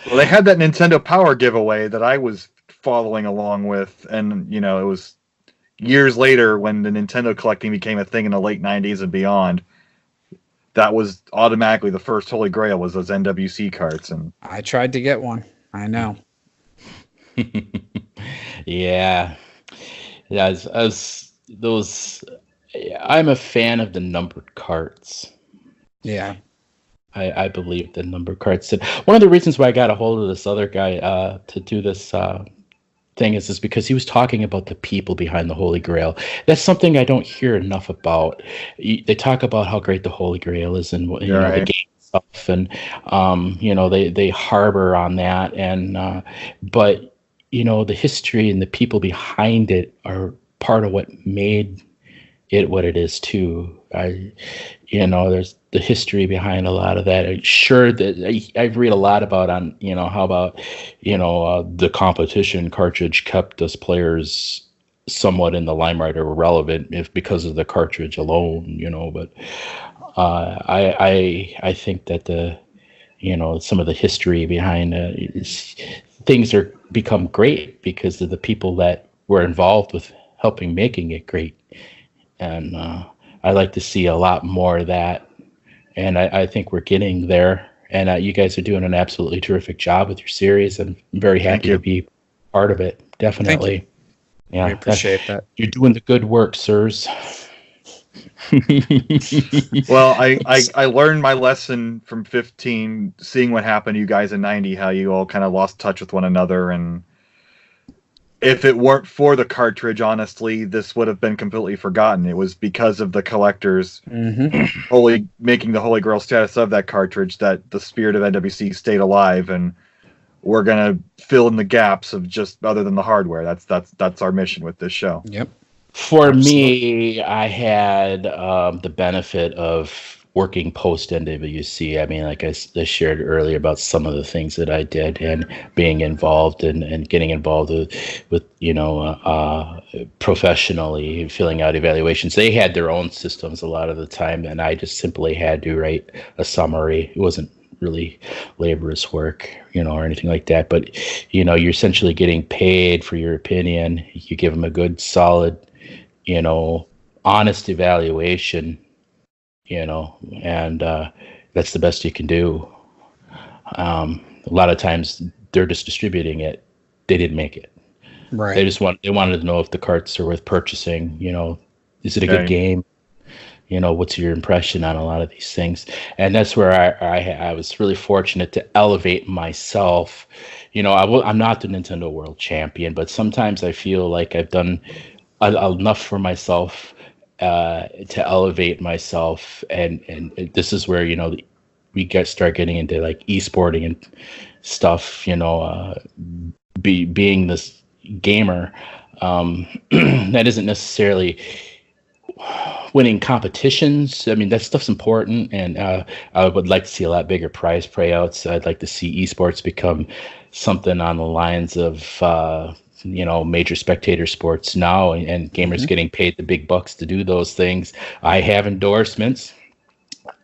Well, they had that Nintendo Power giveaway that I was following along with, and it was years later when the Nintendo collecting became a thing in the late 90s and beyond. That was automatically the first Holy Grail, was those NWC carts, and I tried to get one. I know. Yeah, as those. I'm a fan of the numbered carts. Yeah. I believe the numbered carts. One of the reasons why I got a hold of this other guy to do this thing is because he was talking about the people behind the Holy Grail. That's something I don't hear enough about. They talk about how great the Holy Grail is, and the game stuff, and they harbor on that, and but the history and the people behind it are part of what made it what it is too. There's the history behind a lot of that. I'm sure that I read a lot about how about the competition cartridge kept us players somewhat in the limelight or relevant because of the cartridge alone. But I think that some of the history behind things are become great because of the people that were involved with helping making it great. And I like to see a lot more of that, and I think we're getting there. And you guys are doing an absolutely terrific job with your series, and I'm very happy to be part of it. Definitely. Yeah, we appreciate that. You're doing the good work, sirs. Well, I learned my lesson from 15, seeing what happened to you guys in 90, how you all kind of lost touch with one another. And if it weren't for the cartridge, honestly, this would have been completely forgotten. It was because of the collectors making the holy grail status of that cartridge that the spirit of NWC stayed alive, and we're gonna fill in the gaps of just other than the hardware. That's our mission with this show. Yep. For me, I had the benefit of working post NWC. I mean, like I shared earlier about some of the things that I did, and being involved and getting involved with professionally filling out evaluations. They had their own systems a lot of the time, and I just simply had to write a summary. It wasn't really laborious work, or anything like that. But, you're essentially getting paid for your opinion. You give them a good, solid, honest evaluation, and that's the best you can do. A lot of times they're just distributing it. They didn't make it. Right. They wanted to know if the carts are worth purchasing. Is it a good game? What's your impression on a lot of these things? And that's where I was really fortunate to elevate myself. I'm not the Nintendo World Champion, but sometimes I feel like I've done enough for myself to elevate myself, and this is where we start getting into like esporting and stuff. Being this gamer, that isn't necessarily winning competitions. I mean, that stuff's important, and I would like to see a lot bigger prize payouts. I'd like to see esports become something on the lines of major spectator sports now, and gamers getting paid the big bucks to do those things. I have endorsements,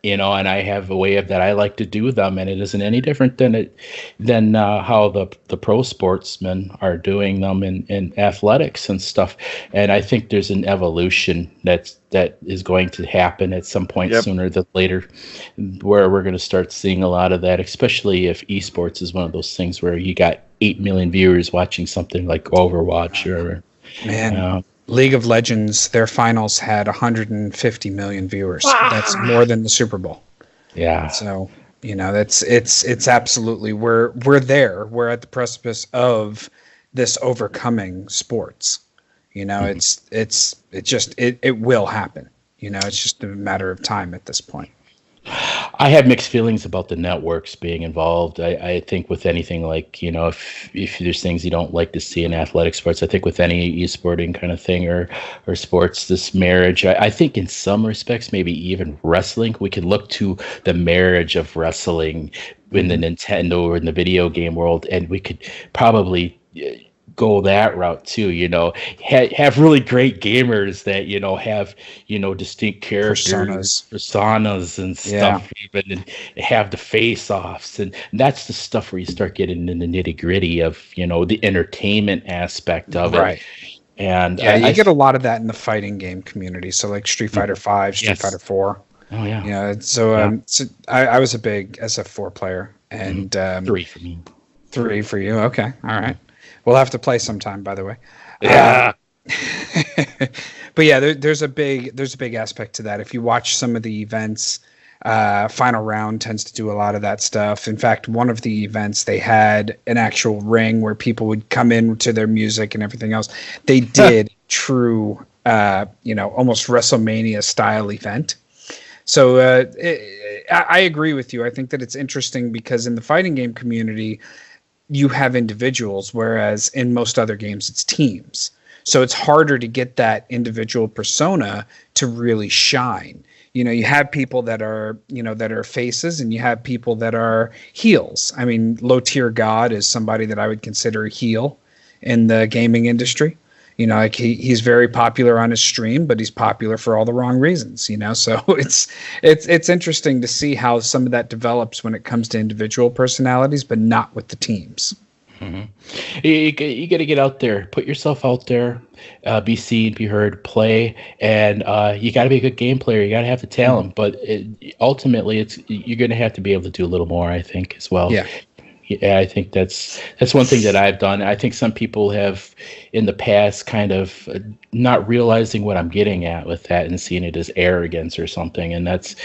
and I have a way of that I like to do them, and it isn't any different than how the pro sportsmen are doing them in athletics and stuff. And I think there's an evolution that is going to happen at some point sooner than later, where we're going to start seeing a lot of that, especially if esports is one of those things where you got 8 million viewers watching something like Overwatch or League of Legends, their finals had 150 million viewers. Wow. That's more than the Super Bowl. Yeah. So, it's absolutely, we're there. We're at the precipice of this overcoming sports. It will happen. It's just a matter of time at this point. I have mixed feelings about the networks being involved. I think with anything like, if there's things you don't like to see in athletic sports, I think with any esporting kind of thing or sports, this marriage, I think in some respects, maybe even wrestling, we could look to the marriage of wrestling in the Nintendo or in the video game world, and we could probably go that route too, have really great gamers that, have, distinct characters, personas and stuff, even, and have the face-offs. And that's the stuff where you start getting in the nitty-gritty of, the entertainment aspect of it. And you get a lot of that in the fighting game community. So like Street Fighter 5, Street Fighter 4. Oh yeah. So I was a big SF4 player, and 3 for me. 3 for you. Okay. All right. We'll have to play sometime, by the way. Yeah. But yeah, there's a big aspect to that. If you watch some of the events, Final Round tends to do a lot of that stuff. In fact, one of the events, they had an actual ring where people would come in to their music and everything else. They did true, almost WrestleMania style event. So I agree with you. I think that it's interesting because in the fighting game community, you have individuals, whereas in most other games, it's teams. So it's harder to get that individual persona to really shine. You have people that are, that are faces, and you have people that are heels. I mean, Low Tier God is somebody that I would consider a heel in the gaming industry. Like he's very popular on his stream, but he's popular for all the wrong reasons, so it's interesting to see how some of that develops when it comes to individual personalities, but not with the teams. You got to get out there, put yourself out there, be seen, be heard, play, and you got to be a good game player. You got to have the talent, but ultimately, you're going to have to be able to do a little more, I think, as well. Yeah, I think that's one thing that I've done. I think some people have in the past kind of not realizing what I'm getting at with that and seeing it as arrogance or something, and that's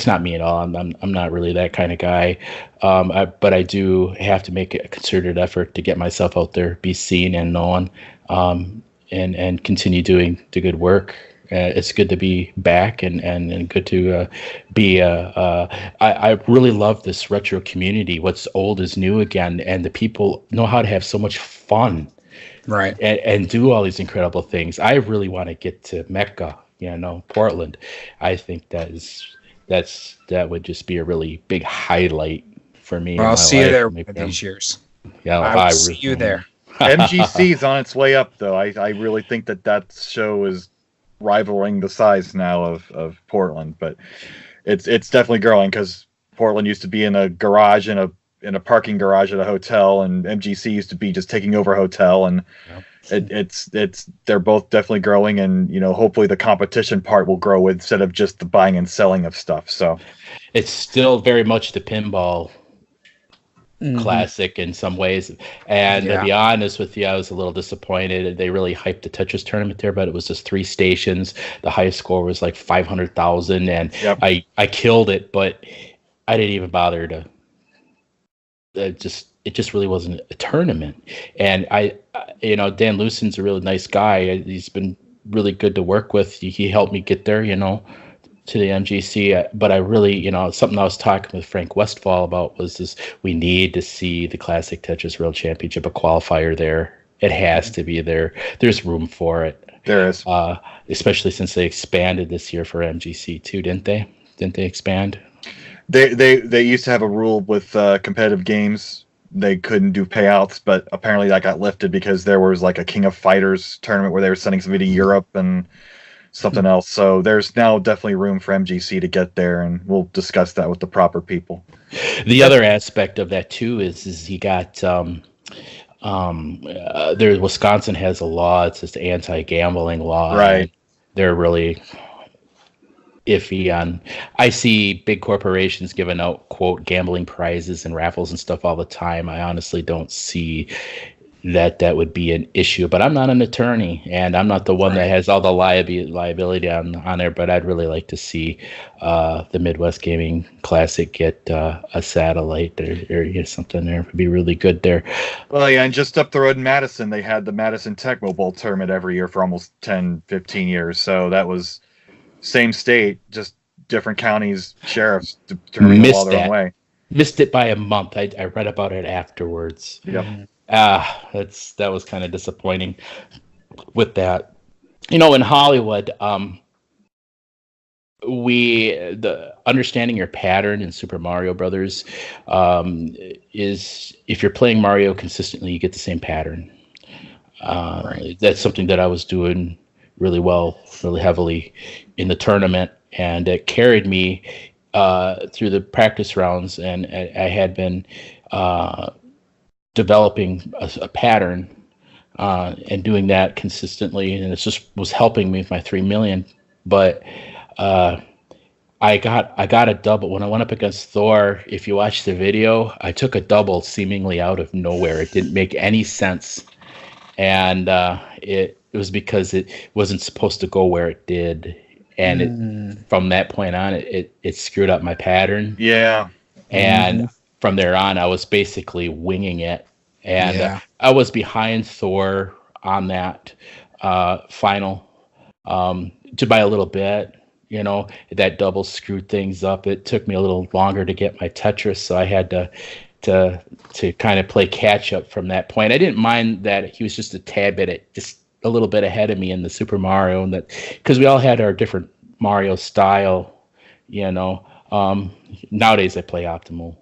not me at all. I'm not really that kind of guy. But I do have to make a concerted effort to get myself out there, be seen and known, and continue doing the good work. It's good to be back and good to be. I really love this retro community. What's old is new again, and the people know how to have so much fun, right? And do all these incredible things. I really want to get to Mecca, Portland. I think that would just be a really big highlight for me. Well, I'll see you there one of these years. Yeah, I will see you there. MGC is on its way up, though. I really think that show is rivaling the size now of Portland, but it's definitely growing because Portland used to be in a garage in a parking garage at a hotel, and MGC used to be just taking over a hotel, and they're both definitely growing, and hopefully the competition part will grow instead of just the buying and selling of stuff. So it's still very much the pinball classic in some ways, and to be honest with you, I was a little disappointed. They really hyped the Tetris tournament there, but it was just 3 stations. The highest score was like 500,000, and I killed it, but I didn't even bother to. It just really wasn't a tournament, and Dan Lucen's a really nice guy. He's been really good to work with. He helped me get there, to the MGC, but I really, something I was talking with Frank Westfall about was this: we need to see the Classic Tetris World Championship, a qualifier there. It has to be there. There's room for it. There is, especially since they expanded this year for MGC too, didn't they? Didn't they expand? They used to have a rule with competitive games. They couldn't do payouts, but apparently that got lifted because there was like a King of Fighters tournament where they were sending somebody to Europe and something else. So there's now definitely room for MGC to get there, and we'll discuss that with the proper people. The other aspect of that too is you got Wisconsin has a law. It's just anti-gambling law. Right. They're really iffy on. I see big corporations giving out quote gambling prizes and raffles and stuff all the time. I honestly don't see that would be an issue, but I'm not an attorney, and I'm not the one that has all the liability on there. But I'd really like to see the Midwest Gaming Classic get a satellite or something there. It would be really good there. Well, yeah, and just up the road in Madison, they had the Madison Tech Mobile tournament every year for almost 10, 15 years. So that was same state, just different counties, sheriffs determining the law their own way. Missed it by a month. I read about it afterwards. Yep. That was kind of disappointing with that. In Hollywood, the understanding your pattern in Super Mario Brothers is if you're playing Mario consistently, you get the same pattern. That's something that I was doing really well, really heavily in the tournament, and it carried me through the practice rounds, and I had been developing a pattern and doing that consistently, and it just was helping me with my 3 million. But I got a double when I went up against Thor. If you watch the video, I took a double seemingly out of nowhere. It didn't make any sense, and it was because it wasn't supposed to go where it did, and from that point on, it screwed up my pattern. Yeah, and from there on, I was basically winging it, and I was behind Thor on that final to by a little bit. That double screwed things up. It took me a little longer to get my Tetris, so I had to kind of play catch up from that point. I didn't mind that he was just a tad bit, just a little bit ahead of me in the Super Mario, and that because we all had our different Mario style. Nowadays I play optimal.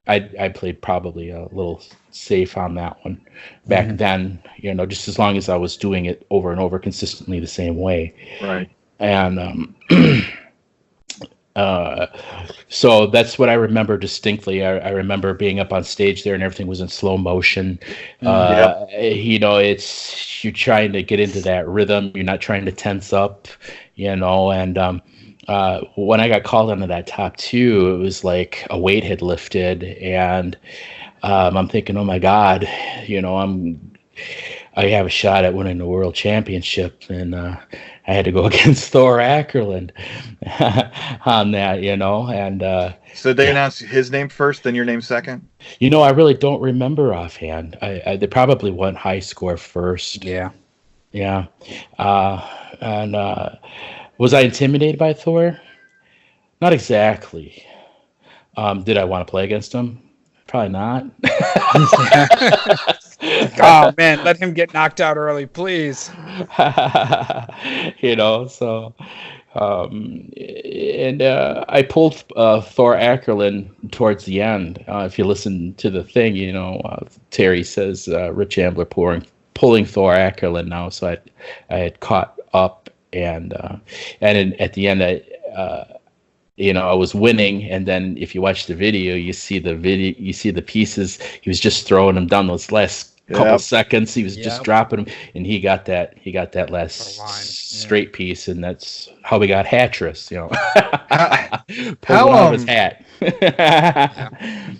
I played probably a little safe on that one. Back then, just as long as I was doing it over and over consistently the same way. Right. And So that's what I remember distinctly. I remember being up on stage there and everything was in slow motion. It's you're trying to get into that rhythm. You're not trying to tense up, and when I got called onto that top two, it was like a weight had lifted, and I'm thinking, oh my God, I have a shot at winning the world championship, and I had to go against Thor Aackerlund on that, and so they announced his name first, then your name second? I really don't remember offhand. They probably went high score first. Yeah. Yeah. Was I intimidated by Thor? Not exactly. Did I want to play against him? Probably not. Oh man, let him get knocked out early, please. So I pulled Thor Aackerlund towards the end. If you listen to the thing, Terry says Rich Ambler pulling Thor Aackerlund now, so I had caught up, and at the end I was winning, and then if you watch the video, you see the pieces. He was just throwing them down those last couple seconds. He was just dropping them, and he got that last straight piece, and that's how we got Hattress. Pulling out his hat.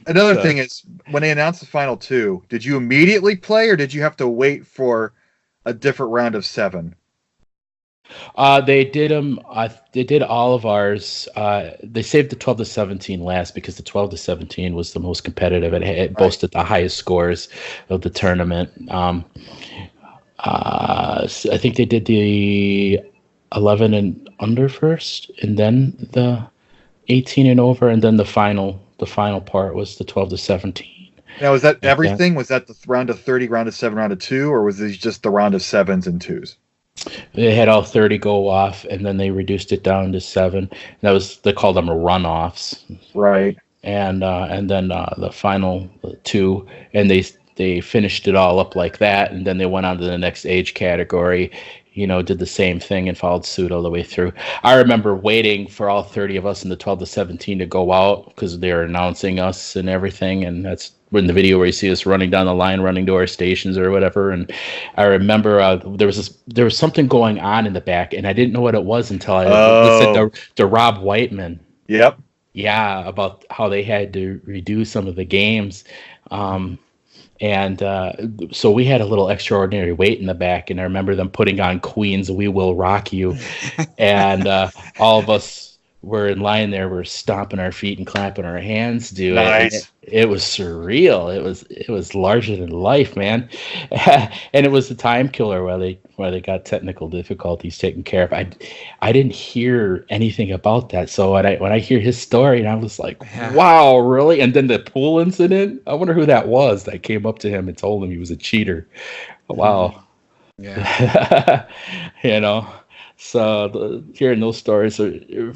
Another thing is, when they announced the final two, did you immediately play, or did you have to wait for a different round of 7? They did them. They did all of ours. They saved the 12 to 17 last because the 12 to 17 was the most competitive. It boasted the highest scores of the tournament. I think they did the 11 and under first, and then the 18 and over, and then the final part was the 12 to 17. Now, was that everything? Was that the round of 30, round of 7, round of 2, or was this just the round of 7s and 2s? They had all 30 go off, and then they reduced it down to 7. They called them runoffs, right? And then the final 2, and they finished it all up like that, and then they went on to the next age category. Did the same thing and followed suit all the way through. I remember waiting for all 30 of us in the 12 to 17 to go out because they were announcing us and everything, and that's in the video where you see us running down the line, running to our stations or whatever. And I remember there was something going on in the back, and I didn't know what it was until I listened to Rob Whiteman. Yep. Yeah, about how they had to redo some of the games. So we had a little extraordinary weight in the back, and I remember them putting on Queen's "We Will Rock You," and all of us were in line there. We're stomping our feet and clapping our hands, dude. Nice. It was surreal. It was larger than life, man. And it was the time killer while they got technical difficulties taken care of. I didn't hear anything about that. So when I hear his story, and I was like, wow, really? And then the pool incident, I wonder who that was that came up to him and told him he was a cheater. Wow. Yeah. So hearing those stories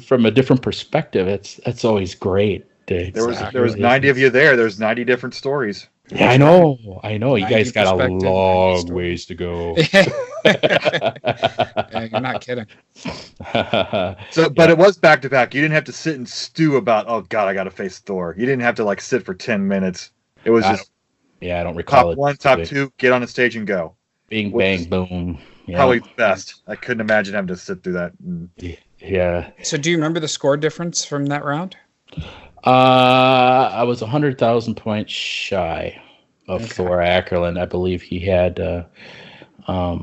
from a different perspective, it's always great. There was 90 of you there. There's 90 different stories. Yeah, I know. You guys got a long ways to go. Yeah, you're not kidding. But it was back to back. You didn't have to sit and stew about, oh God, I got to face Thor. You didn't have to sit for 10 minutes. It was just I don't recall top 1, top 2, get on the stage and go. Bing, bang, boom. Yeah. Probably the best. I couldn't imagine having to sit through that. Yeah. So do you remember the score difference from that round? I was 100,000 points shy of Thor Aackerlund. I believe he had. I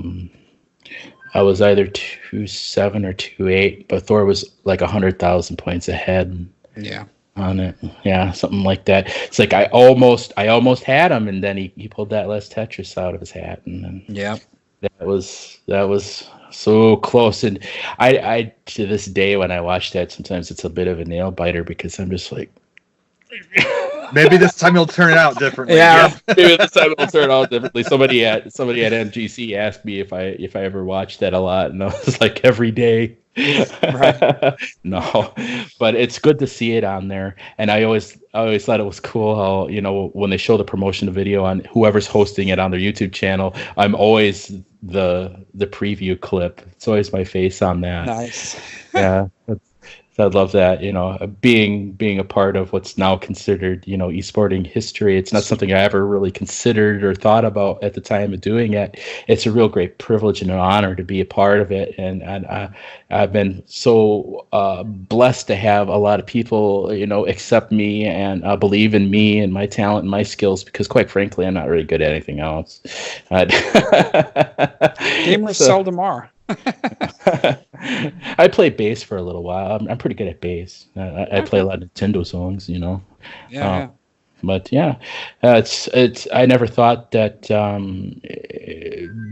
was either 2.7 or 2.8, but Thor was like 100,000 points ahead. Yeah. On it, yeah, something like that. It's like I almost had him, and then he pulled that last Tetris out of his hat, and then that was so close. And I to this day when I watch that, sometimes it's a bit of a nail biter because I'm just like, maybe this time you'll turn it out differently. Yeah, maybe this time it'll turn out differently. Somebody at MGC asked me if I ever watched that a lot, and I was like, every day. Right. No, but it's good to see it on there, and I always thought it was cool how when they show the promotion video on whoever's hosting it on their YouTube channel, I'm always the preview clip. It's always my face on that. Nice. Yeah, So I'd love that, being a part of what's now considered, esporting history. It's not something I ever really considered or thought about at the time of doing it. It's a real great privilege and an honor to be a part of it. And I've been so blessed to have a lot of people, accept me and believe in me and my talent and my skills, because quite frankly, I'm not really good at anything else. Gamers seldom are. I played bass for a little while. I'm pretty good at bass. I play a lot of Nintendo songs, Yeah. But yeah, it's. I never thought that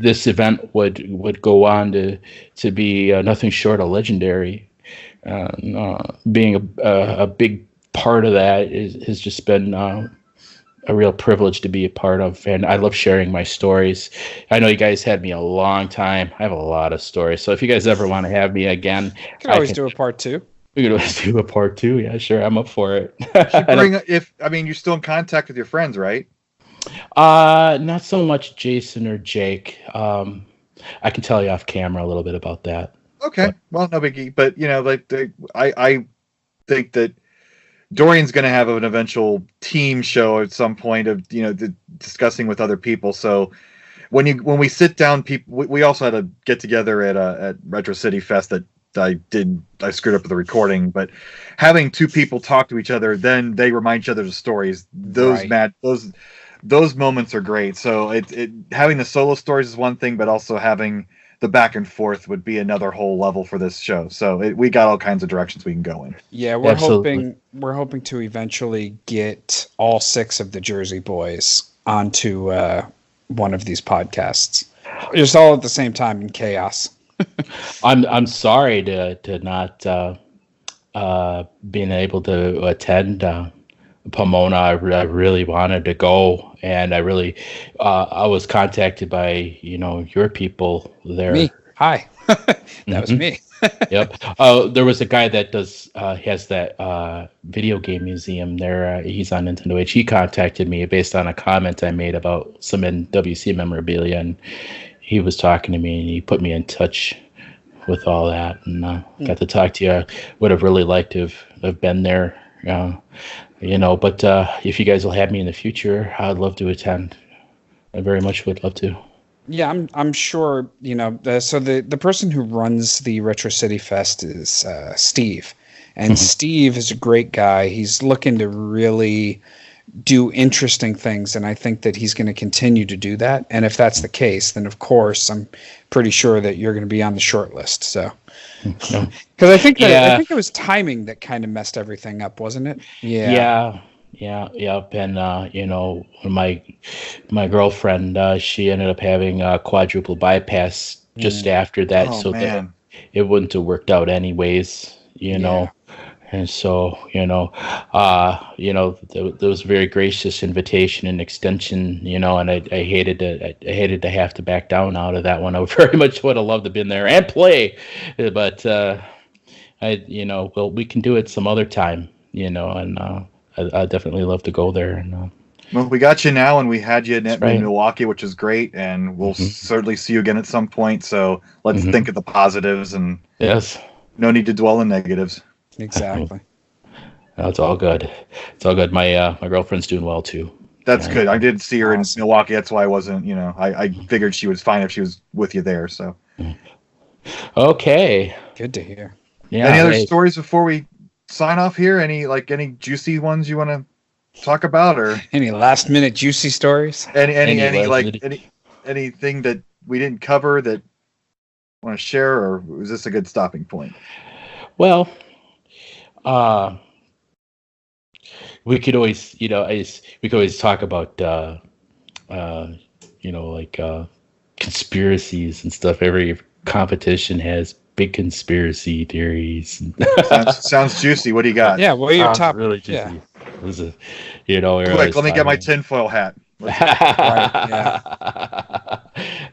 this event would go on to be nothing short of legendary. Being a big part of that has just been a real privilege to be a part of, and I love sharing my stories. I know you guys had me a long time. I have a lot of stories, so if you guys ever want to have me again, you can always do a part 2. We could always do a part 2. Yeah, sure, I'm up for it. You're still in contact with your friends, right? Not so much Jason or Jake. I can tell you off camera a little bit about that. Okay, well, no biggie. But I think that Dorion's going to have an eventual team show at some point of discussing with other people. So when we sit down, we also had a get together at Retro City Fest that I screwed up with the recording, but having two people talk to each other, then they remind each other of stories. Those moments are great. So it having the solo stories is one thing, but also having the back and forth would be another whole level for this show. So we got all kinds of directions we can go in. Yeah, we're hoping to eventually get all 6 of the Jersey boys onto one of these podcasts, just all at the same time in chaos. I'm sorry to not being able to attend Pomona. I really wanted to go, and I was contacted by your people there. Me, hi, that was me. Yep. There was a guy that has that video game museum there. He's on Nintendo Age. He contacted me based on a comment I made about some NWC memorabilia, and he was talking to me, and he put me in touch with all that, and got to talk to you. I would have really liked to have been there, but if you guys will have me in the future, I'd love to attend. I very much would love to. Yeah, I'm sure, so the person who runs the Retro City Fest is Steve. And Steve is a great guy. He's looking to really do interesting things, and I think that he's going to continue to do that. And if that's the case, then of course I'm pretty sure that you're going to be on the short list. So, because I think it was timing that kind of messed everything up, wasn't it? Yeah. And my girlfriend, she ended up having a quadruple bypass just after that, that it wouldn't have worked out anyways. And so, there was a very gracious invitation and extension, and I hated to have to back down out of that one. I very much would have loved to have been there and play, but we can do it some other time, and I definitely love to go there. And well, we got you now, and we had you in Milwaukee, which is great, and we'll certainly see you again at some point. So let's think of the positives, and no need to dwell on negatives. Exactly. No, it's all good. It's all good. My girlfriend's doing well too. That's good. I did see her in Milwaukee. That's why I wasn't. I figured she was fine if she was with you there. So. Okay. Good to hear. Yeah. Any other stories before we sign off here? Any juicy ones you want to talk about, or any last minute juicy stories? Anything that we didn't cover that want to share, or was this a good stopping point? Well, we could always, talk about, conspiracies and stuff. Every competition has big conspiracy theories. Sounds juicy. What do you got? Yeah, what are your top? Really juicy. Yeah. Quick, let me get my tinfoil hat.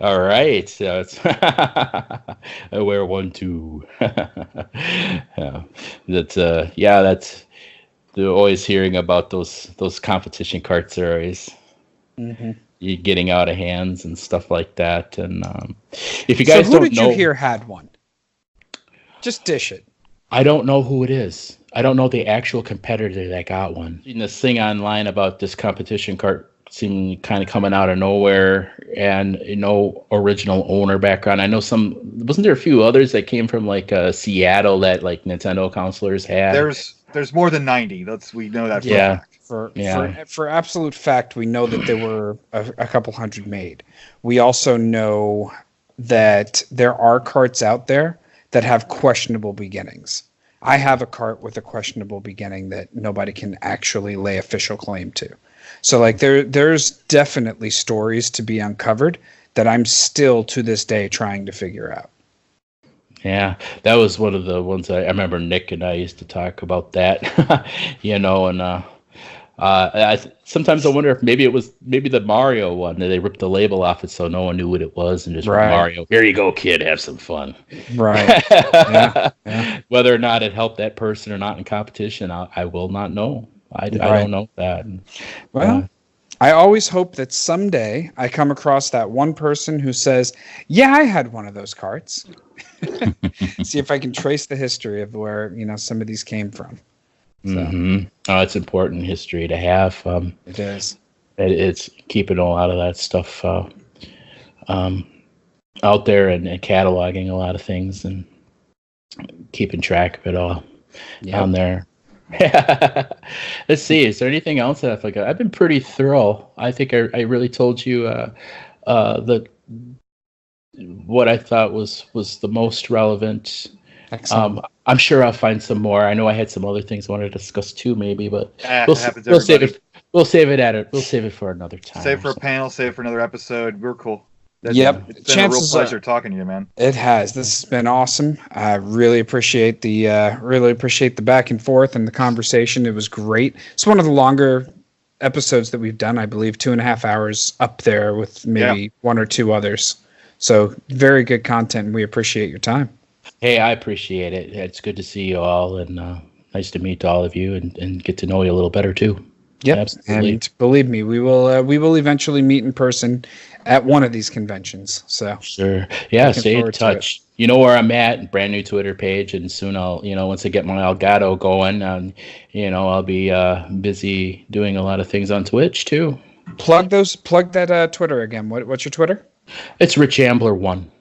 All right. So I wear one too. That's they're always hearing about those competition cart series. You getting out of hands and stuff like that. And if you guys don't know, who did you hear had one? Just dish it. I don't know who it is. I don't know the actual competitor that got one. Reading this thing online about this competition cart seemed kind of coming out of nowhere and no original owner background. I know wasn't there a few others that came from like Seattle that like Nintendo counselors had? There's more than 90. We know that. For absolute fact, we know that there were a couple hundred made. We also know that there are carts out there that have questionable beginnings. I have a cart with a questionable beginning that nobody can actually lay official claim to. So like there's definitely stories to be uncovered that I'm still to this day trying to figure out. Yeah, that was one of the ones I remember Nick and I used to talk about that, and sometimes I wonder if maybe the Mario one that they ripped the label off it so no one knew what it was and just wrote Mario. Here you go, kid, have some fun. Right. Yeah. Whether or not it helped that person or not in competition, I will not know. I don't know that. Well, I always hope that someday I come across that one person who says, yeah, I had one of those carts. See if I can trace the history of where, some of these came from. So. Mm-hmm. Oh, it's important history to have. It is. It's keeping a lot of that stuff out there and cataloging a lot of things and keeping track of it all down there. Let's see. Is there anything else that I forgot? I've been pretty thorough. I think I really told you what I thought was the most relevant. Excellent. I'm sure I'll find some more. I know I had some other things I wanted to discuss too, maybe, but we'll save it. We'll save it for another time. Save for a panel. Save for another episode. We're cool. It's been a real pleasure talking to you, man. It has. This has been awesome. I really appreciate the back and forth and the conversation. It was great. It's one of the longer episodes that we've done. I believe 2.5 hours up there with maybe one or two others. So very good content. And we appreciate your time. Hey, I appreciate it. It's good to see you all, and nice to meet all of you and get to know you a little better too. Yep, absolutely. And believe me, we will eventually meet in person at one of these conventions. So sure, yeah, stay in touch. You know where I'm at. Brand new Twitter page, and soon I'll, once I get my Elgato going, I'll be busy doing a lot of things on Twitch too. Plug that Twitter again. What's your Twitter? It's Rich Ambler 1.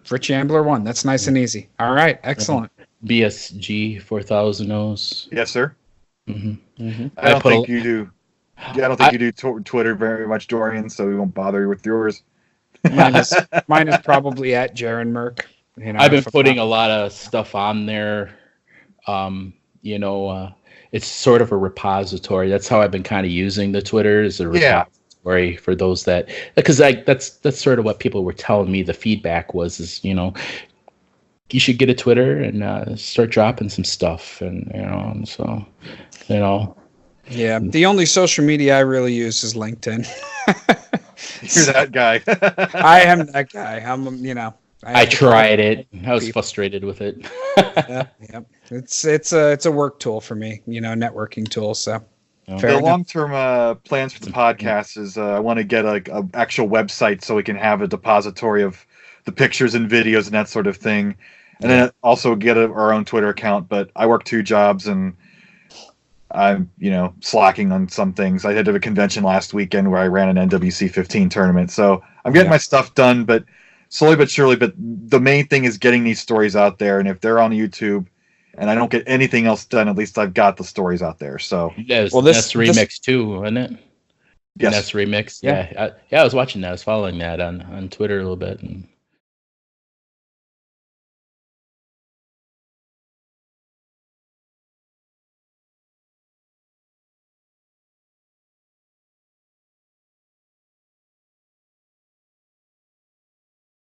Rich Ambler 1. That's nice and easy. All right, excellent. BSG 4000 O's. Yes, sir. Mm-hmm. Mm-hmm. I don't think you do. Yeah, I don't think you do Twitter very much, Dorian. So we won't bother you with yours. Mine is probably at Jaron Merck. I've been putting a lot of stuff on there. It's sort of a repository. That's how I've been kind of using the Twitter as a repository for those that, because that's sort of what people were telling me. The feedback was you should get a Twitter and start dropping some stuff, and so. Yeah, the only social media I really use is LinkedIn. You're that guy. I am that guy. I tried it. I was frustrated with it. Yeah. It's a work tool for me, networking tool. So the long-term plans for the podcast is I want to get a actual website so we can have a depository of the pictures and videos and that sort of thing, and then also get our own Twitter account. But I work 2 jobs and I'm, slacking on some things. I had a convention last weekend where I ran an NWC 15 tournament. So I'm getting my stuff done, but slowly but surely. But the main thing is getting these stories out there. And if they're on YouTube and I don't get anything else done, at least I've got the stories out there. So this remix too, isn't it? Yes. Ness remix. Yeah. I was watching that. I was following that on Twitter a little bit. And